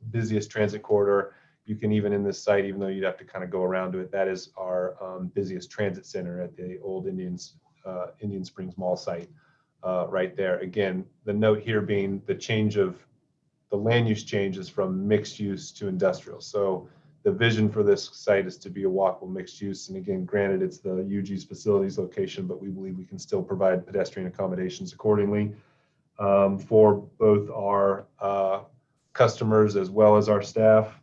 busiest transit corridor. You can even in this site, even though you'd have to kind of go around to it, that is our busiest transit center at the old Indian Springs Mall site right there. Again, the note here being the change of the land use changes from mixed use to industrial. So the vision for this site is to be a walkable mixed use. And again, granted, it's the UG's facilities location, but we believe we can still provide pedestrian accommodations accordingly for both our customers as well as our staff.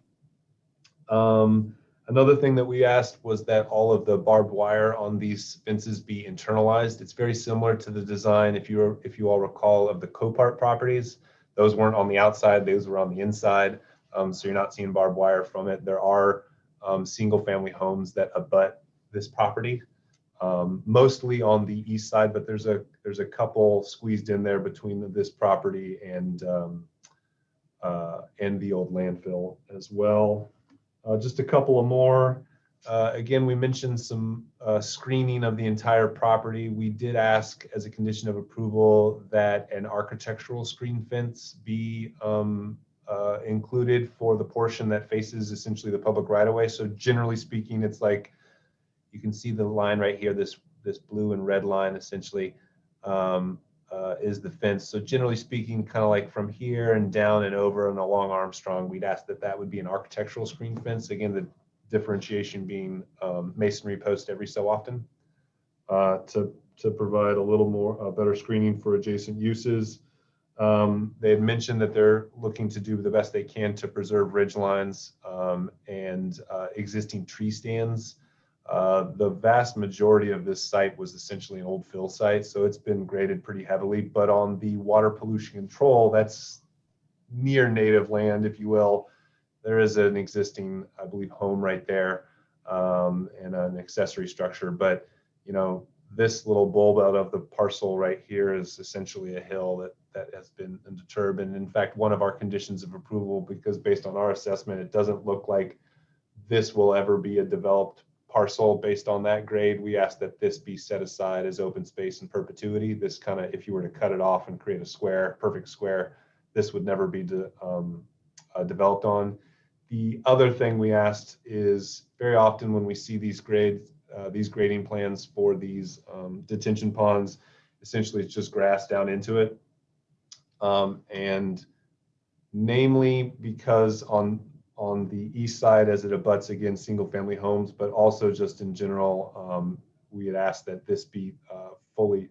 Another thing that we asked was that all of the barbed wire on these fences be internalized. It's very similar to the design, if you all recall, of the Copart properties. Those weren't on the outside, those were on the inside. So you're not seeing barbed wire from it. There are single family homes that abut this property, mostly on the east side, but there's a couple squeezed in there between this property and the old landfill as well. Just a couple of more. Again, we mentioned some screening of the entire property. We did ask as a condition of approval that an architectural screen fence be included for the portion that faces essentially the public right of way. So generally speaking, it's like, you can see the line right here, this blue and red line essentially is the fence. So generally speaking, kind of like from here and down and over and along Armstrong, we'd ask that that would be an architectural screen fence. Again, the differentiation being masonry post every so often to provide a little more better screening for adjacent uses. They had mentioned that they're looking to do the best they can to preserve ridge lines and existing tree stands. The vast majority of this site was essentially an old fill site, so it's been graded pretty heavily, but on the water pollution control, that's near native land, if you will. There is an existing, I believe, home right there and an accessory structure, but you know, this little bulb out of the parcel right here is essentially a hill that has been undisturbed. And in fact, one of our conditions of approval, because based on our assessment, it doesn't look like this will ever be a developed parcel based on that grade. We ask that this be set aside as open space in perpetuity. This kind of, if you were to cut it off and create a square, perfect square, this would never be developed on. The other thing we asked is very often when we see these grades, these grading plans for these detention ponds, essentially it's just grass down into it. And namely because on the east side as it abuts again single family homes, but also just in general, we had asked that this be fully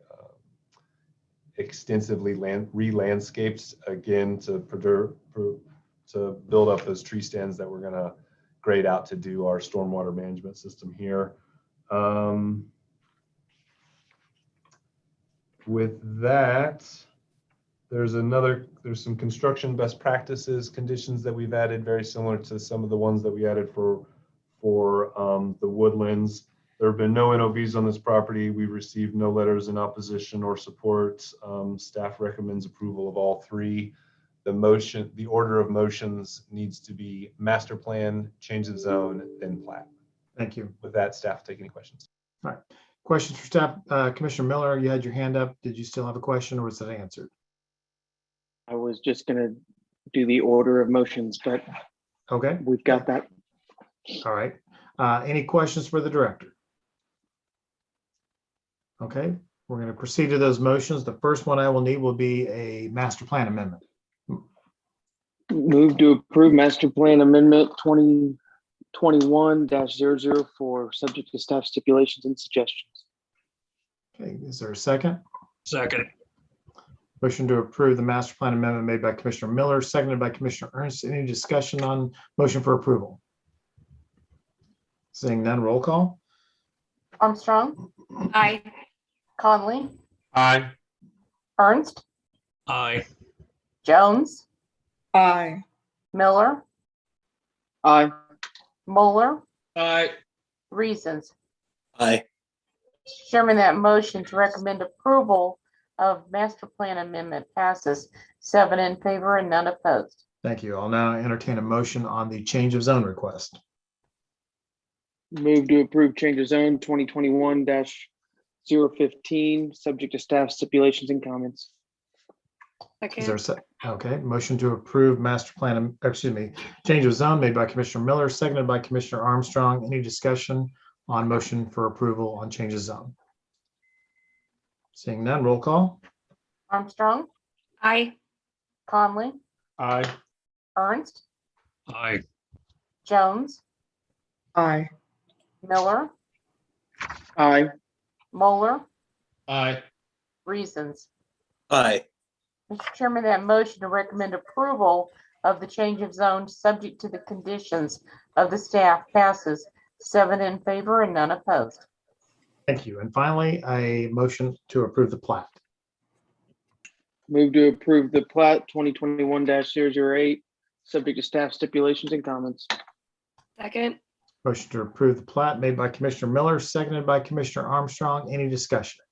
extensively re-landscaped again to build up those tree stands that we're going to grade out to do our stormwater management system here. With that, there's some construction best practices conditions that we've added, very similar to some of the ones that we added for the Woodlands. There have been no NOVs on this property. We received no letters in opposition or support. Staff recommends approval of all three. The order of motions needs to be master plan, change of zone, then plat. Thank you. With that, staff, take any questions. All right. Questions for staff? Commissioner Miller, you had your hand up. Did you still have a question or was that answered? I was just going to do the order of motions, but okay, we've got that. All right. Any questions for the director? Okay, we're going to proceed to those motions. The first one I will need will be a master plan amendment. Move to approve master plan amendment 2021-004, subject to staff stipulations and suggestions. Okay, is there a second? Second. Motion to approve the master plan amendment made by Commissioner Miller, seconded by Commissioner Ernst. Any discussion on motion for approval? Seeing none, roll call. Armstrong, Aye. Conley, Aye. Ernst, Aye. Jones, Aye. Miller, Aye. Moeller, Aye. Reasons. Aye. Chairman, that motion to recommend approval of master plan amendment passes 7 in favor and none opposed. Thank you. I'll now entertain a motion on the change of zone request. Move to approve change of zone 2021-015, subject to staff stipulations and comments. Is there okay, motion to approve master plan, change of zone made by Commissioner Miller, seconded by Commissioner Armstrong. Any discussion on motion for approval on change of zone? Seeing none, roll call. Armstrong, Aye. Conley, Aye. Ernst, Aye. Jones, Aye. Miller, Aye. Moeller, Aye. Reasons. Aye. Mr. Chairman, that motion to recommend approval of the change of zone subject to the conditions of the staff passes 7 in favor and none opposed. Thank you. And finally, a motion to approve the plat. Move to approve the plat 2021-008, subject to staff stipulations and comments. Second. Motion to approve the plat made by Commissioner Miller, seconded by Commissioner Armstrong. Any discussion?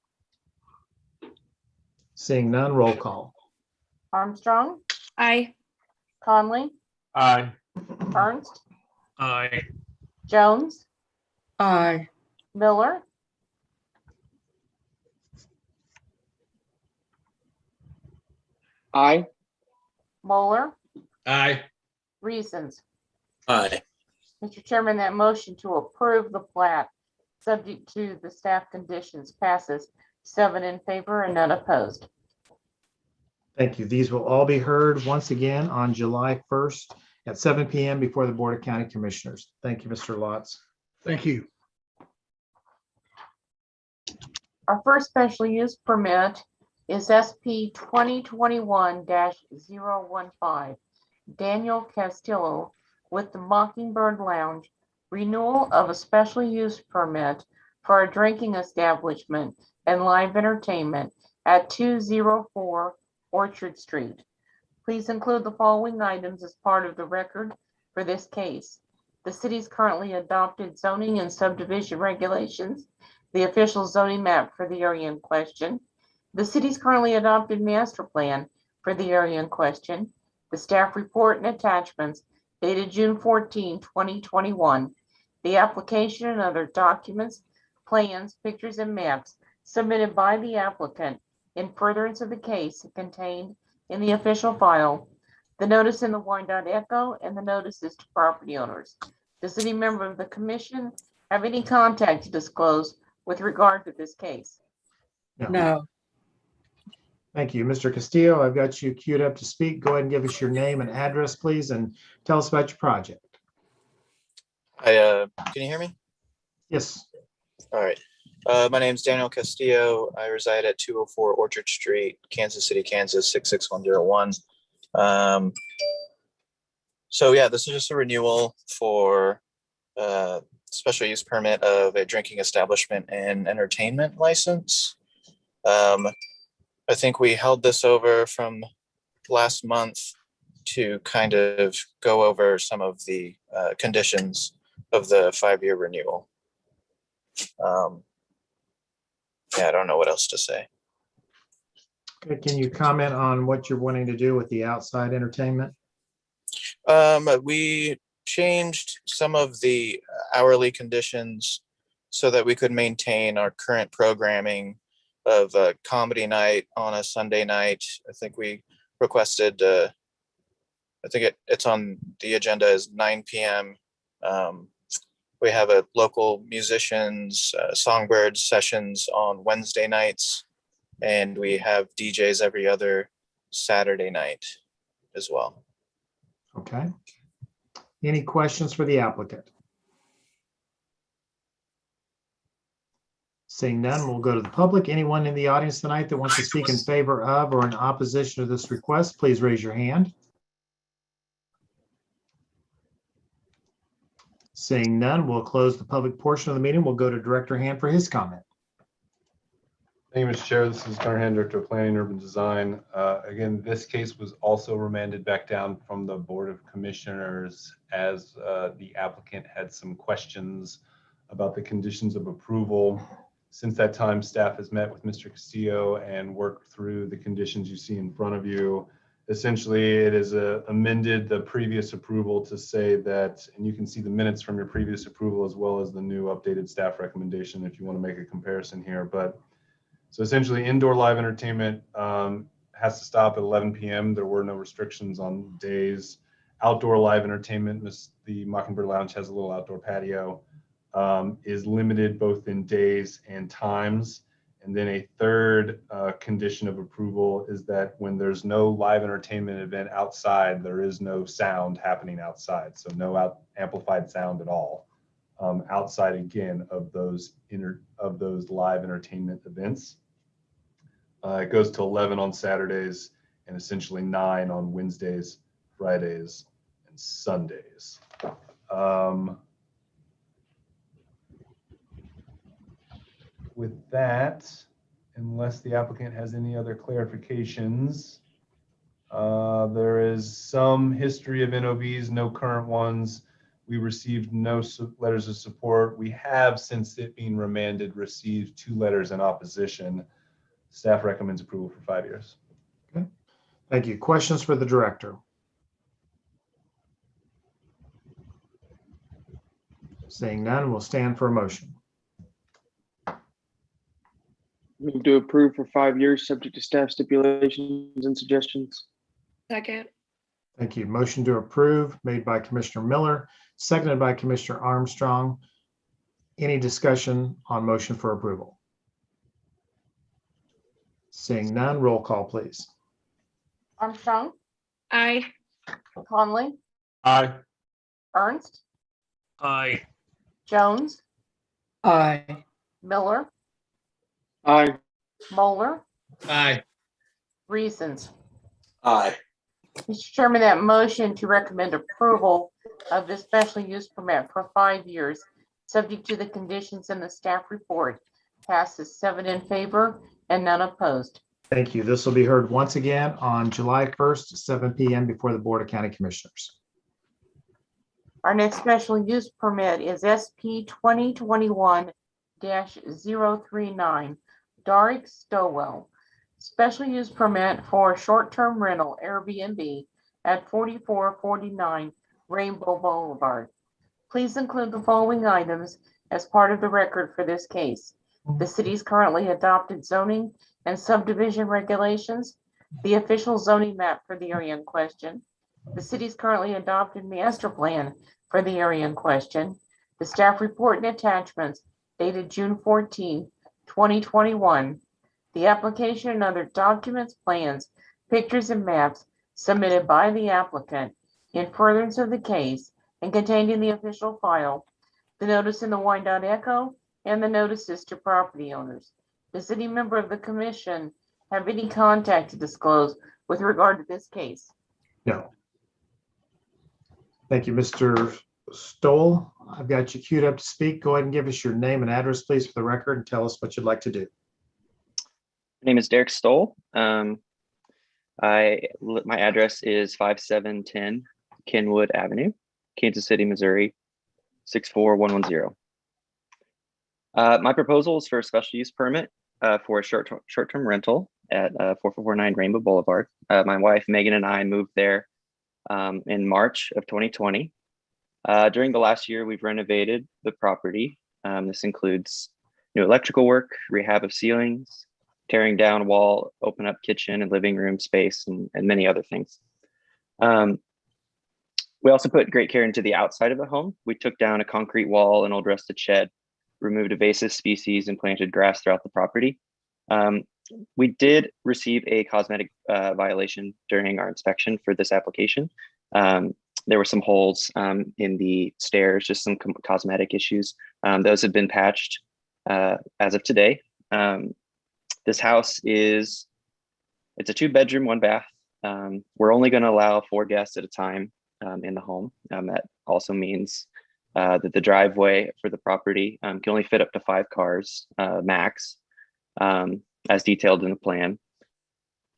Seeing none, roll call. Armstrong, Aye. Conley, Aye. Ernst, Aye. Jones, Aye. Miller, Aye. Moeller, Aye. Reasons. Aye. Mr. Chairman, that motion to approve the plat subject to the staff conditions passes 7 in favor and none opposed. Thank you. These will all be heard once again on July 1st at 7 p.m. before the Board of County Commissioners. Thank you, Mr. Lotz. Thank you. Our first special use permit is SP 2021-015. Daniel Castillo with the Mockingbird Lounge, renewal of a special use permit for a drinking establishment and live entertainment at 204 Orchard Street. Please include the following items as part of the record for this case: the city's currently adopted zoning and subdivision regulations, the official zoning map for the area in question, the city's currently adopted master plan for the area in question, the staff report and attachments dated June 14, 2021, the application and other documents, plans, pictures, and maps submitted by the applicant in furtherance of the case contained in the official file, the notice in the Wyandotte Echo, and the notices to property owners. Does any member of the commission have any contact to disclose with regard to this case? No. Thank you. Mr. Castillo, I've got you queued up to speak. Go ahead and give us your name and address, please, and tell us about your project. Hi, can you hear me? Yes. All right. My name's Daniel Castillo. I reside at 204 Orchard Street, Kansas City, Kansas, 66101. So yeah, this is just a renewal for special use permit of a drinking establishment and entertainment license. I think we held this over from last month to kind of go over some of the conditions of the 5-year renewal. Yeah, I don't know what else to say. Okay, can you comment on what you're wanting to do with the outside entertainment? We changed some of the hourly conditions so that we could maintain our current programming of a comedy night on a Sunday night. I think we requested, I think it's on the agenda as 9 p.m. We have a local musicians, songbird sessions on Wednesday nights, and we have DJs every other Saturday night as well. Okay. Any questions for the applicant? Seeing none, we'll go to the public. Anyone in the audience tonight that wants to speak in favor of or in opposition to this request, please raise your hand. Seeing none, we'll close the public portion of the meeting. We'll go to Director Hand for his comment. Thank you, Mr. Chair. This is Connor Hand, Director of Planning and Urban Design. Again, this case was also remanded back down from the Board of Commissioners as the applicant had some questions about the conditions of approval. Since that time, staff has met with Mr. Castillo and worked through the conditions you see in front of you. Essentially, it is amended the previous approval to say that, and you can see the minutes from your previous approval as well as the new updated staff recommendation if you want to make a comparison here. But so essentially, indoor live entertainment has to stop at 11 p.m. There were no restrictions on days. Outdoor live entertainment, the Mockingbird Lounge has a little outdoor patio, is limited both in days and times. And then a third condition of approval is that when there's no live entertainment event outside, there is no sound happening outside. So no amplified sound at all. outside again of those live entertainment events. It goes to 11 on Saturdays and essentially 9 on Wednesdays, Fridays, and Sundays. With that, unless the applicant has any other clarifications, there is some history of NOVs, no current ones. We received no letters of support. We have, since it being remanded, received 2 letters in opposition. Staff recommends approval for 5 years. Okay. Thank you. Questions for the director? Seeing none, we'll stand for a motion. Move to approve for 5 years, subject to staff stipulations and suggestions. Second. Thank you. Motion to approve made by Commissioner Miller, seconded by Commissioner Armstrong. Any discussion on motion for approval? Seeing none, roll call, please. Armstrong, Aye. Conley, Aye. Ernst, Aye. Jones, Aye. Miller, Aye. Moeller, Aye. Reasons. Aye. Mr. Chairman, that motion to recommend approval of the special use permit for 5 years, subject to the conditions in the staff report, passes 7 in favor and none opposed. Thank you. This will be heard once again on July 1st, 7 p.m. before the Board of County Commissioners. Our next special use permit is SP 2021-039, Darik Stowell. Special use permit for short-term rental Airbnb at 4449 Rainbow Boulevard. Please include the following items as part of the record for this case: the city's currently adopted zoning and subdivision regulations, the official zoning map for the area in question, the city's currently adopted master plan for the area in question, the staff report and attachments dated June 14, 2021, the application and other documents, plans, pictures, and maps submitted by the applicant in furtherance of the case and contained in the official file, the notice in the Wyandotte Echo, and the notices to property owners. Does any member of the commission have any contact to disclose with regard to this case? No. Thank you, Mr. Stoll. I've got you queued up to speak. Go ahead and give us your name and address, please, for the record, and tell us what you'd like to do. My name is Derek Stoll. My address is 5710 Kenwood Avenue, Kansas City, Missouri, 64110. My proposal is for a special use permit for a short-term rental at 4449 Rainbow Boulevard. My wife Megan and I moved there in March of 2020. During the last year, we've renovated the property. This includes new electrical work, rehab of ceilings, tearing down wall, open up kitchen and living room space, and many other things. We also put great care into the outside of the home. We took down a concrete wall, an old rusted shed, removed invasive species, and planted grass throughout the property. We did receive a cosmetic violation during our inspection for this application. There were some holes in the stairs, just some cosmetic issues. Those have been patched as of today. This house it's a 2-bedroom, 1-bath. We're only going to allow 4 guests at a time in the home. That also means that the driveway for the property can only fit up to 5 cars max, as detailed in the plan.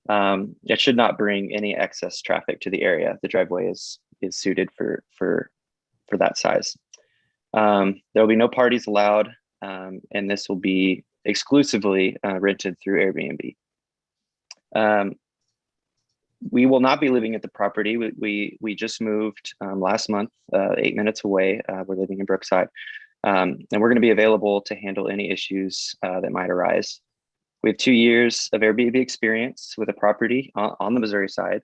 It should not bring any excess traffic to the area. The driveway is suited for that size. There will be no parties allowed, and this will be exclusively rented through Airbnb. We will not be living at the property. We just moved last month, 8 minutes away. We're living in Brookside, and we're going to be available to handle any issues that might arise. We have 2 years of Airbnb experience with a property on the Missouri side.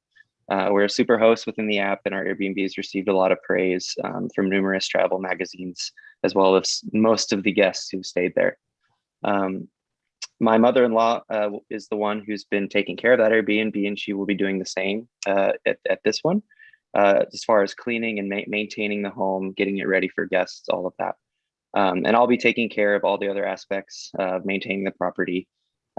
We're a super host within the app, and our Airbnb has received a lot of praise from numerous travel magazines, as well as most of the guests who stayed there. My mother-in-law is the one who's been taking care of that Airbnb, and she will be doing the same at this one, as far as cleaning and maintaining the home, getting it ready for guests, all of that. And I'll be taking care of all the other aspects of maintaining the property.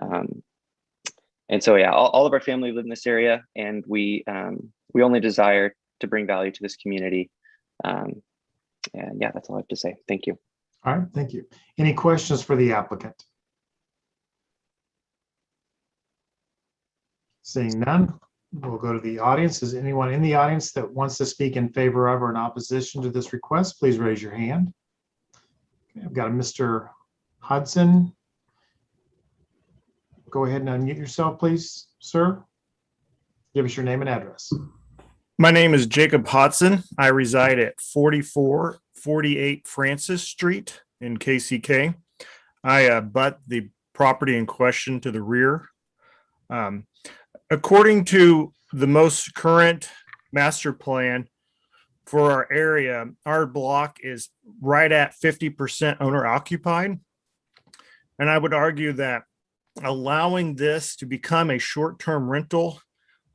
And so, yeah, all of our family live in this area, and we only desire to bring value to this community. And yeah, that's all I have to say. Thank you. All right, thank you. Any questions for the applicant? Seeing none, we'll go to the audience. Is anyone in the audience that wants to speak in favor of or in opposition to this request? Please raise your hand. Okay, I've got a Mr. Hudson. Go ahead and unmute yourself, please, sir. Give us your name and address. My name is Jacob Hodson. I reside at 4448 Francis Street in KCK. I abut the property in question to the rear. According to the most current master plan for our area, our block is right at 50% owner occupied. And I would argue that allowing this to become a short-term rental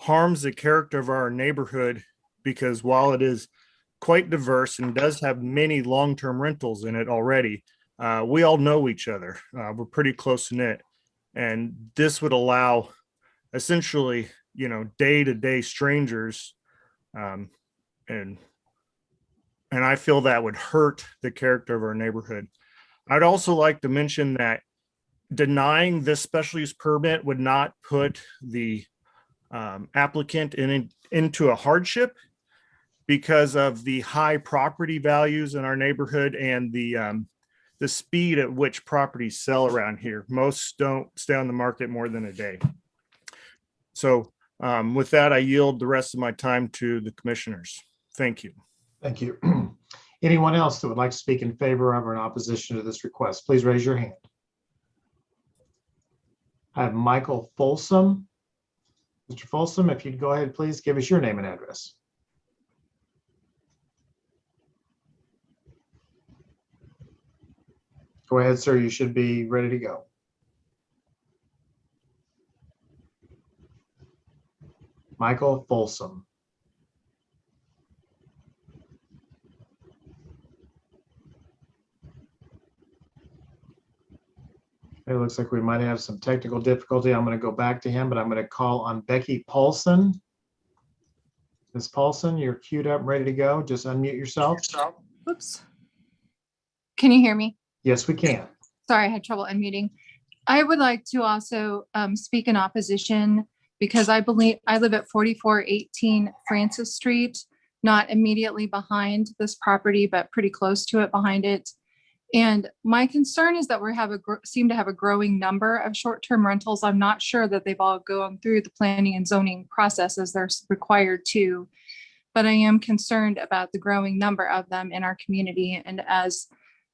harms the character of our neighborhood, because while it is quite diverse and does have many long-term rentals in it already, we all know each other. We're pretty close knit, and this would allow essentially, day-to-day strangers, and I feel that would hurt the character of our neighborhood. I'd also like to mention that denying this special use permit would not put the applicant into a hardship because of the high property values in our neighborhood and the speed at which properties sell around here. Most don't stay on the market more than a day. So with that, I yield the rest of my time to the commissioners. Thank you. Thank you. Anyone else that would like to speak in favor of or in opposition to this request, please raise your hand. I have Michael Folsom. Mr. Folsom, if you'd go ahead, please give us your name and address. Go ahead, sir. You should be ready to go. Michael Folsom. It looks like we might have some technical difficulty. I'm going to go back to him, but I'm going to call on Becky Paulson. Ms. Paulson, you're queued up, ready to go. Just unmute yourself. Whoops. Can you hear me? Yes, we can. Sorry, I had trouble unmuting. I would like to also speak in opposition because I believe I live at 4418 Francis Street, not immediately behind this property, but pretty close to it behind it. And my concern is that we seem to have a growing number of short-term rentals. I'm not sure that they've all gone through the planning and zoning process as they're required to, but I am concerned about the growing number of them in our community. And as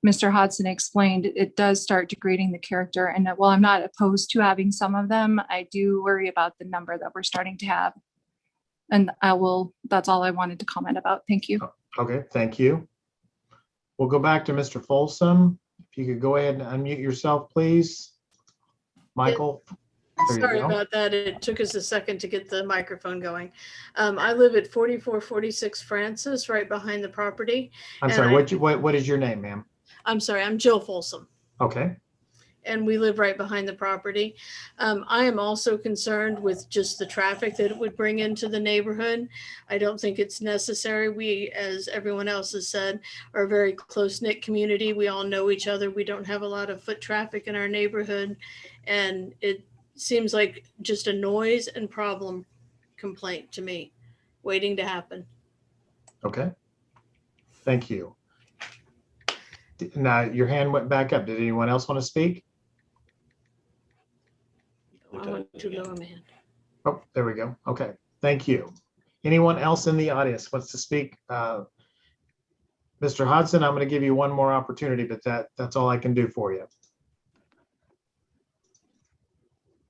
Mr. Hodson explained, it does start degrading the character. And while I'm not opposed to having some of them, I do worry about the number that we're starting to have. And that's all I wanted to comment about. Thank you. Okay, thank you. We'll go back to Mr. Folsom. If you could go ahead and unmute yourself, please. Michael. There you Sorry go. about that. It took us a second to get the microphone going. I live at 4446 Francis, right behind the property. I'm And sorry, what is your name, ma'am? I'm sorry, I'm Jill Folsom, Okay, and we live right behind the property. I am also concerned with just the traffic that it would bring into the neighborhood. I don't think it's necessary. We, as everyone else has said, are a very close-knit community. We all know each other. We don't have a lot of foot traffic in our neighborhood, and it seems like just a noise and problem complaint to me, waiting to happen. okay. Thank you. Now, your hand went back up. Did anyone else want to speak? I want to lower my hand. Oh, there we go. Okay, thank you. Anyone else in the audience wants to speak? Mr. Hodson, I'm going to give you one more opportunity, but that's all I can do for you.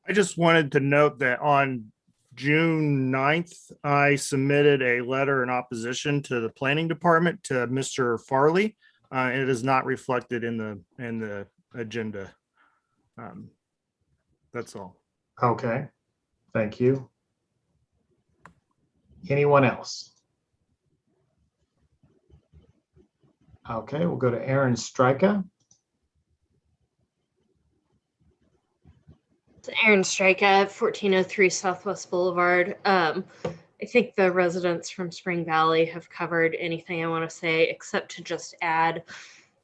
I just wanted to note that on June 9th, I submitted a letter in opposition to the planning department to Mr. Farley. And it is not reflected in the agenda. That's all. Okay, thank you. Anyone else? Okay, we'll go to Aaron Strika. It's Aaron Strika, 1403 Southwest Boulevard. I think the residents from Spring Valley have covered anything I want to say, except to just add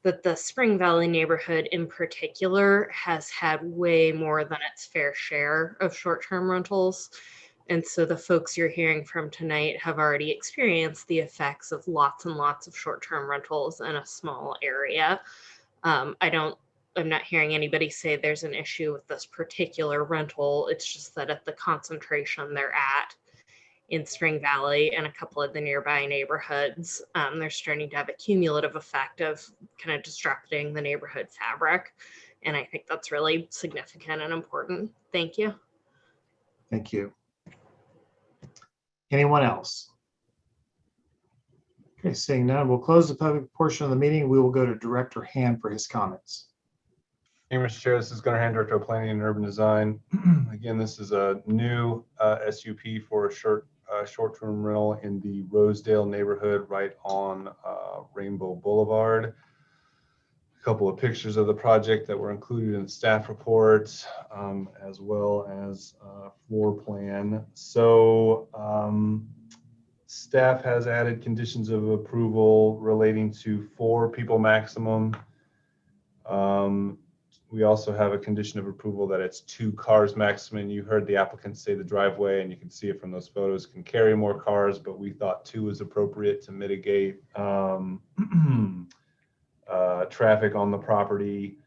that the Spring Valley neighborhood in particular has had way more than its fair share of short-term rentals. And so the folks you're hearing from tonight have already experienced the effects of lots and lots of short-term rentals in a small area. I'm not hearing anybody say there's an issue with this particular rental. It's just that at the concentration they're at in Spring Valley and a couple of the nearby neighborhoods, they're starting to have a cumulative effect of kind of disrupting the neighborhood fabric. And I think that's really significant and important. Thank you. Thank you. Anyone else? Okay, seeing none, we'll close the public portion of the meeting. We will go to Director Hand for his comments. Hey, Mr. Chair, this is Gunnar Hand, Director of Planning and Urban Design. Again, this is a new SUP for a short-term rental in the Rosedale neighborhood right on Rainbow Boulevard. A couple of pictures of the project that were included in the staff report, as well as floor plan. So staff has added conditions of approval relating to 4 people maximum. We also have a condition of approval that it's 2 cars maximum. You heard the applicant say the driveway, and you can see it from those photos, can carry more cars, but we thought 2 is appropriate to mitigate traffic on the property.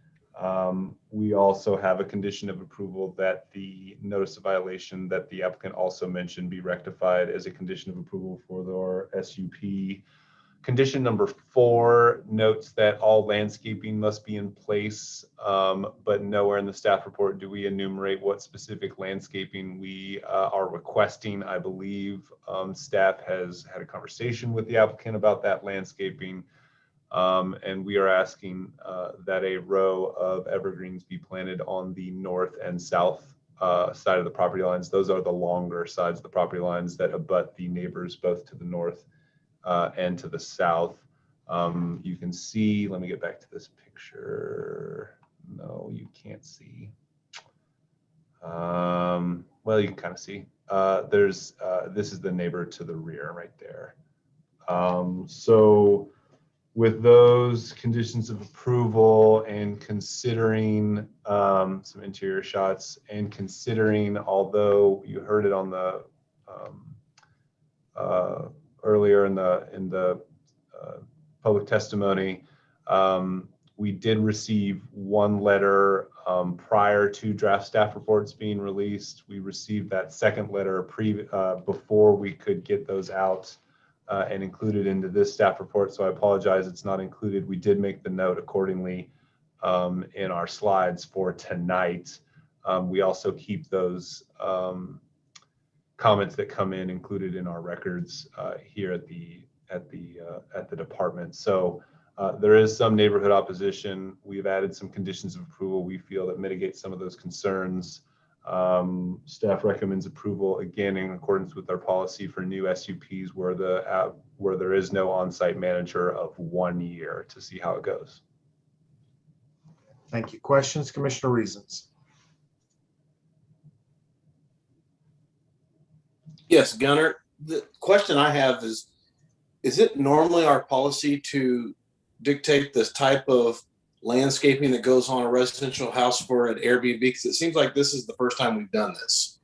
We also have a condition of approval that the notice of violation that the applicant also mentioned be rectified as a condition of approval for their SUP. Condition number 4 notes that all landscaping must be in place, but nowhere in the staff report do we enumerate what specific landscaping we are requesting. I believe staff has had a conversation with the applicant about that landscaping, and we are asking that a row of evergreens be planted on the north and south side of the property lines. Those are the longer sides of the property lines that abut the neighbors both to the north and to the south. You can see, let me get back to this picture. No, you can't see. Well, you can kind of see. This is the neighbor to the rear right there. So with those conditions of approval and considering some interior shots and considering, although you heard it on the earlier in the public testimony, we did receive 1 letter prior to draft staff reports being released. We received that second letter before we could get those out and included into this staff report. So I apologize, it's not included. We did make the note accordingly in our slides for tonight. We also keep those comments that come in included in our records here at the department. So there is some neighborhood opposition. We've added some conditions of approval we feel that mitigate some of those concerns. Staff recommends approval again in accordance with our policy for new SUPs where there is no on-site manager of 1 year to see how it goes. Thank you. Questions, Commissioner Reasons? Yes, Gunnar, the question I have is it normally our policy to dictate this type of landscaping that goes on a residential house for an Airbnb? Because it seems like this is the first time we've done this.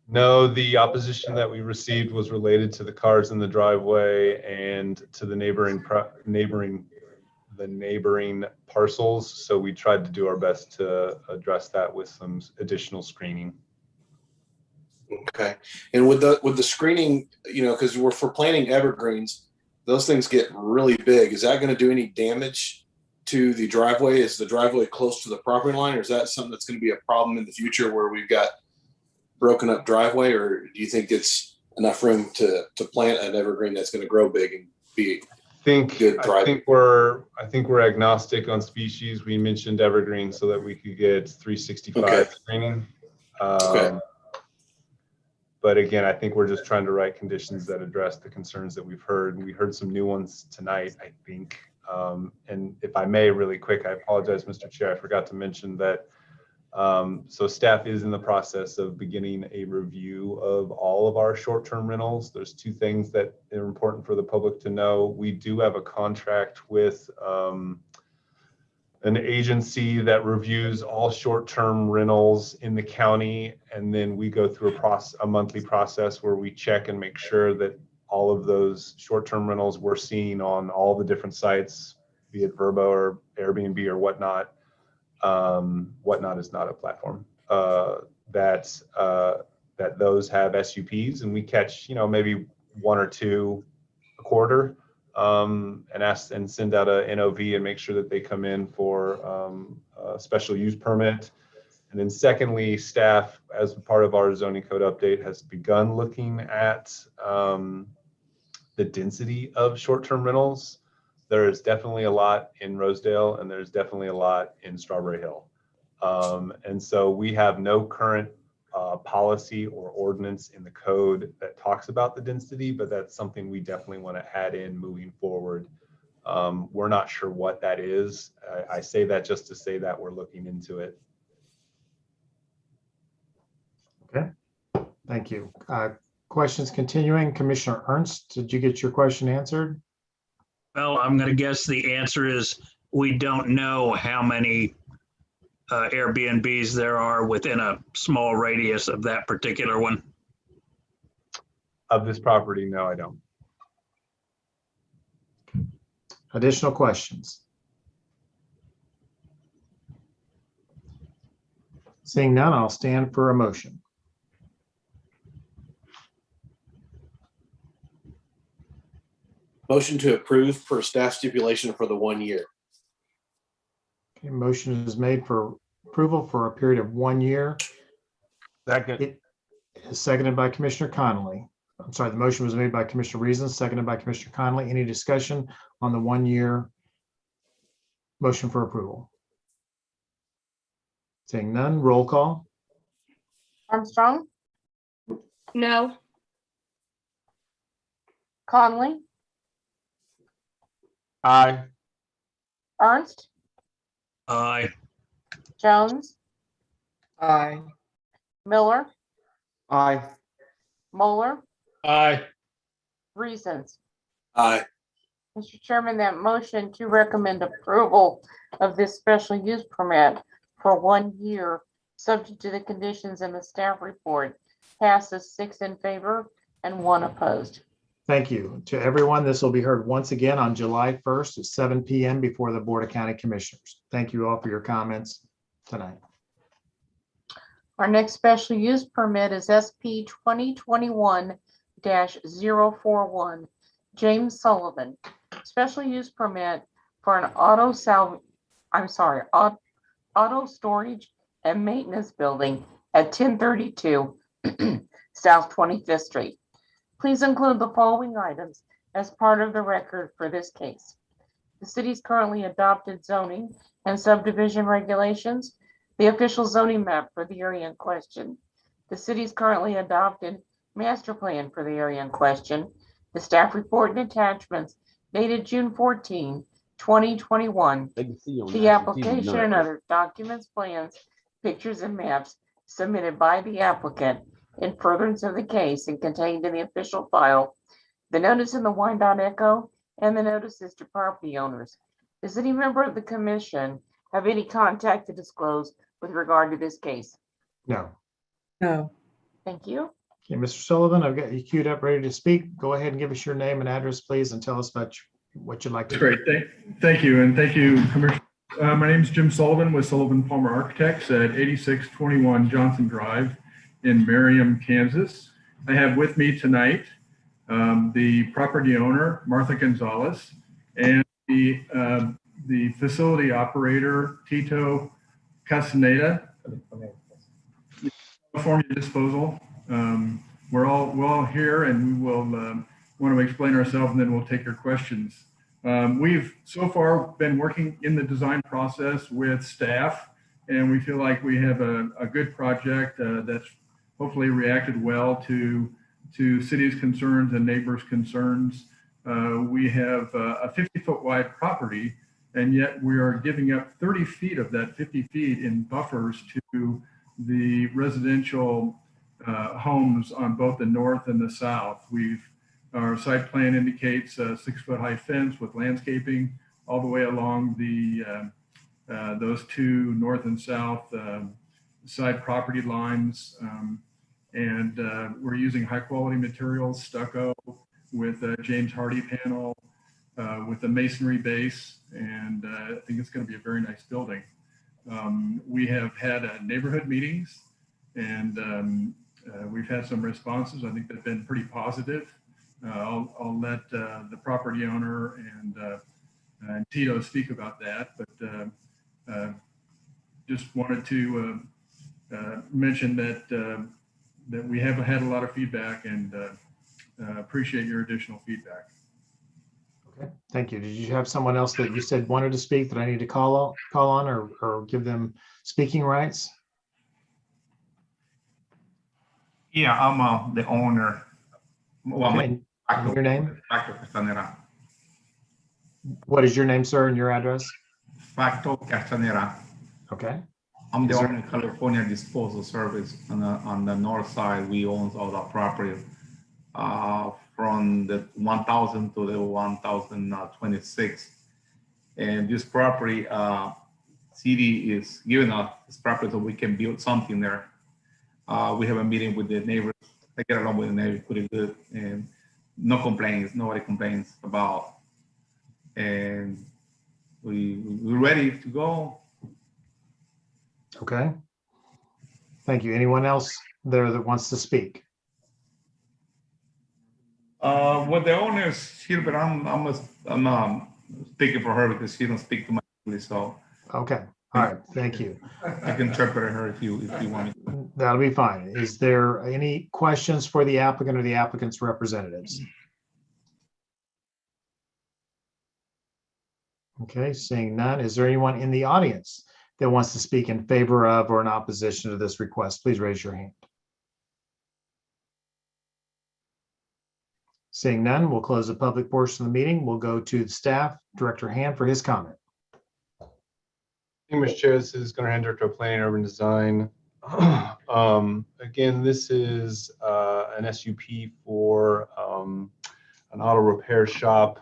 No, the opposition that we received was related to the cars in the driveway and to the neighboring parcels. So we tried to do our best to address that with some additional screening. Okay. And with the screening, because we're for planting evergreens, those things get really big. Is that going to do any damage to the driveway? Is the driveway close to the property line, or is that something that's going to be a problem in the future where we've got broken up driveway, or do you think it's enough room to plant an evergreen that's going to grow big and be good driving? I think we're agnostic on species. We mentioned evergreen so that we could get 365 screening. But again, I think we're just trying to write conditions that address the concerns that we've heard. We heard some new ones tonight, I think. And if I may, really quick, I apologize, Mr. Chair, I forgot to mention that. So staff is in the process of beginning a review of all of our short-term rentals. There's two things that are important for the public to know. We do have a contract with an agency that reviews all short-term rentals in the county, and then we go through a monthly process where we check and make sure that all of those short-term rentals we're seeing on all the different sites, be it Vrbo or Airbnb or whatnot. Whatnot is not a platform. That those have SUPs, and we catch, maybe one or two a quarter, and send out a NOV and make sure that they come in for a special use permit. And then secondly, staff, as part of our zoning code update, has begun looking at the density of short-term rentals. There is definitely a lot in Rosedale, and there's definitely a lot in Strawberry Hill. And so we have no current policy or ordinance in the code that talks about the density, but that's something we definitely want to add in moving forward. We're not sure what that is. I say that just to say that we're looking into it. Okay, thank you. Questions continuing. Commissioner Ernst, did you get your question answered? Well, I'm going to guess the answer is we don't know how many Airbnbs there are within a small radius of that particular one. Of this property, no, I don't. Additional questions? Seeing none, I'll stand for a motion. Motion to approve per staff stipulation for the 1 year. Okay, motion is made for approval for a period of 1 year. Second. It is seconded by Commissioner Connolly. I'm sorry, the motion was made by Commissioner Reason, seconded by Commissioner Connolly. Any discussion on the 1 year motion for approval? Seeing none, roll call. Armstrong, No. Conley, Aye. Ernst, Aye. Jones, Aye. Miller, Aye. Moeller, Aye. Reasons. Aye. Mr. Chairman, that motion to recommend approval of this special use permit for 1 year, subject to the conditions in the staff report, passes 6 in favor and 1 opposed. Thank you to everyone. This will be heard once again on July 1st at 7 p.m. before the Board of County Commissioners. Thank you all for your comments tonight. Our next special use permit is SP 2021-041, James Sullivan. Special use permit for an auto storage and maintenance building at 1032 South 25th Street. Please include the following items as part of the record for this case. The city's currently adopted zoning and subdivision regulations, the official zoning map for the area in question, the city's currently adopted master plan for the area in question, the staff report and attachments dated June 14, 2021, the application and other documents, plans, pictures, and maps submitted by the applicant in furtherance of the case and contained in the official file, the notice in the Wyandotte Echo, and the notices to property owners. Does any member of the commission have any contact to disclose with regard to this case? No. No. Thank you. Okay, Mr. Sullivan, I've got you queued up, ready to speak. Go ahead and give us your name and address, please, and tell us about what you'd like to do. Great. Thank you. And thank you, Commissioner. My name is Jim Sullivan with Sullivan Palmer Architects at 8621 Johnson Drive in Merriam, Kansas. I have with me tonight the property owner, Martha Gonzalez, and the facility operator, Tito Castaneda, California Disposal. We're all here, and we will want to explain ourselves, and then we'll take your questions. We've so far been working in the design process with staff, and we feel like we have a good project that's hopefully reacted well to city's concerns and neighbors' concerns. We have a 50-foot wide property, and yet we are giving up 30 feet of that 50 feet in buffers to the residential homes on both the north and the south. Our site plan indicates a 6-foot high fence with landscaping all the way along those two north and south side property lines. And we're using high quality materials, stucco with a James Hardy panel, with a masonry base. And I think it's going to be a very nice building. We have had neighborhood meetings, and we've had some responses. I think they've been pretty positive. I'll let the property owner and Tito speak about that, but just wanted to mention that we have had a lot of feedback, and appreciate your additional feedback. Okay, thank you. Did you have someone else that you said wanted to speak that I need to call on or give them speaking rights? Yeah, I'm the owner. Okay. Your name? What is your name, sir, and your address? Facto Castanera. Okay. I'm the owner of California Disposal Service on the north side. We own all the property from the 1000 to the 1026. And this property, city is giving us this property so we can build something there. We have a meeting with the neighbors. I get along with the neighbors pretty good, and no complaints. Nobody complains about. And we're ready to go. Okay. Thank you. Anyone else there that wants to speak? Well, the owner is here, but I'm speaking for her because she don't speak to my English. So okay. All right. Thank you. I can interpret her if you want me to. That'll be fine. Is there any questions for the applicant or the applicant's representatives? Okay, seeing none. Is there anyone in the audience that wants to speak in favor of or in opposition to this request? Please raise your hand. Seeing none, we'll close the public portion of the meeting. We'll go to the staff, Director Hand, for his comment. Thank you, Mr. Chair. This is Gunnar Hand, Director of Planning and Urban Design. Again, this is an SUP for an auto repair shop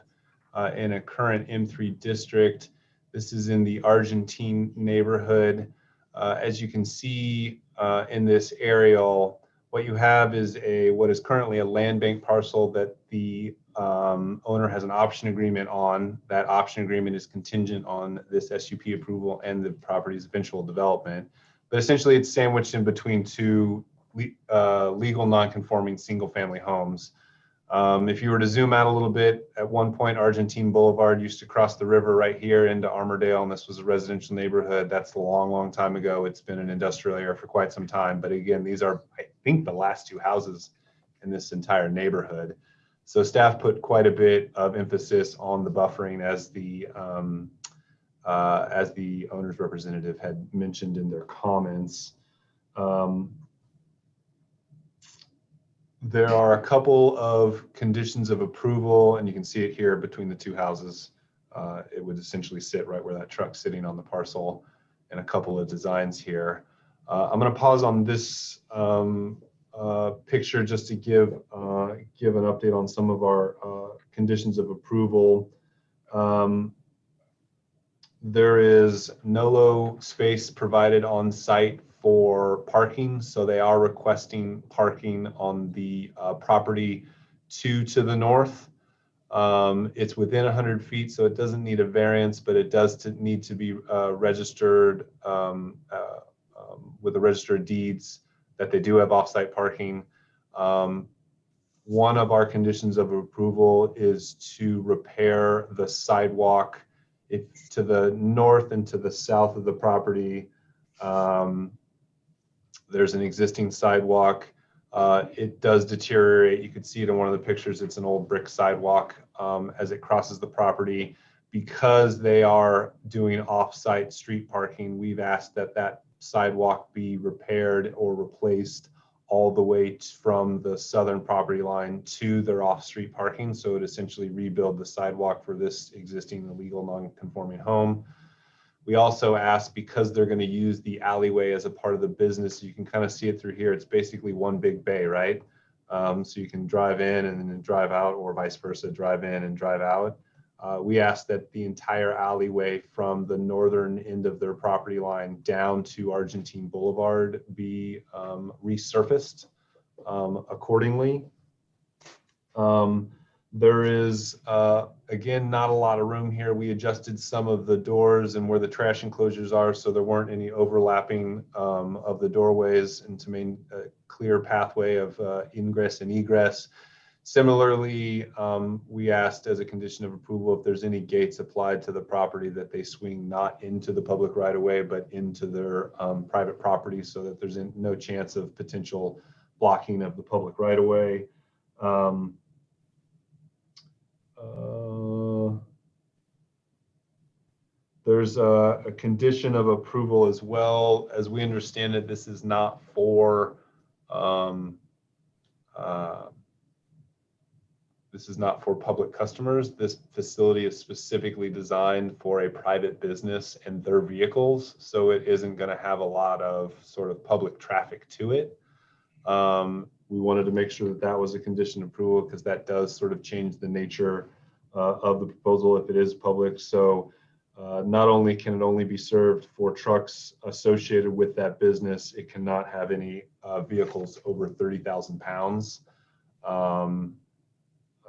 in a current M3 district. This is in the Argentine neighborhood. As you can see in this aerial, what you have is what is currently a land bank parcel that the owner has an option agreement on. That option agreement is contingent on this SUP approval and the property's eventual development. But essentially, it's sandwiched in between two legal non-conforming single-family homes. If you were to zoom out a little bit, at one point, Argentine Boulevard used to cross the river right here into Armourdale, and this was a residential neighborhood. That's a long, long time ago. It's been an industrial area for quite some time. But again, these are, I think, the last two houses in this entire neighborhood. So staff put quite a bit of emphasis on the buffering, as the owner's representative had mentioned in their comments. There are a couple of conditions of approval, and you can see it here between the two houses. It would essentially sit right where that truck's sitting on the parcel, and a couple of designs here. I'm going to pause on this picture just to give an update on some of our conditions of approval. There is NOLO space provided on site for parking, so they are requesting parking on the property to the north. It's within 100 feet, so it doesn't need a variance, but it does need to be registered with the Register of Deeds that they do have off-site parking. One of our conditions of approval is to repair the sidewalk to the north and to the south of the property. There's an existing sidewalk. It does deteriorate. You could see it in one of the pictures. It's an old brick sidewalk as it crosses the property. Because they are doing off-site street parking, we've asked that that sidewalk be repaired or replaced all the way from the southern property line to their off-street parking. So it essentially rebuild the sidewalk for this existing illegal non-conforming home. We also asked, because they're going to use the alleyway as a part of the business, you can kind of see it through here. It's basically one big bay, right? So you can drive in and then drive out, or vice versa, drive in and drive out. We asked that the entire alleyway from the northern end of their property line down to Argentine Boulevard be resurfaced accordingly. There is, again, not a lot of room here. We adjusted some of the doors and where the trash enclosures are, so there weren't any overlapping of the doorways, and to maintain a clear pathway of ingress and egress. Similarly, we asked as a condition of approval if there's any gates applied to the property that they swing not into the public right of way, but into their private property, so that there's no chance of potential blocking of the public right of way. There's a condition of approval as well. As we understand it, this is not for public customers. This facility is specifically designed for a private business and their vehicles, so it isn't going to have a lot of sort of public traffic to it. We wanted to make sure that that was a condition of approval, because that does sort of change the nature of the proposal if it is public. So not only can it only be served for trucks associated with that business, it cannot have any vehicles over 30,000 pounds.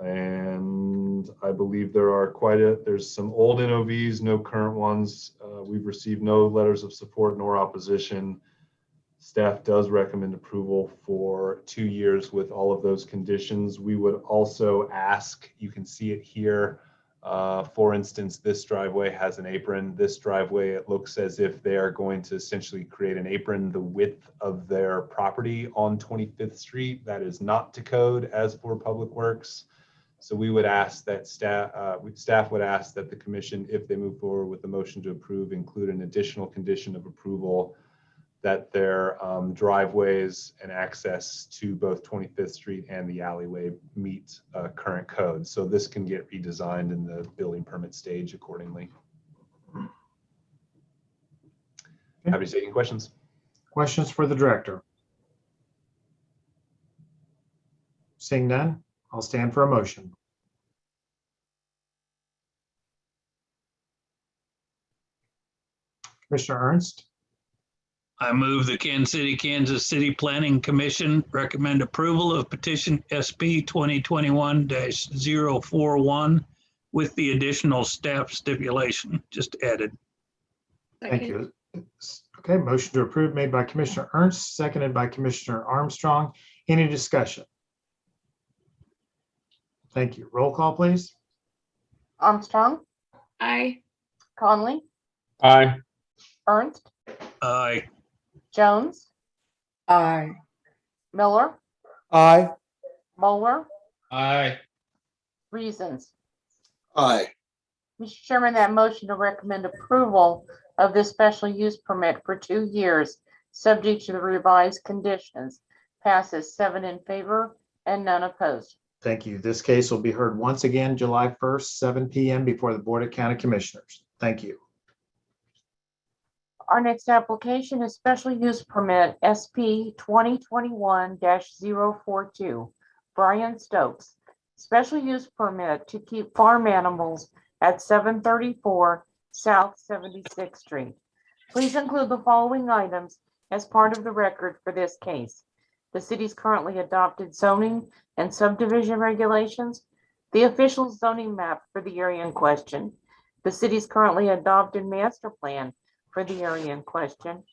And I believe there's some old NOVs, no current ones. We've received no letters of support nor opposition. Staff does recommend approval for 2 years with all of those conditions. We would also ask, you can see it here, for instance, this driveway has an apron. This driveway, it looks as if they are going to essentially create an apron the width of their property on 25th Street. That is not to code as for Public Works. So we would ask that staff would ask that the commission, if they move forward with the motion to approve, include an additional condition of approval that their driveways and access to both 25th Street and the alleyway meet current code. So this can get redesigned in the building permit stage accordingly. Happy to take any questions. Questions for the director? Seeing none, I'll stand for a motion. Commissioner Ernst? I move the Kansas City Planning Commission recommend approval of petition SP 2021-041 with the additional staff stipulation just added. Thank you. Okay, motion to approve made by Commissioner Ernst, seconded by Commissioner Armstrong. Any discussion? Thank you. Roll call, please. Armstrong, Aye. Conley, Aye. Ernst, Aye. Jones, Aye. Miller, Aye. Moeller, Aye. Reasons. Aye. Mr. Chairman, that motion to recommend approval of this special use permit for 2 years, subject to the revised conditions, passes 7 in favor and none opposed. Thank you. This case will be heard once again July 1st, 7 p.m. before the Board of County Commissioners. Thank you. Our next application is special use permit SP 2021-042, Brian Stokes. Special use permit to keep farm animals at 734 South 76th Street. Please include the following items as part of the record for this case: the city's currently adopted zoning and subdivision regulations, the official zoning map for the area in question, the city's currently adopted master plan for the area in question,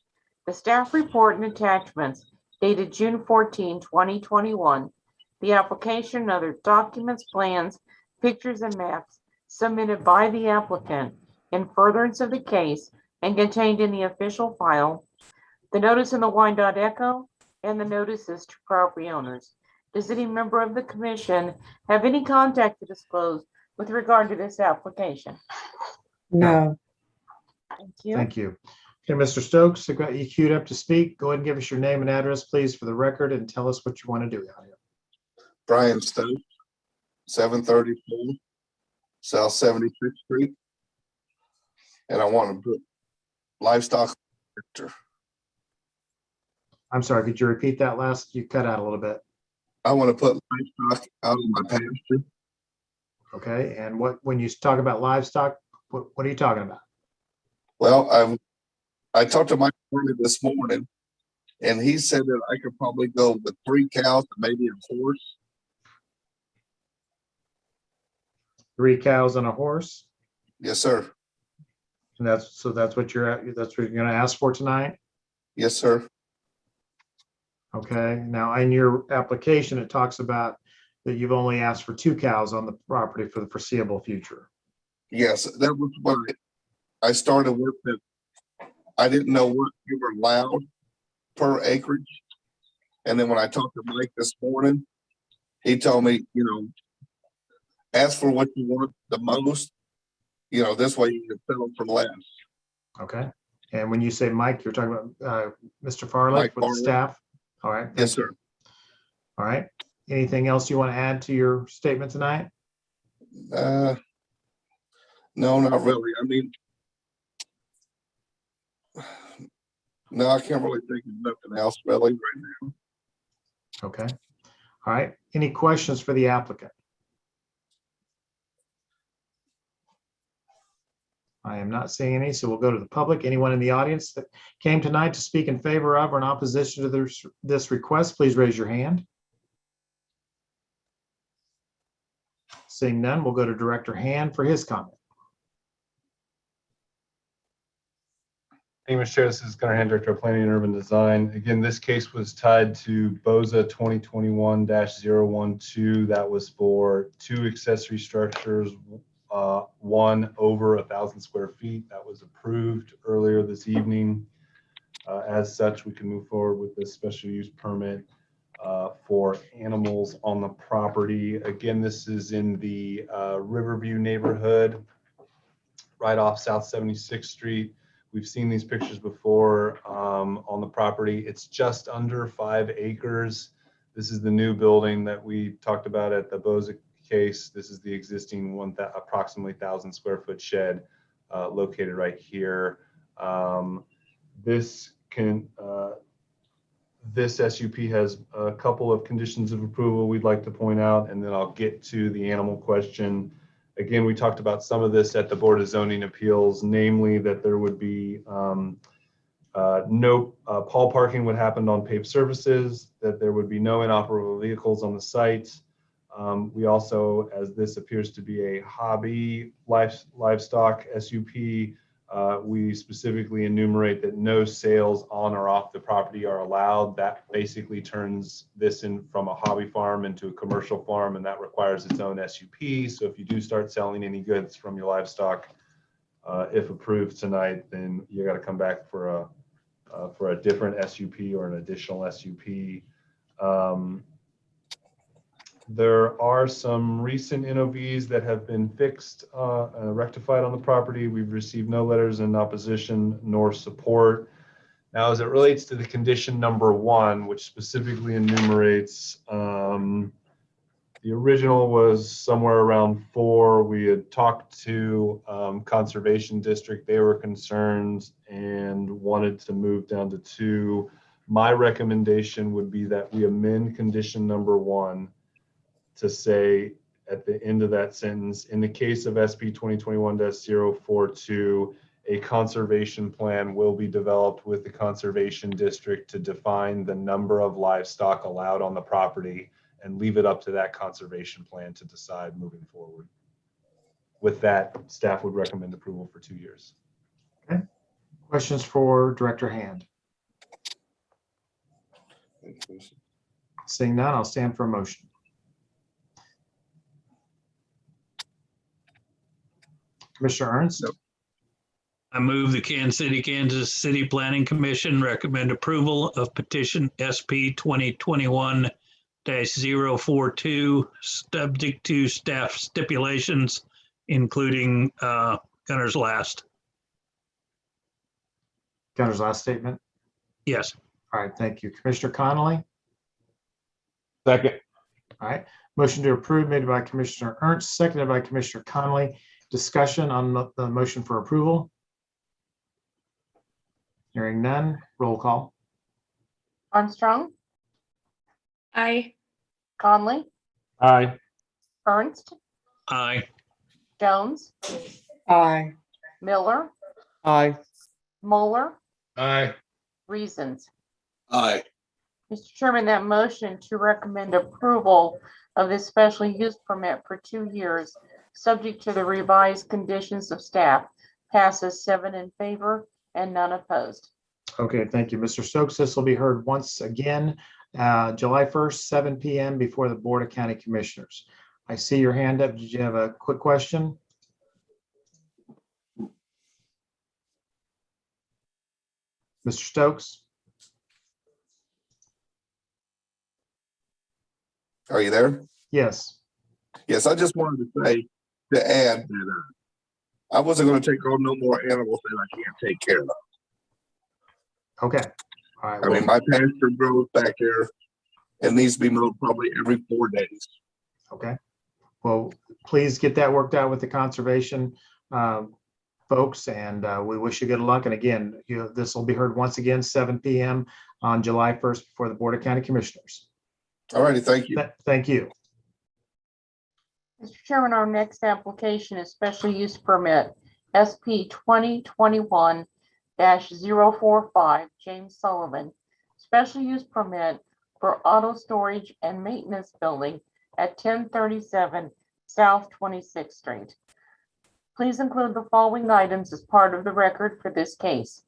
the staff report and attachments dated June 14, 2021, the application and other documents, plans, pictures, and maps submitted by the applicant in furtherance of the case and contained in the official file, the notice in the Wyandotte Echo, and the notices to property owners. Does any member of the commission have any contact to disclose with regard to this application? No. Thank you. Thank you. Okay, Mr. Stokes, I got you queued up to speak. Go ahead and give us your name and address, please, for the record, and tell us what you want to do out here. Brian Stokes, 734 South 76th Street. And I want to put livestock. I'm sorry, could you repeat that last? You cut out a little bit. I want to put livestock out in my pasture. Okay, and when you talk about livestock, what are you talking about? Well, I talked to Mike Farley this morning, and he said that I could probably go with 3 cows and maybe a horse. 3 cows and a horse? Yes, sir. And that's what you're going to ask for tonight? Yes, sir. Okay, now in your application, it talks about that you've only asked for 2 cows on the property for the foreseeable future. Yes, that was what I started with. That I didn't know what you were allowed per acreage. And then when I talked to Mike this morning, he told me, ask for what you want the most. This way you can settle for less. Okay. And when you say Mike, you're talking about Mr. Farley Mike with the Farley. staff? All right. Yes, sir. All right. Anything else you want to add to your statement tonight? No, not really. I mean, no, I can't really think of nothing else really right now. Okay. All right. Any questions for the applicant? I am not seeing any, so we'll go to the public. Anyone in the audience that came tonight to speak in favor of or in opposition to this request, please raise your hand. Seeing none, we'll go to Director Hand for his comment. Thank you, Mr. Chair. This is Gunnar Hand, Director of Planning and Urban Design. Again, this case was tied to BOZA 2021-012. That was for 2 accessory structures, one over 1,000 square feet. That was approved earlier this evening. As such, we can move forward with this special use permit for animals on the property. Again, this is in the Riverview neighborhood, right off South 76th Street. We've seen these pictures before on the property. It's just under 5 acres. This is the new building that we talked about at the BOZA case. This is the existing approximately 1,000 square foot shed located right here. This SUP has a couple of conditions of approval we'd like to point out, and then I'll get to the animal question. Again, we talked about some of this at the Board of Zoning Appeals, namely that there would be no pall parking would happen on paved surfaces, that there would be no inoperable vehicles on the site. We also, as this appears to be a hobby livestock SUP, we specifically enumerate that no sales on or off the property are allowed. That basically turns this in from a hobby farm into a commercial farm, and that requires its own SUP. So if you do start selling any goods from your livestock, if approved tonight, then you got to come back for a different SUP or an additional SUP. There are some recent NOVs that have been fixed, rectified on the property. We've received no letters in opposition nor support. Now, as it relates to the condition number 1, which specifically enumerates, the original was somewhere around 4. We had talked to Conservation District. They were concerned and wanted to move down to 2. My recommendation would be that we amend condition number 1 to say at the end of that sentence, in the case of SP 2021-042, a conservation plan will be developed with the Conservation District to define the number of livestock allowed on the property and leave it up to that conservation plan to decide moving forward. With that, staff would recommend approval for 2 years. Okay. Questions for Director Hand? Seeing none, I'll stand for a motion. Commissioner Ernst? I move the Kansas City Planning Commission recommend approval of petition SP 2021-042, subject to staff stipulations, including Gunner's last. Governor's last statement. Yes. All right, thank you. Commissioner Connolly. Second. All right, motion to approve made by Commissioner Ernst, seconded by Commissioner Connolly. Discussion on the motion for approval. Hearing none, roll call. Armstrong, Aye. Conley, Aye. Ernst, Aye. Jones, Aye. Miller, Aye. Moeller, Aye. Reasons. Aye. Mr. Chairman, that motion to recommend approval of this special use permit for 2 years, subject to the revised conditions of staff, passes 7 in favor and none opposed. Okay, thank you, Mr. Stokes. This will be heard once again, July 1st, 7 p.m. before the Board of County Commissioners. I see your hand up. Did you have a quick question? Mr. Stokes? Are you there? Yes. Yes, I just wanted to say, to add that I wasn't going to take on no more animals that I can't take care of. Okay. All right. I mean, my pasture grows back there. It needs to be mowed probably every 4 days. Okay. Well, please get that worked out with the conservation folks, and we wish you good luck. And again, this will be heard once again, 7 p.m. on July 1st before the Board of County Commissioners. All righty, thank you. Thank you. Mr. Chairman, our next application is special use permit SP 2021-045, James Sullivan. Special use permit for auto storage and maintenance building at 1037 South 26th Street. Please include the following items as part of the record for this case.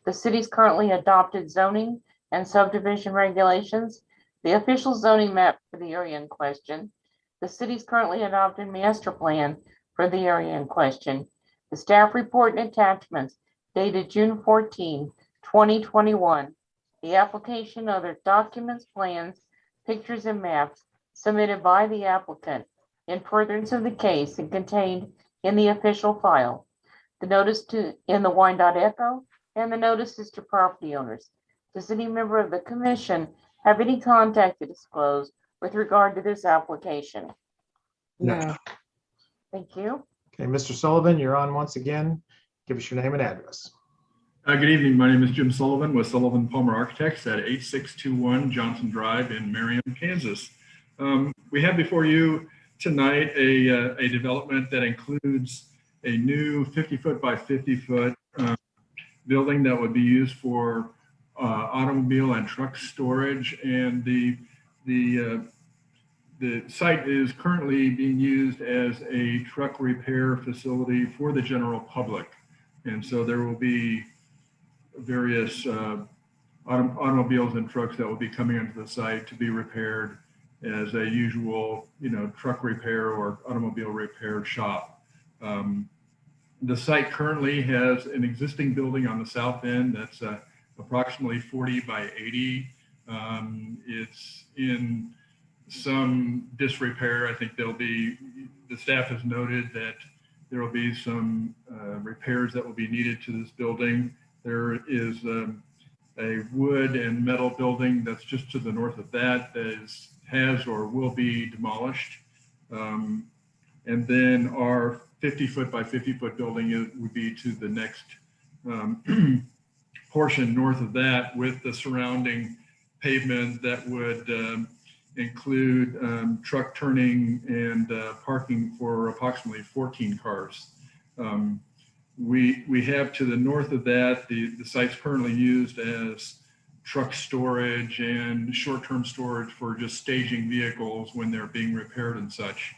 The city's currently adopted zoning and subdivision regulations, the official zoning map for the area in question, the city's currently adopted master plan for the area in question, the staff report and attachments dated June 14, 2021, the application, other documents, plans, pictures, and maps submitted by the applicant in furtherance of the case and contained in the official file, the notice in the Wyandotte Echo, and the notices to property owners. Does any member of the commission have any contact to disclose with regard to this application? No. Thank you. Okay, Mr. Sullivan, you're on once again. Give us your name and address. Good evening. My name is Jim Sullivan with Sullivan Palmer Architects at 8621 Johnson Drive in Merriam, Kansas. We have before you tonight a development that includes a new 50-foot by 50-foot building that would be used for automobile and truck storage, and the site is currently being used as a truck repair facility for the general public, and so there will be various automobiles and trucks that will be coming into the site to be repaired as a usual, truck repair or automobile repair shop. The site currently has an existing building on the south end that's approximately 40 by 80. It's in some disrepair. I think the staff has noted that there will be some repairs that will be needed to this building. There is a wood and metal building that's just to the north of that has or will be demolished. And then our 50-foot by 50-foot building would be to the next portion north of that, with the surrounding pavement that would include truck turning and parking for approximately 14 cars. We have to the north of that, the site's currently used as truck storage and short-term storage for just staging vehicles when they're being repaired and such.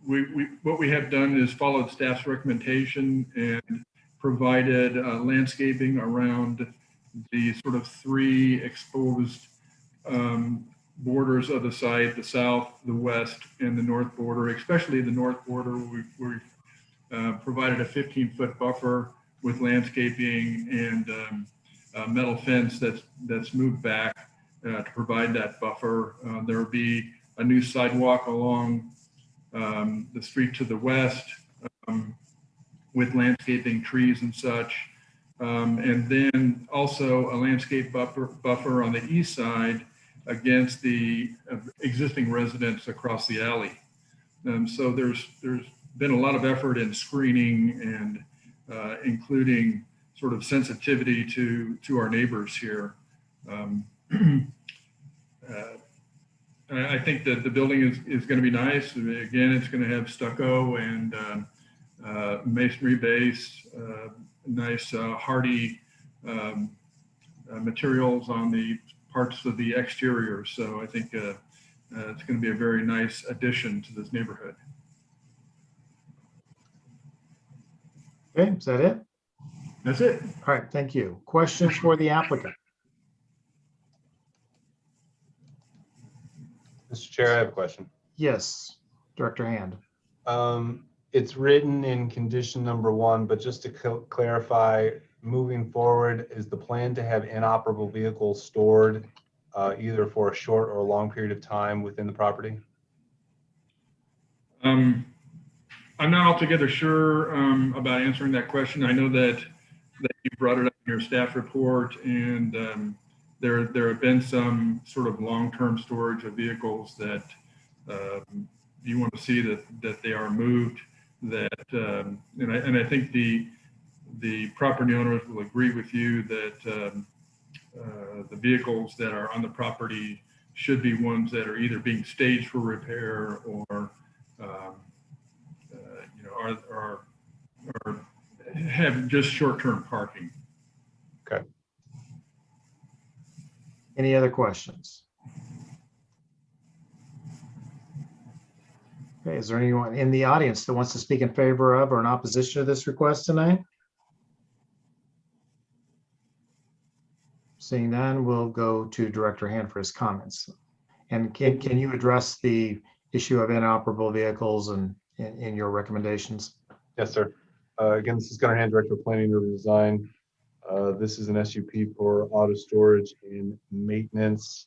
What we have done is followed staff's recommendation and provided landscaping around the sort of 3 exposed borders of the site: the south, the west, and the north border. Especially the north border, we provided a 15-foot buffer with landscaping and a metal fence that's moved back to provide that buffer. There will be a new sidewalk along the street to the west with landscaping, trees and such. And then also a landscape buffer on the east side against the existing residents across the alley. So there's been a lot of effort in screening and including sort of sensitivity to our neighbors here. I think that the building is going to be nice. Again, it's going to have stucco and masonry base, nice hardy materials on the parts of the exterior. So I think it's going to be a very nice addition to this neighborhood. Okay, is that it? That's it. All right, thank you. Questions for the applicant? Mr. Chair, I have a question. Yes, Director Hand. It's written in condition number 1, but just to clarify, moving forward, is the plan to have inoperable vehicles stored either for a short or a long period of time within the property? I'm not altogether sure about answering that question. I know that you brought it up in your staff report, and there have been some sort of long-term storage of vehicles that you want to see that they are moved. And I think the property owners will agree with you that the vehicles that are on the property should be ones that are either being staged for repair or are have just short-term parking. Okay. Any other questions? Okay, is there anyone in the audience that wants to speak in favor of or in opposition to this request tonight? Seeing none, we'll go to Director Hand for his comments. And can you address the issue of inoperable vehicles and in your recommendations? Yes, sir. Again, this is Gunnar Hand, Director of Planning and Urban Design. This is an SUP for auto storage and maintenance.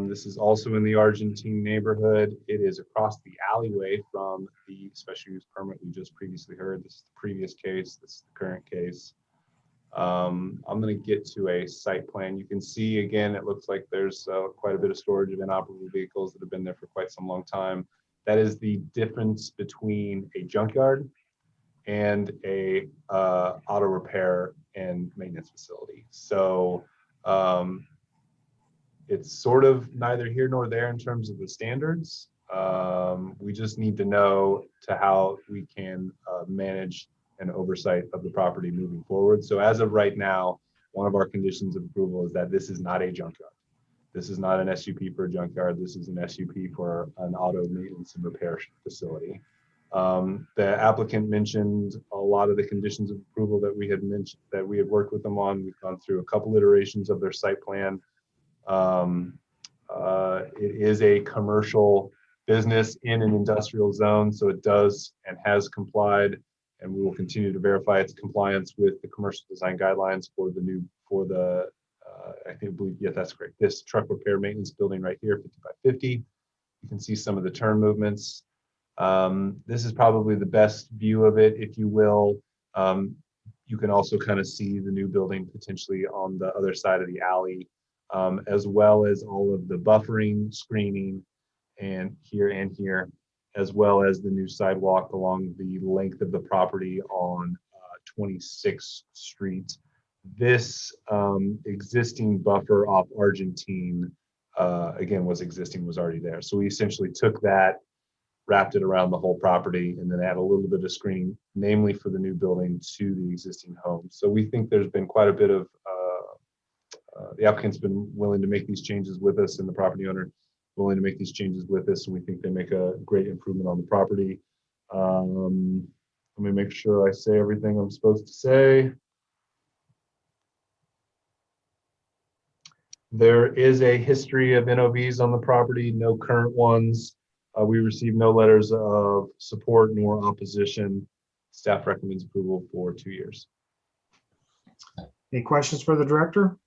This is also in the Argentine neighborhood. It is across the alleyway from the special use permit we just previously heard. This is the previous case. This is the current case. I'm going to get to a site plan. You can see again, it looks like there's quite a bit of storage of inoperable vehicles that have been there for quite some long time. That is the difference between a junkyard and a auto repair and maintenance facility. So it's sort of neither here nor there in terms of the standards. We just need to know how we can manage an oversight of the property moving forward. So as of right now, one of our conditions of approval is that this is not a junkyard. This is not an SUP for a junkyard. This is an SUP for an auto maintenance and repair facility. The applicant mentioned a lot of the conditions of approval that we had mentioned, that we had worked with them on. We've gone through a couple iterations of their site plan. It is a commercial business in an industrial zone, so it does and has complied, and we will continue to verify its compliance with the commercial design guidelines for the I believe, yeah, that's correct. This truck repair maintenance building right here, 50 by 50. You can see some of the turn movements. This is probably the best view of it, if you will. You can also kind of see the new building potentially on the other side of the alley, as well as all of the buffering, screening, and here, as well as the new sidewalk along the length of the property on 26th Street. This existing buffer off Argentine, again, was already there. So we essentially took that, wrapped it around the whole property, and then add a little bit of screening, namely for the new building, to the existing home. So we think there's been quite a bit of, the applicant's been willing to make these changes with us, and the property owner willing to make these changes with us, and we think they make a great improvement on the property. Let me make sure I say everything I'm supposed to say. There is a history of NOVs on the property, no current ones. We received no letters of support nor opposition. Staff recommends approval for 2 years. Any questions for the director?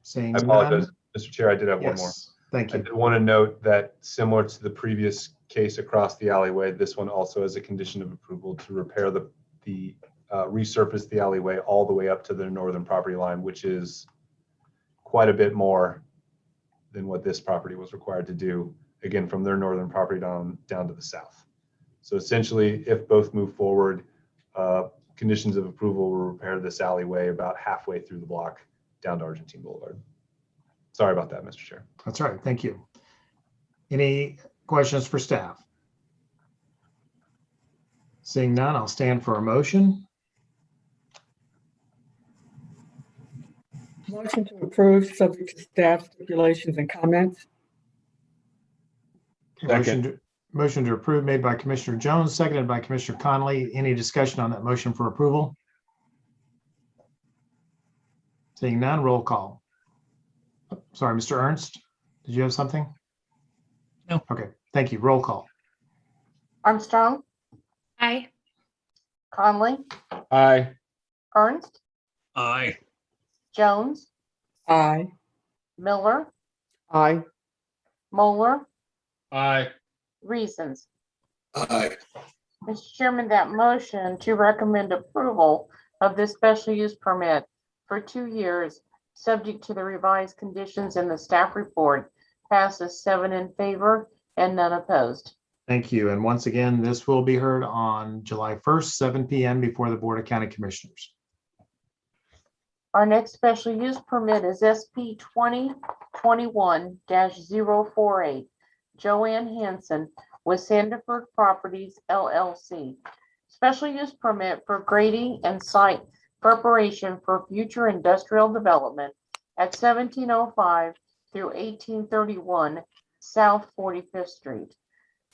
Saying I apologize, none. Mr. Chair, I did have one more. Yes. Thank I you. did want to note that similar to the previous case across the alleyway, this one also has a condition of approval to repair resurface the alleyway all the way up to the northern property line, which is quite a bit more than what this property was required to do, again, from their northern property down to the south. So essentially, if both move forward, conditions of approval will repair this alleyway about halfway through the block down to Argentine Boulevard. Sorry about that, Mr. Chair. That's all right. Thank you. Any questions for staff? Seeing none, I'll stand for a motion. Motion to approve, subject to staff stipulations and comments. Motion to approve made by Commissioner Jones, seconded by Commissioner Conley. Any discussion on that motion for approval? Seeing none, roll call. Sorry, Mr. Ernst, did you have something? No. Okay, thank you. Roll call. Armstrong, Aye. Conley, Aye. Ernst, Aye. Jones, Aye. Miller, Aye. Moeller, Aye. Reasons. Aye. Mr. Chairman, that motion to recommend approval of this special use permit for 2 years, subject to the revised conditions in the staff report, passes 7 in favor and none opposed. Thank you. And once again, this will be heard on July 1st, 7 p.m. before the Board of County Commissioners. Our next special use permit is SP 2021-048. Joanne Hanson with Sandiford Properties LLC. Special use permit for grading and site preparation for future industrial development at 1705 through 1831 South 45th Street.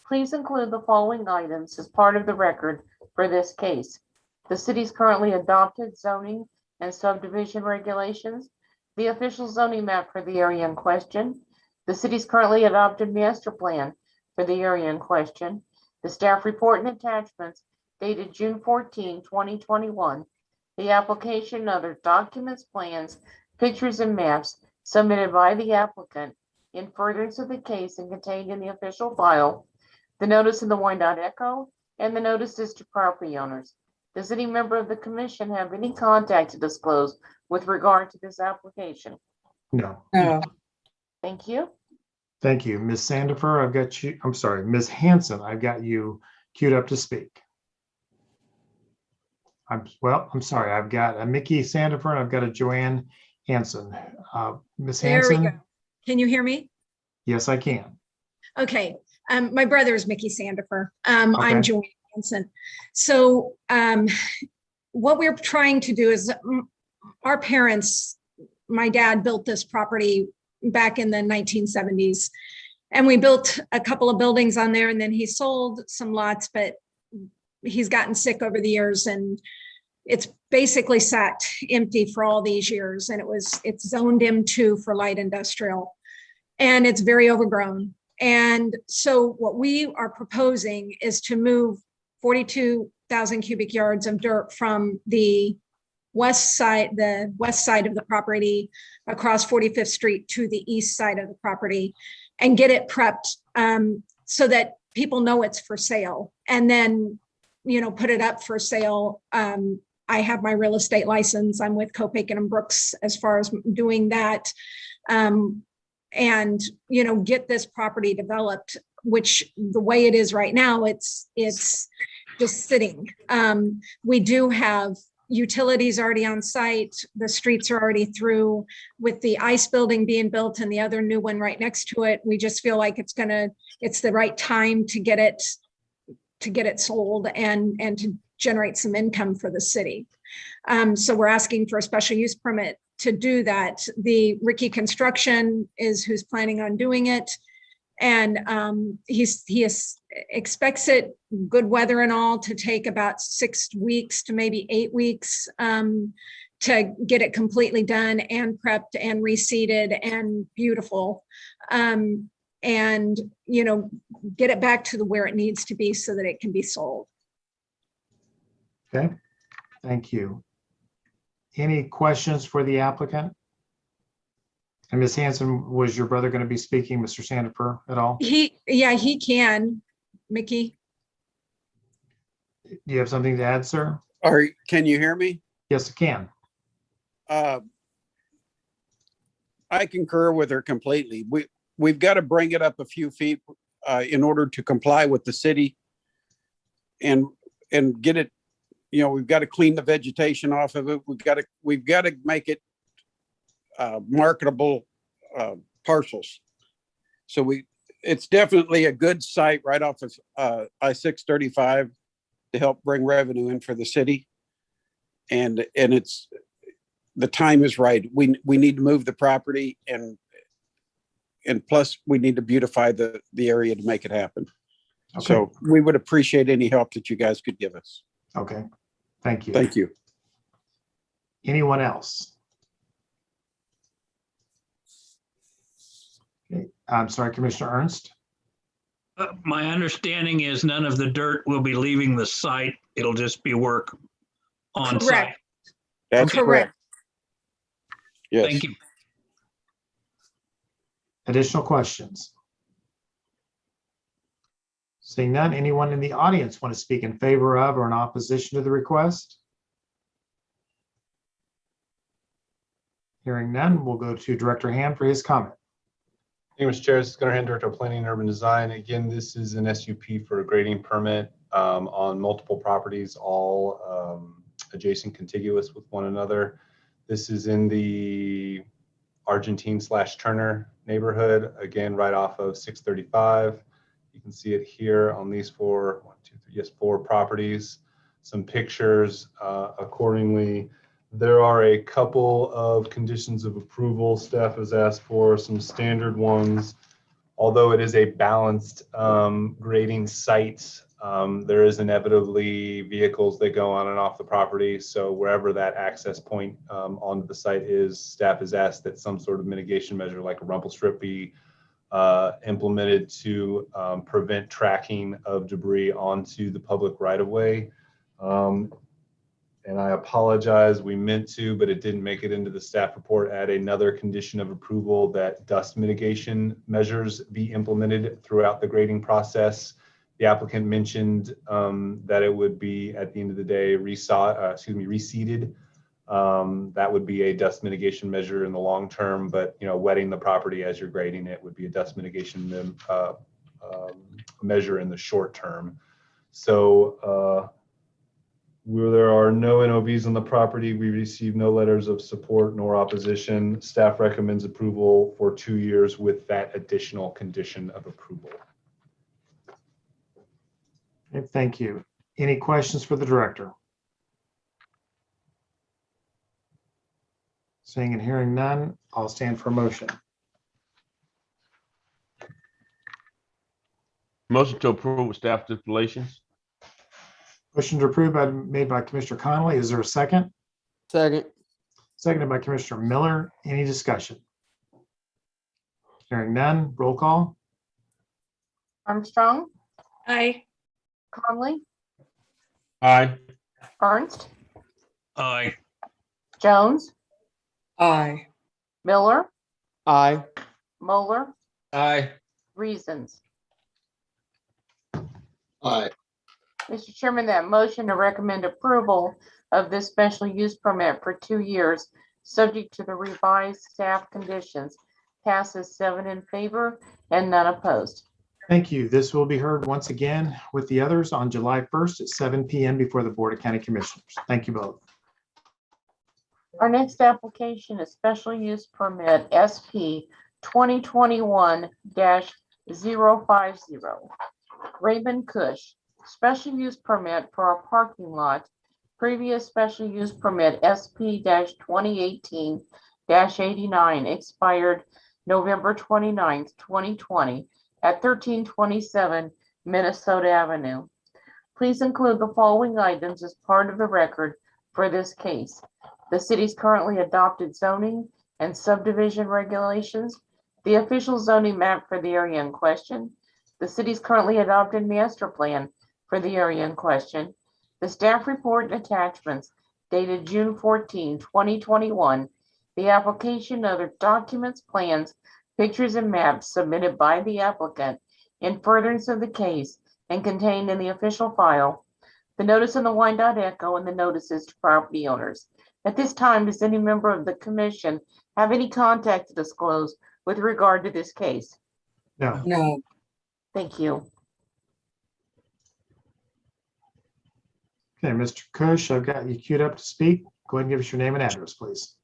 Please include the following items as part of the record for this case: the city's currently adopted zoning and subdivision regulations, the official zoning map for the area in question, the city's currently adopted master plan for the area in question, the staff report and attachments dated June 14, 2021, the application and other documents, plans, pictures, and maps submitted by the applicant in furtherance of the case and contained in the official file, the notice in the Wyandotte Echo, and the notices to property owners. Does any member of the commission have any contact to disclose with regard to this application? No. No. Thank you. Thank you. Ms. Sandifer, I've got you, I'm sorry, Ms. Hanson, I've got you queued up to speak. I'm sorry, I've got a Mickey Sandifer and I've got a Joanne Hanson. Ms. There we Hanson? go. Can you hear me? Yes, I can. Okay. My brother is Mickey Sandifer. Okay. I'm Joanne Hanson. So what we're trying to do is our parents, my dad built this property back in the 1970s, and we built a couple of buildings on there, and then he sold some lots, but he's gotten sick over the years, and it's basically sat empty for all these years. And it's zoned M2 for light industrial, and it's very overgrown. And so what we are proposing is to move 42,000 cubic yards of dirt from the west side of the property across 45th Street to the east side of the property and get it prepped so that people know it's for sale, and then, put it up for sale. I have my real estate license. I'm with Copaken and Brooks as far as doing that. And, get this property developed, which the way it is right now, it's just sitting. We do have utilities already on site. The streets are already through. With the ICE building being built and the other new one right next to it, we just feel like it's the right time to get it sold and to generate some income for the city. So we're asking for a special use permit to do that. The Ricky Construction is who's planning on doing it. And he expects it, good weather and all, to take about 6 weeks to maybe 8 weeks to get it completely done and prepped and reseeded and beautiful. And, get it back to where it needs to be so that it can be sold. Okay, thank you. Any questions for the applicant? And Ms. Hanson, was your brother going to be speaking, Mr. Sandifer, at all? Yeah, he can. Mickey? Do you have something to add, sir? Can you hear me? Yes, I can. I concur with her completely. We've got to bring it up a few feet in order to comply with the city and get it, we've got to clean the vegetation off of it. We've got to make it marketable parcels. So it's definitely a good site right off of I-635 to help bring revenue in for the city. And the time is right. We need to move the property and plus we need to beautify the area to make it happen. Okay. So we would appreciate any help that you guys could give us. Okay, thank you. Thank you. Anyone else? Okay, I'm sorry, Commissioner Ernst. My understanding is none of the dirt will be leaving the site. It'll just be work on site. Correct. That's correct. Yes. Thank you. Additional questions? Seeing none, anyone in the audience want to speak in favor of or in opposition to the request? Hearing none, we'll go to Director Hand for his comment. Thank you, Mr. Chair. This is Gunnar Hand, Director of Planning and Urban Design. Again, this is an SUP for a grading permit on multiple properties, all adjacent, contiguous with one another. This is in the Argentine/Turner neighborhood, again, right off of 635. You can see it here on these four properties. Some pictures accordingly. There are a couple of conditions of approval staff has asked for, some standard ones. Although it is a balanced grading site, there is inevitably vehicles that go on and off the property. So wherever that access point onto the site is, staff has asked that some sort of mitigation measure like a rumble strip be implemented to prevent tracking of debris onto the public right-of-way. And I apologize, we meant to, but it didn't make it into the staff report, add another condition of approval that dust mitigation measures be implemented throughout the grading process. The applicant mentioned that it would be, at the end of the day, reseeded. That would be a dust mitigation measure in the long term, but wetting the property as you're grading it would be a dust mitigation measure in the short term. So where there are no NOVs on the property, we receive no letters of support nor opposition. Staff recommends approval for 2 years with that additional condition of approval. Okay, thank you. Any questions for the director? Seeing and hearing none, I'll stand for a motion. Motion to approve with staff stipulations. Motion to approve made by Commissioner Connolly. Is there a second? Second. Seconded by Commissioner Miller. Any discussion? Hearing none, roll call. Armstrong, Aye. Conley, Aye. Ernst, Aye. Jones, Aye. Miller, Aye. Moeller, Aye. Reasons. Aye. Mr. Chairman, that motion to recommend approval of this special use permit for 2 years, subject to the revised staff conditions, passes 7 in favor and none opposed. Thank you. This will be heard once again with the others on July 1st at 7 p.m. before the Board of County Commissioners. Thank you both. Our next application is special use permit SP 2021-050. Raymond Cush, special use permit for a parking lot. Previous special use permit SP-2018-89 expired November 29th, 2020 at 1327 Minnesota Avenue. Please include the following items as part of the record for this case. The city's currently adopted zoning and subdivision regulations, the official zoning map for the area in question, the city's currently adopted master plan for the area in question, the staff report and attachments dated June 14, 2021, the application, other documents, plans, pictures, and maps submitted by the applicant in furtherance of the case and contained in the official file, the notice in the Wyandotte Echo, and the notices to property owners. At this time, does any member of the commission have any contact to disclose with regard to this case? No. No. Thank you. Okay, Mr. Kush, I've got you queued up to speak. Go ahead and give us your name and address, please.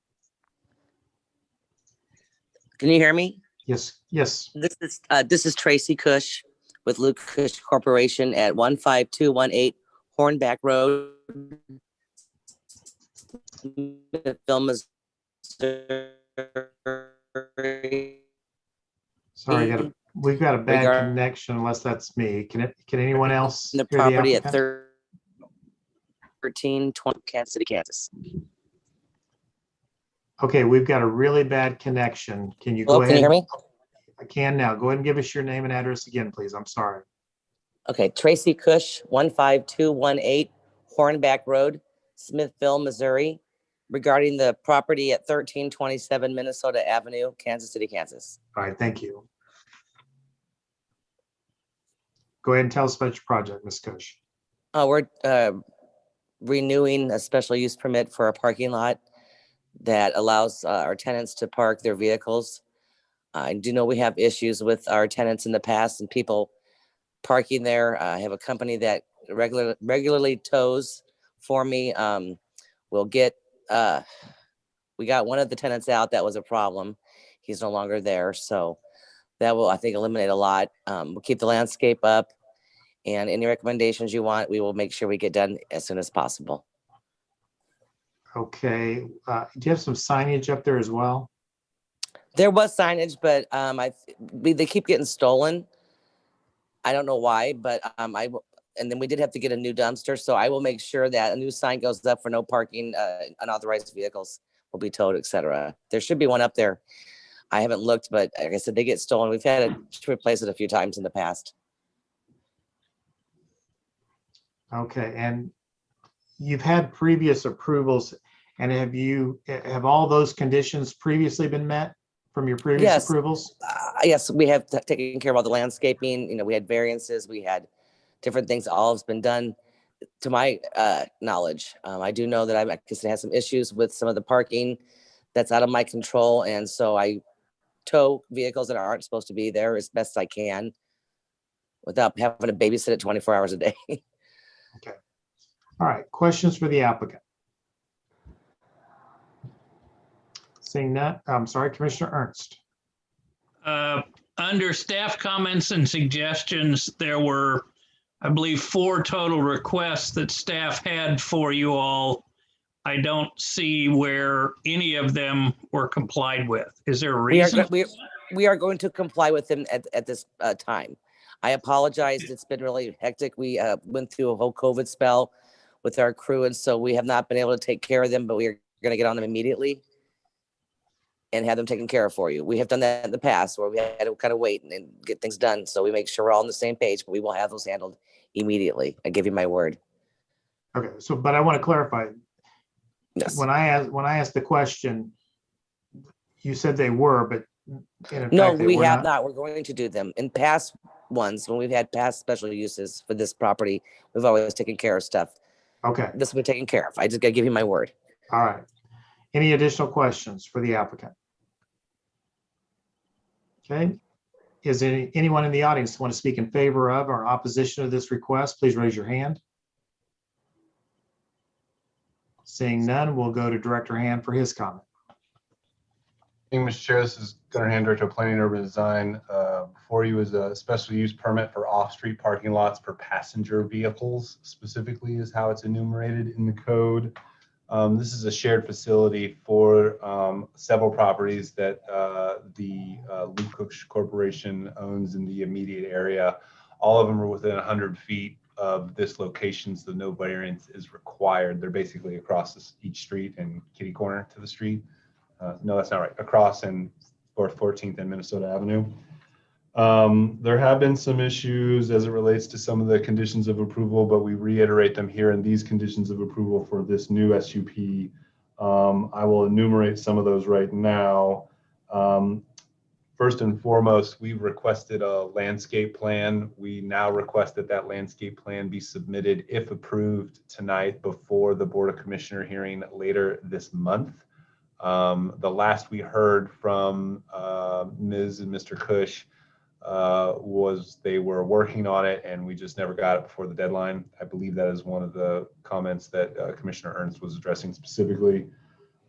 Can you hear me? Yes, yes. This is Tracy Cush with Luke Cush Corporation at 15218 Hornback Road, Smithville, Missouri. Sorry, we've got a bad connection unless that's me. Can anyone else The hear property at applicant? 1320 Kansas City, Kansas. Okay, we've got a really bad connection. Can you go Hello, ahead? can you hear me? I can now. Go ahead and give us your name and address again, please. I'm sorry. Okay, Tracy Cush, 15218 Hornback Road, Smithville, Missouri, regarding the property at 1327 Minnesota Avenue, Kansas City, Kansas. All right, thank you. Go ahead and tell us about your project, Ms. Kush. We're renewing a special use permit for a parking lot that allows our tenants to park their vehicles. I do know we have issues with our tenants in the past and people parking there. I have a company that regularly tows for me. We got one of the tenants out that was a problem. He's no longer there. So that will, I think, eliminate a lot. We'll keep the landscape up, and any recommendations you want, we will make sure we get done as soon as possible. Okay, do you have some signage up there as well? There was signage, but they keep getting stolen. I don't know why, but and then we did have to get a new dumpster. So I will make sure that a new sign goes up for no parking, unauthorized vehicles will be towed, etc. There should be one up there. I haven't looked, but like I said, they get stolen. We've had to replace it a few times in the past. Okay, and you've had previous approvals, and have all those conditions previously been met from your previous Yes. approvals? Yes, we have taken care of all the landscaping. You know, we had variances, we had different things. All has been done to my knowledge. I do know that I guess I had some issues with some of the parking that's out of my control, and so I tow vehicles that aren't supposed to be there as best I can without having to babysit it 24 hours a day. Okay. All right, questions for the applicant? Seeing that, I'm sorry, Commissioner Ernst. Under staff comments and suggestions, there were, I believe, 4 total requests that staff had for you all. I don't see where any of them were complied with. Is there a reason? We are going to comply with them at this time. I apologize. It's been really hectic. We went through a whole COVID spell with our crew, and so we have not been able to take care of them, but we are going to get on them immediately and have them taken care of for you. We have done that in the past where we had to kind of wait and get things done. So we make sure we're all on the same page, but we will have those handled immediately. I give you my word. Okay, so, but I want to clarify. Yes. When I asked the question, you said they were, but in No, fact, they we were have not. We're going to do them. In past ones, when we've had past special uses for this property, we've always taken care of stuff. Okay. This will be taken care of. I just got to give you my word. All right. Any additional questions for the applicant? Okay. Is anyone in the audience want to speak in favor of or opposition to this request? Please raise your hand. Seeing none, we'll go to Director Hand for his comment. Thank you, Mr. Chair. This is Gunnar Hand, Director of Planning and Urban Design. Before you is a special use permit for off-street parking lots for passenger vehicles, specifically is how it's enumerated in the code. This is a shared facility for several properties that the Luke Cush Corporation owns in the immediate area. All of them are within 100 feet of this location, so no variance is required. They're basically across each street and kitty corner to the street. No, that's not right. Across and 14th and Minnesota Avenue. There have been some issues as it relates to some of the conditions of approval, but we reiterate them here in these conditions of approval for this new SUP I will enumerate some of those right now. First and foremost, we requested a landscape plan. We now request that that landscape plan be submitted, if approved tonight, before the Board of Commissioner hearing later this month. The last we heard from Ms. and Mr. Cush was they were working on it and we just never got it before the deadline. I believe that is one of the comments that Commissioner Ernst was addressing specifically.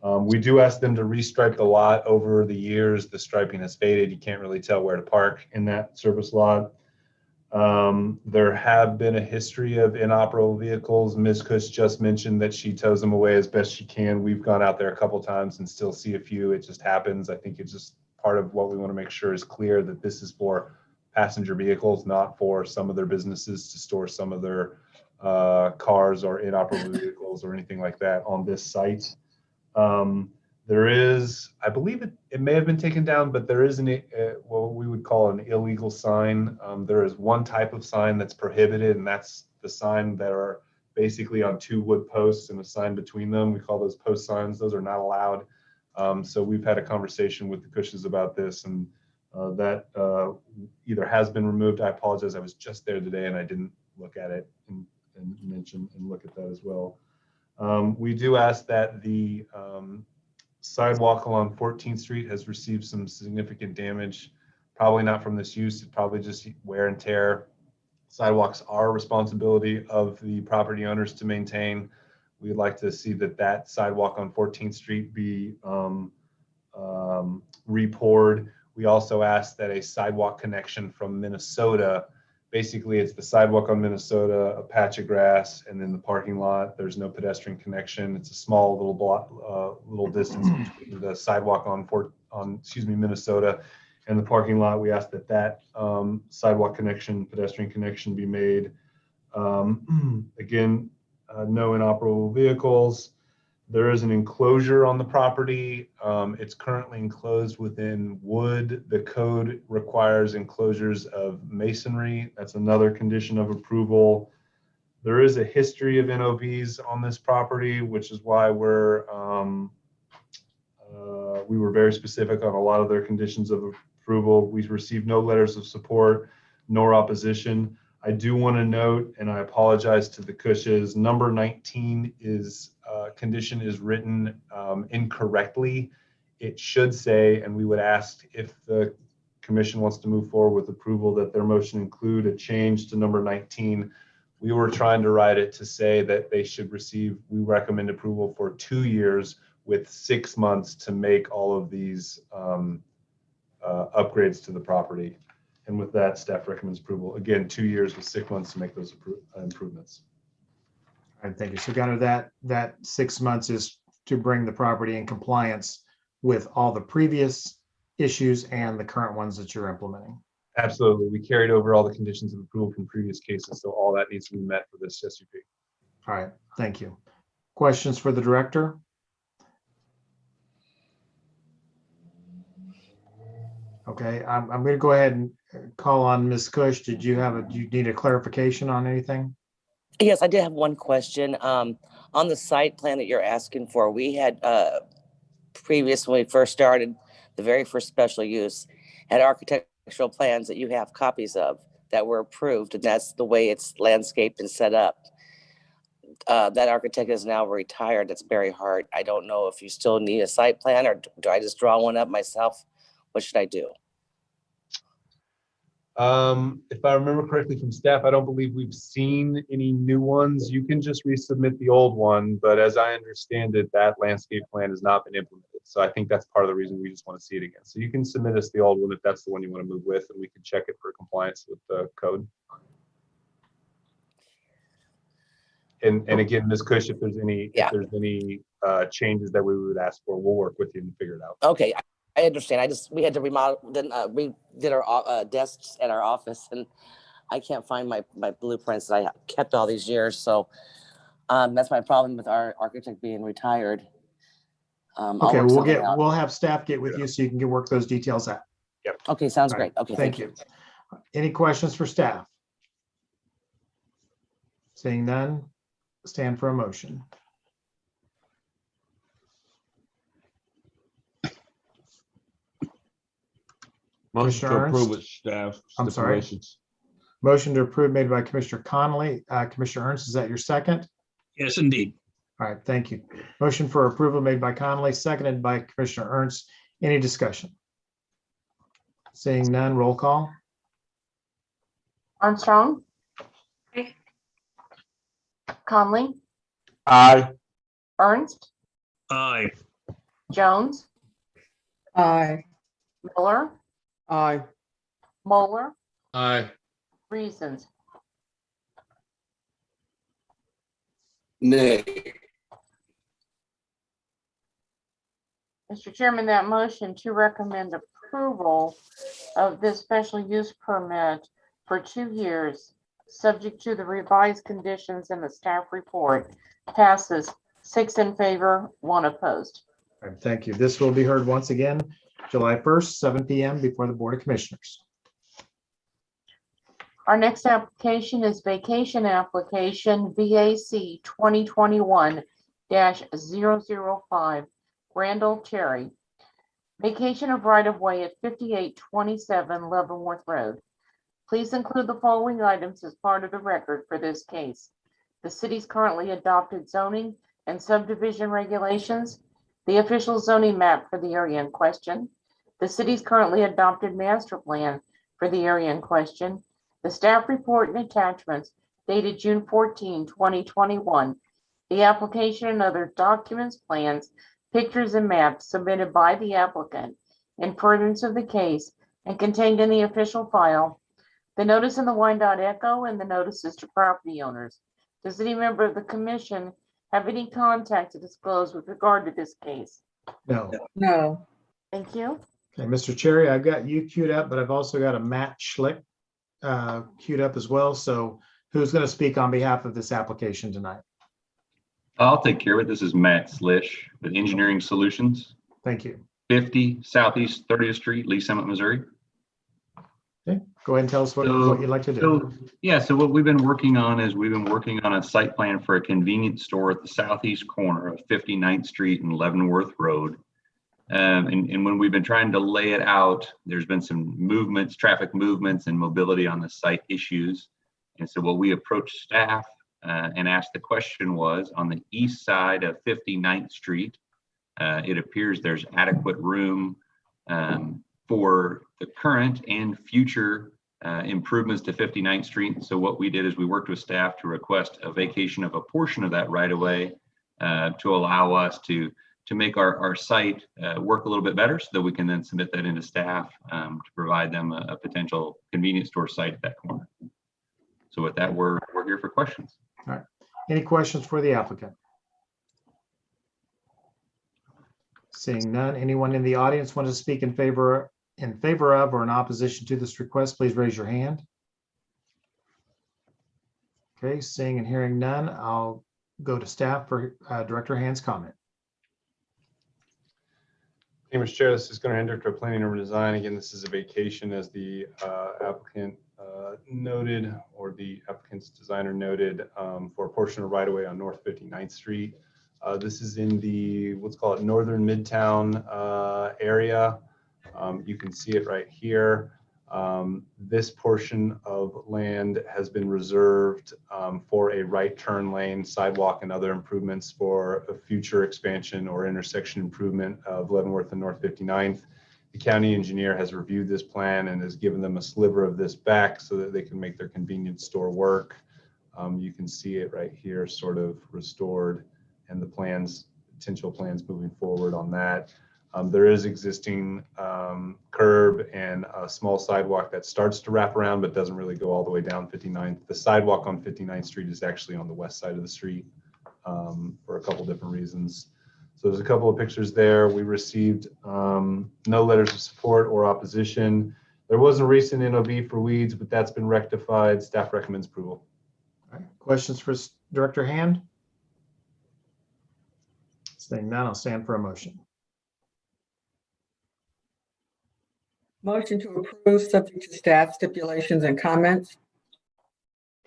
We do ask them to restripe the lot. Over the years, the striping has faded. You can't really tell where to park in that service lot. There have been a history of inoperable vehicles. Ms. Cush just mentioned that she tows them away as best she can. We've gone out there a couple times and still see a few. It just happens. I think it's just part of what we want to make sure is clear, that this is for passenger vehicles, not for some of their businesses to store some of their cars or inoperable vehicles or anything like that on this site. There is, I believe it may have been taken down, but there is what we would call an illegal sign. There is one type of sign that's prohibited, and that's the sign that are basically on two wood posts and a sign between them. We call those post signs. Those are not allowed. So we've had a conversation with the Cushes about this, and that either has been removed. I apologize. I was just there today and I didn't look at it and mention and look at that as well. We do ask that the sidewalk along 14th Street has received some significant damage, probably not from this use, it's probably just wear and tear. Sidewalks are a responsibility of the property owners to maintain. We'd like to see that sidewalk on 14th Street be re-poured. We also ask that a sidewalk connection from Minnesota, basically it's the sidewalk on Minnesota, a patch of grass, and then the parking lot. There's no pedestrian connection. It's a small little distance between the sidewalk on Minnesota and the parking lot. We ask that sidewalk connection, pedestrian connection be made. Again, no inoperable vehicles. There is an enclosure on the property. It's currently enclosed within wood. The code requires enclosures of masonry. That's another condition of approval. There is a history of NOVs on this property, which is why we were very specific on a lot of their conditions of approval. We've received no letters of support nor opposition. I do want to note, and I apologize to the Cushes, number 19 condition is written incorrectly. It should say, and we would ask if the commission wants to move forward with approval, that their motion include a change to number 19. We were trying to write it to say that they should receive, we recommend approval for 2 years with 6 months to make all of these upgrades to the property. And with that, staff recommends approval. Again, 2 years with 6 months to make those improvements. All right, thank you. So Gunnar, that 6 months is to bring the property in compliance with all the previous issues and the current ones that you're implementing. Absolutely. We carried over all the conditions of approval from previous cases, so all that needs to be met for this SUP. All right, thank you. Questions for the director? Okay, I'm going to go ahead and call on Ms. Cush. Do you need a clarification on anything? Yes, I did have one question. On the site plan that you're asking for, we had previous, when we first started, the very first special use, had architectural plans that you have copies of that were approved, and that's the way it's landscaped and set up. That architect is now retired. That's Barry Hart. I don't know if you still need a site plan, or do I just draw one up myself? What should I do? If I remember correctly from staff, I don't believe we've seen any new ones. You can just resubmit the old one, but as I understand it, that landscape plan has not been implemented. So I think that's part of the reason we just want to see it again. So you can submit us the old one if that's the one you want to move with, and we can check it for compliance with the code. And again, Ms. Cush, if there's any changes that we would ask for, we'll work with you and figure it out. Okay, I understand. We had to remodel, then redid our desks at our office, and I can't find my blueprints that I kept all these years. So that's my problem with our architect being retired. Okay, we'll have staff get with you so you can work those details out. Yep. Okay, sounds great. Okay, thank you. Any questions for staff? Seeing none, stand for a motion. Motion to Commissioner approve Ernst? with staff I'm sorry. stipulations. Motion to approve made by Commissioner Connolly. Commissioner Ernst, is that your second? Yes, indeed. All right, thank you. Motion for approval made by Connolly, seconded by Commissioner Ernst. Any discussion? Seeing none, roll call. Armstrong. Aye. Conley, Aye. Ernst, Aye. Jones, Aye. Miller, Aye. Moeller, Aye. Reasons. Nay. Mr. Chairman, that motion to recommend approval of this special use permit for 2 years, subject to the revised conditions in the staff report, passes 6 in favor, 1 opposed. All right, thank you. This will be heard once again, July 1st, 7 p.m. before the Board of Commissioners. Our next application is vacation application VAC 2021-005, Randall Cherry. Vacation of right-of-way at 5827 Leavenworth Road. Please include the following items as part of the record for this case: the city's currently adopted zoning and subdivision regulations, the official zoning map for the area in question, the city's currently adopted master plan for the area in question, the staff report and attachments dated June 14, 2021, the application and other documents, plans, pictures, and maps submitted by the applicant in furtherance of the case and contained in the official file, the notice in the Wyandotte Echo, and the notices to property owners. Does any member of the commission have any contact to disclose with regard to this case? No. No. Thank you. Okay, Mr. Cherry, I've got you queued up, but I've also got a Matt Schlick queued up as well. So who's going to speak on behalf of this application tonight? I'll take care of it. This is Matt Slish with Engineering Solutions, Thank you. 50 Southeast 30th Street, Lee Summit, Missouri. Okay, go ahead and tell us what you'd like to do. So what we've been working on is we've been working on a site plan for a convenience store at the southeast corner of 59th Street and Leavenworth Road. And when we've been trying to lay it out, there's been some movements, traffic movements and mobility on the site issues. And so what we approached staff and asked the question was, on the east side of 59th Street, it appears there's adequate room for the current and future improvements to 59th Street. So what we did is we worked with staff to request a vacation of a portion of that right of way to allow us to make our site work a little bit better, so that we can then submit that into staff to provide them a potential convenience store site at that corner. So with that, we're here for questions. All right. Any questions for the applicant? Seeing none, anyone in the audience want to speak in favor of or in opposition to this request, please raise your hand. Okay, seeing and hearing none, I'll go to staff for Director Hand's comment. Hey, Mr. Chair, this is Gunnar Hendrick, Director of Planning and Urban Design. Again, this is a vacation, as the applicant noted, or the applicant's designer noted, for a portion of right-of-way on North 59th Street. This is in the, let's call it Northern Midtown area. You can see it right here. This portion of land has been reserved for a right turn lane, sidewalk, and other improvements for a future expansion or intersection improvement of Leavenworth and North 59th. The county engineer has reviewed this plan and has given them a sliver of this back so that they can make their convenience store work. You can see it right here, sort of restored, and the plans, potential plans moving forward on that. There is existing curb and a small sidewalk that starts to wrap around but doesn't really go all the way down 59th. The sidewalk on 59th Street is actually on the west side of the street for a couple different reasons. So there's a couple of pictures there. We received no letters of support or opposition. There was a recent NOV for weeds, but that's been rectified. Staff recommends approval. All right. Questions for Director Hand? Seeing none, I'll stand for a motion. Motion to approve, subject to staff stipulations and comments.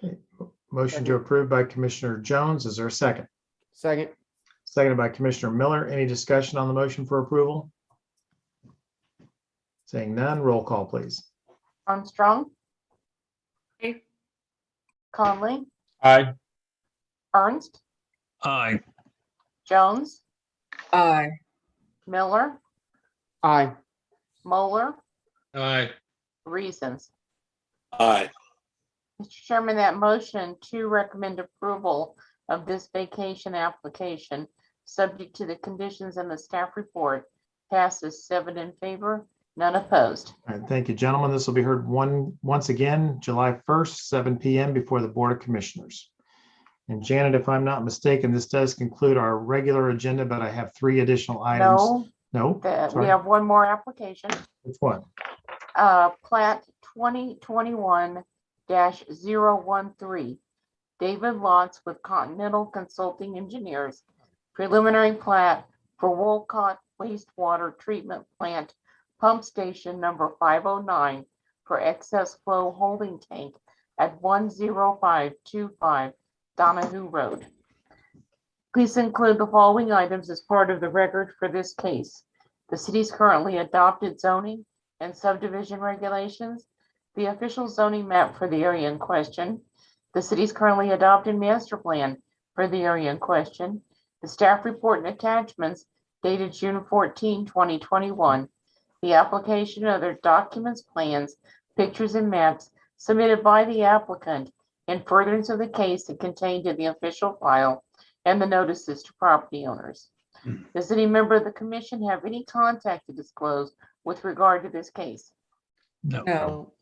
Okay. Motion to approve by Commissioner Jones. Is there a second? Second. Seconded by Commissioner Miller. Any discussion on the motion for approval? Saying none, roll call, please. Armstrong, Aye. Conley, Aye. Ernst, Aye. Jones, Aye. Miller, Aye. Moeller, Aye. Reasons. Aye. Mr. Chairman, that motion to recommend approval of this vacation application, subject to the conditions in the staff report, passes 7 in favor, none opposed. All right, thank you, gentlemen. This will be heard once again, July 1st, 7 p.m. before the Board of Commissioners. And Janet, if I'm not mistaken, this does conclude our regular agenda, but I have 3 additional items. No, No? we Sorry. have one more application. Which one? Plat 2021-013. David Lotz with Continental Consulting Engineers. Preliminary plat for Wolcott Wastewater Treatment Plant Pump Station number 509 for excess flow holding tank at 10525 Donahue Road. Please include the following items as part of the record for this case. The city's currently adopted zoning and subdivision regulations, the official zoning map for the area in question, the city's currently adopted master plan for the area in question, the staff report and attachments dated June 14, 2021, the application of other documents, plans, pictures, and maps submitted by the applicant in furtherance of the case and contained in the official file, and the notices to property owners. Does any member of the commission have any contact to disclose with regard to this case? No.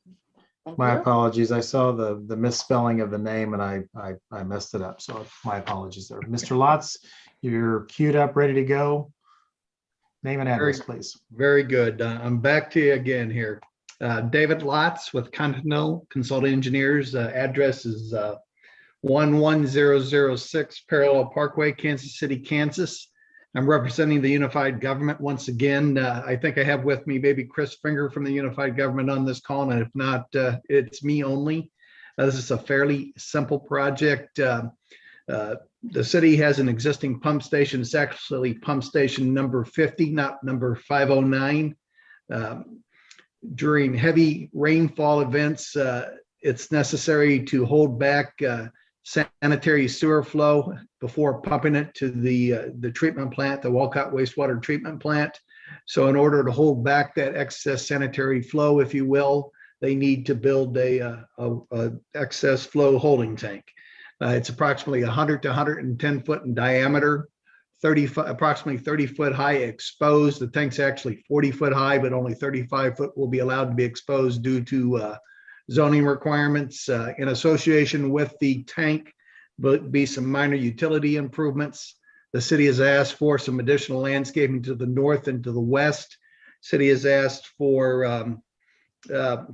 Thank My you. apologies. I saw the misspelling of the name and I messed it up. So my apologies there. Mr. Lotz, you're queued up, ready to go. Name and address, please. Very good. I'm back to you again here. David Lotz with Continental Consulting Engineers. Address is 11006 Parallel Parkway, Kansas City, Kansas. I'm representing the Unified Government once again. I think I have with me maybe Chris Finger from the Unified Government on this call, and if not, it's me only. This is a fairly simple project. The city has an existing pump station. It's actually pump station number 50, not number 509. During heavy rainfall events, it's necessary to hold back sanitary sewer flow before pumping it to the treatment plant, the Wolcott Wastewater Treatment Plant. So in order to hold back that excess sanitary flow, if you will, they need to build a excess flow holding tank. It's approximately 100 to 110 foot in diameter, approximately 30 foot high exposed. The tank's actually 40 foot high, but only 35 foot will be allowed to be exposed due to zoning requirements. In association with the tank, but be some minor utility improvements. The city has asked for some additional landscaping to the north and to the west. City has asked for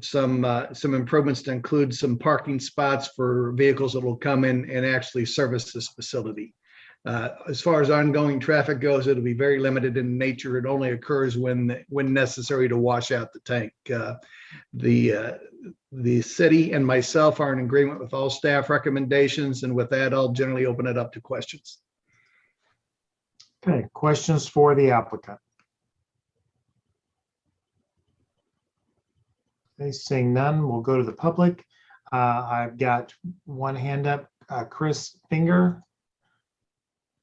some improvements to include some parking spots for vehicles that will come in and actually service this facility. As far as ongoing traffic goes, it'll be very limited in nature. It only occurs when necessary to wash out the tank. The city and myself are in agreement with all staff recommendations, and with that, I'll generally open it up to questions. Okay, questions for the applicant? Okay, seeing none, we'll go to the public. I've got one hand up, Chris Finger.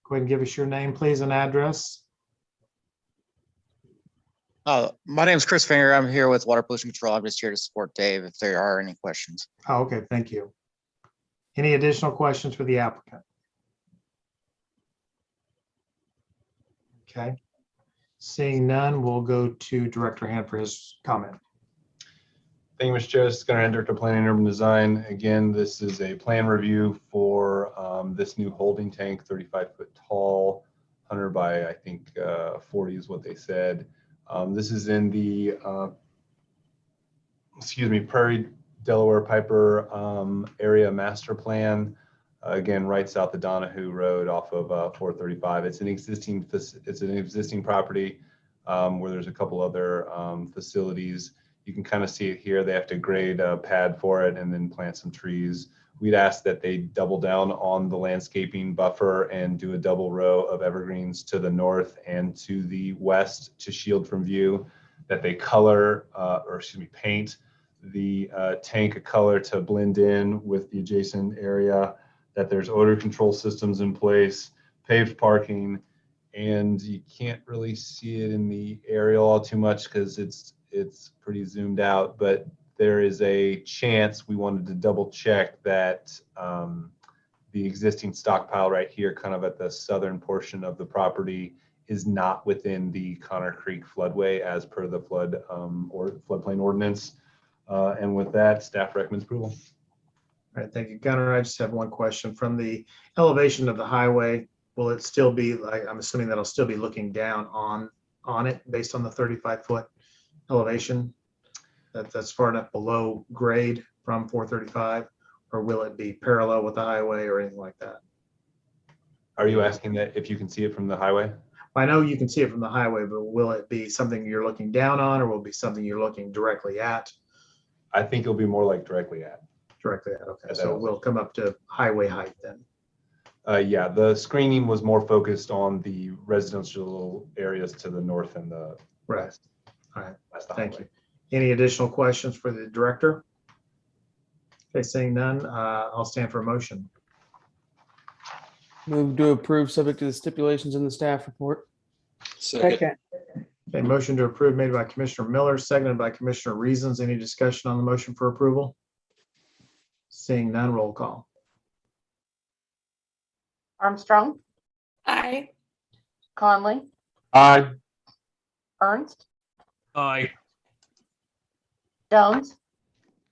Go ahead and give us your name, please, and address. My name is Chris Finger. I'm here with Water Pollution Control. I'm just here to support Dave if there are any questions. Oh, okay, thank you. Any additional questions for the applicant? Okay. Seeing none, we'll go to Director Hand for his comment. Thank you, Mr. Chair. This is Gunnar Hendrick of Planning and Urban Design. Again, this is a plan review for this new holding tank, 35 foot tall, 100 by I think 40 is what they said. This is in the Prairie Delaware Piper area master plan. Again, right south of Donahue Road off of 435. It's an existing property where there's a couple other facilities. You can kind of see it here. They have to grade a pad for it and then plant some trees. We'd ask that they double down on the landscaping buffer and do a double row of evergreens to the north and to the west to shield from view. that they color, or excuse me, paint the tank a color to blend in with the adjacent area, that there's odor control systems in place, paved parking, and you can't really see it in the aerial all too much because it's pretty zoomed out, but there is a chance we wanted to double check that the existing stockpile right here, kind of at the southern portion of the property, is not within the Connor Creek floodway as per the flood or floodplain ordinance. And with that, staff recommends approval. All right, thank you, Gunnar. I just have one question. From the elevation of the highway, will it still be like, I'm assuming that'll still be looking down on it based on the 35-foot elevation? That's far enough below grade from 435, or will it be parallel with the highway or anything like that? Are you asking that if you can see it from the highway? I know you can see it from the highway, but will it be something you're looking down on, or will it be something you're looking directly at? I think it'll be more like directly at. Directly at, okay. So it will come up to highway height then. Yeah, the screening was more focused on the residential areas to the north and the west. All right, that's the thank highway. you. Any additional questions for the director? Okay, seeing none, I'll stand for a motion. Move to approve subject to the stipulations in the staff report. Second. Okay, motion to approve made by Commissioner Miller, seconded by Commissioner Reasons. Any discussion on the motion for approval? Seeing none, roll call. Armstrong, Aye. Conley, Aye. Ernst, Aye. Jones,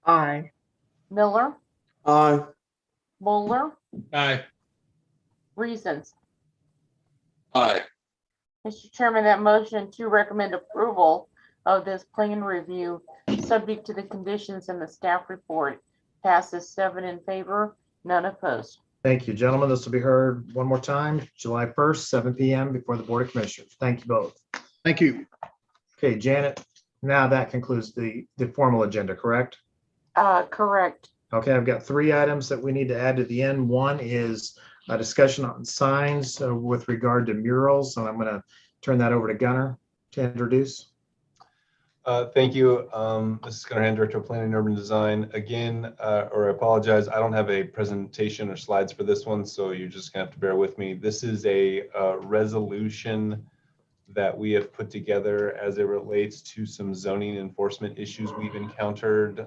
Aye. Miller, Aye. Moeller, Aye. Reasons. Aye. Mr. Chairman, that motion to recommend approval of this plan review, subject to the conditions in the staff report, passes 7 in favor, none opposed. Thank you, gentlemen. This will be heard one more time, July 1st, 7 p.m. before the Board of Commissioners. Thank you both. Thank you. Okay, Janet, now that concludes the formal agenda, correct? Correct. Okay, I've got 3 items that we need to add to the end. One is a discussion on signs with regard to murals, and I'm going to turn that over to Gunnar to introduce. Thank you. This is Gunnar Hand, Director of Planning and Urban Design. Again, or I apologize, I don't have a presentation or slides for this one, so you're just gonna have to bear with me. This is a resolution that we have put together as it relates to some zoning enforcement issues we've encountered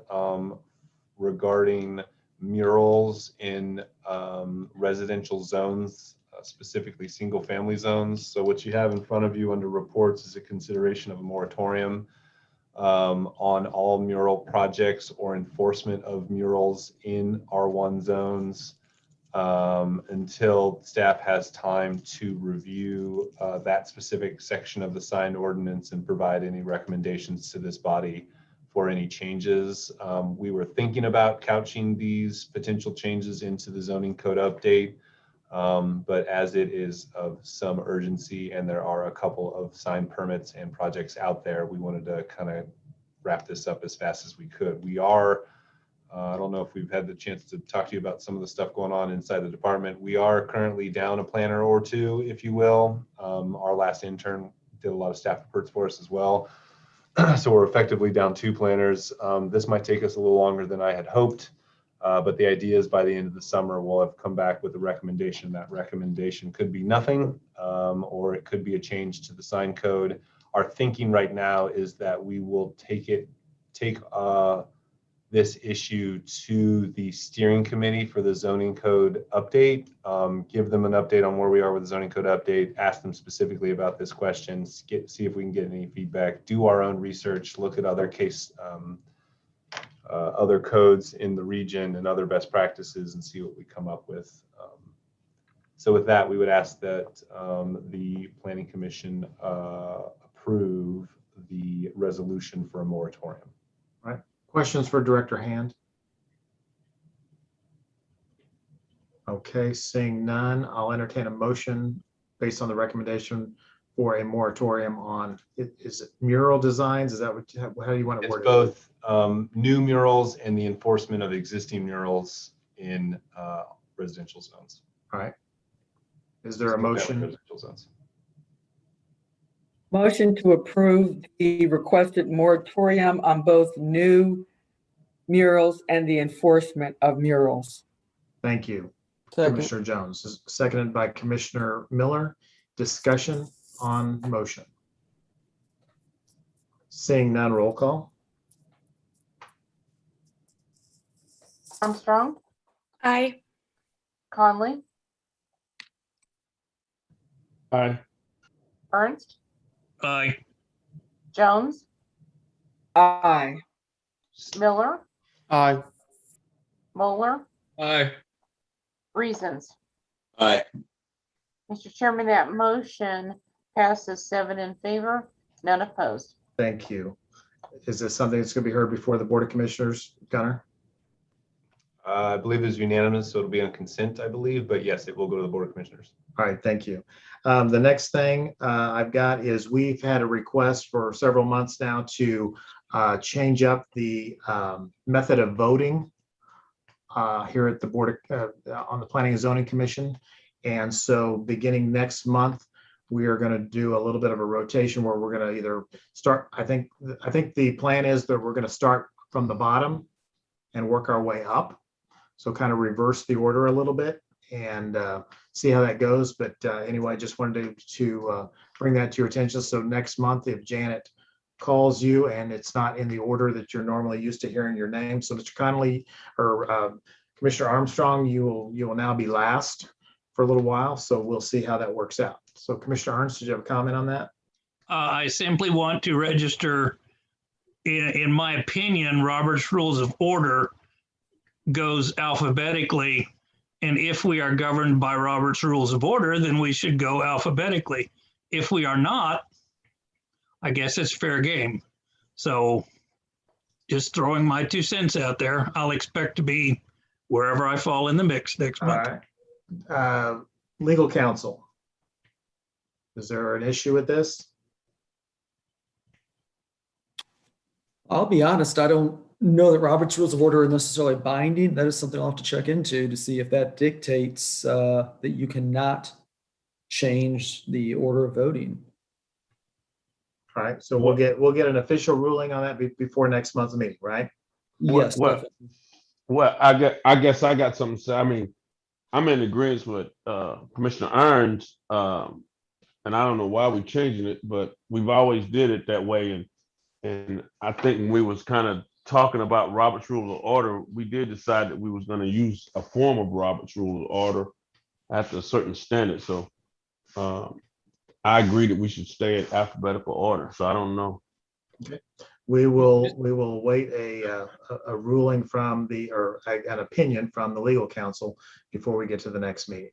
regarding murals in residential zones, specifically single-family zones. So what you have in front of you under reports is a consideration of a moratorium on all mural projects or enforcement of murals in R1 zones until staff has time to review that specific section of the signed ordinance and provide any recommendations to this body for any changes. We were thinking about couching these potential changes into the zoning code update, but as it is of some urgency and there are a couple of signed permits and projects out there, we wanted to kind of wrap this up as fast as we could. We are, I don't know if we've had the chance to talk to you about some of the stuff going on inside the department. We are currently down a planner or two, if you will. Our last intern did a lot of staff reports for us as well. So we're effectively down 2 planners. This might take us a little longer than I had hoped. But the idea is by the end of the summer, we'll have come back with a recommendation. That recommendation could be nothing, or it could be a change to the sign code. Our thinking right now is that we will take this issue to the steering committee for the zoning code update, give them an update on where we are with the zoning code update, ask them specifically about this question, see if we can get any feedback, do our own research, look at other other codes in the region and other best practices and see what we come up with. So with that, we would ask that the Planning Commission approve the resolution for a moratorium. All right. Questions for Director Hand? Okay, seeing none, I'll entertain a motion based on the recommendation for a moratorium on, is it mural designs? Is that what, how do you want to word it? It's both new murals and the enforcement of existing murals in residential zones. All right. Is there a motion? Residential zones. Motion to approve the requested moratorium on both new murals and the enforcement of murals. Thank you. Second. Commissioner Jones, seconded by Commissioner Miller. Discussion on motion. Seeing none, roll call. Armstrong, Aye. Conley, Aye. Ernst, Aye. Jones, Aye. Miller, Aye. Moeller, Aye. Reasons. Aye. Mr. Chairman, that motion passes 7 in favor, none opposed. Thank you. Is this something that's going to be heard before the Board of Commissioners, Gunnar? I believe it's unanimous, so it'll be on consent, I believe, but yes, it will go to the Board of Commissioners. All right, thank you. The next thing I've got is we've had a request for several months now to change up the method of voting here at the Board of, on the Planning and Zoning Commission. And so beginning next month, we are going to do a little bit of a rotation where we're going to either start, I think the plan is that we're going to start from the bottom and work our way up. So kind of reverse the order a little bit and see how that goes. But anyway, I just wanted to bring that to your attention. So next month, if Janet calls you and it's not in the order that you're normally used to hearing your name. So Mr. Connolly or Commissioner Armstrong, you will now be last for a little while. So we'll see how that works out. So Commissioner Ernst, did you have a comment on that? I simply want to register, in my opinion, Robert's Rules of Order goes alphabetically. And if we are governed by Robert's Rules of Order, then we should go alphabetically. If we are not, I guess it's fair game. So just throwing my 2 cents out there, I'll expect to be wherever I fall in the mix next All month. right. Legal counsel. Is there an issue with this? I'll be honest, I don't know that Robert's Rules of Order are necessarily binding. That is something I'll have to check into to see if that dictates that you cannot change the order of voting. All right, so we'll get an official ruling on that before next month's meeting, right? Yes. Well, I guess I got something to say. I mean, I'm in agreement with Commissioner Ernst, and I don't know why we're changing it, but we've always did it that way. And I think when we was kind of talking about Robert's Rule of Order, we did decide that we was going to use a form of Robert's Rule of Order after a certain standard. So I agree that we should stay in alphabetical order. So I don't know. Okay. We will wait a ruling from an opinion from the legal counsel before we get to the next meeting.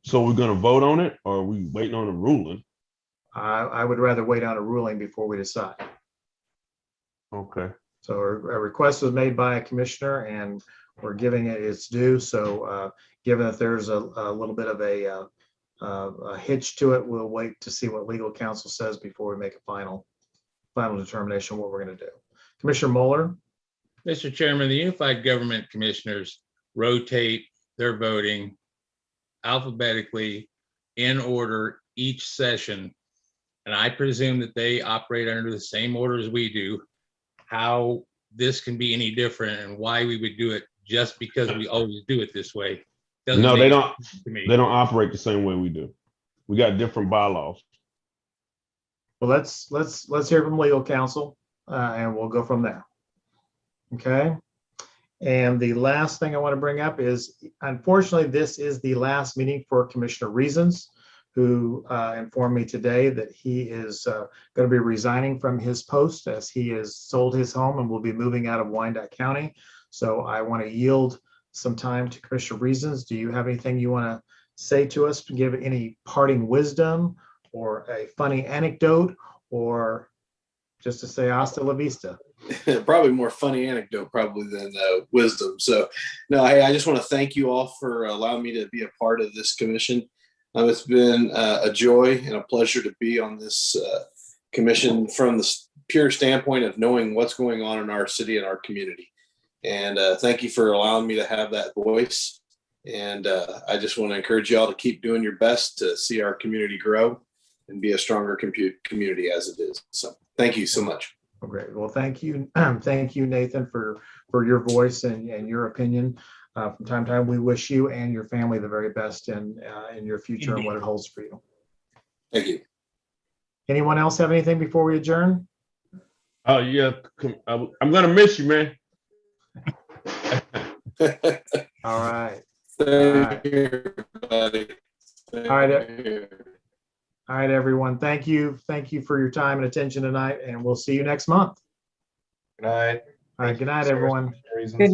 So we're going to vote on it, or are we waiting on a ruling? I would rather wait on a ruling before we decide. Okay. So a request was made by a commissioner and we're giving it its due. So given that there's a little bit of a hitch to it, we'll wait to see what legal counsel says before we make a final determination what we're going to do. Commissioner Moeller. Mr. Chairman, the Unified Government Commissioners rotate their voting alphabetically in order each session. And I presume that they operate under the same order as we do. How this can be any different and why we would do it just because we always do it this way. No, they don't. To me. They don't operate the same way we do. We got different bylaws. Well, let's hear from legal counsel and we'll go from there. Okay. And the last thing I want to bring up is, unfortunately, this is the last meeting for Commissioner Reasons, who informed me today that he is going to be resigning from his post as he has sold his home and will be moving out of Wyandotte County. So I want to yield some time to Commissioner Reasons. Do you have anything you want to say to us, to give any parting wisdom or a funny anecdote, or just to say hasta la vista? Probably more funny anecdote probably than wisdom. So no, hey, I just want to thank you all for allowing me to be a part of this commission. It's been a joy and a pleasure to be on this commission from the pure standpoint of knowing what's going on in our city and our community. And thank you for allowing me to have that voice. And I just want to encourage y'all to keep doing your best to see our community grow and be a stronger community as it is. So thank you so much. Great. Well, thank you. Thank you, Nathan, for your voice and your opinion. From time to time, we wish you and your family the very best in your future and what it holds for you. Thank you. Anyone else have anything before we adjourn? Oh, yeah. I'm going to miss you, man. All right. Thank you, everybody. All right. All right, everyone. Thank you. Thank you for your time and attention tonight, and we'll see you next month. Good night. All right. Good night, everyone. Good night.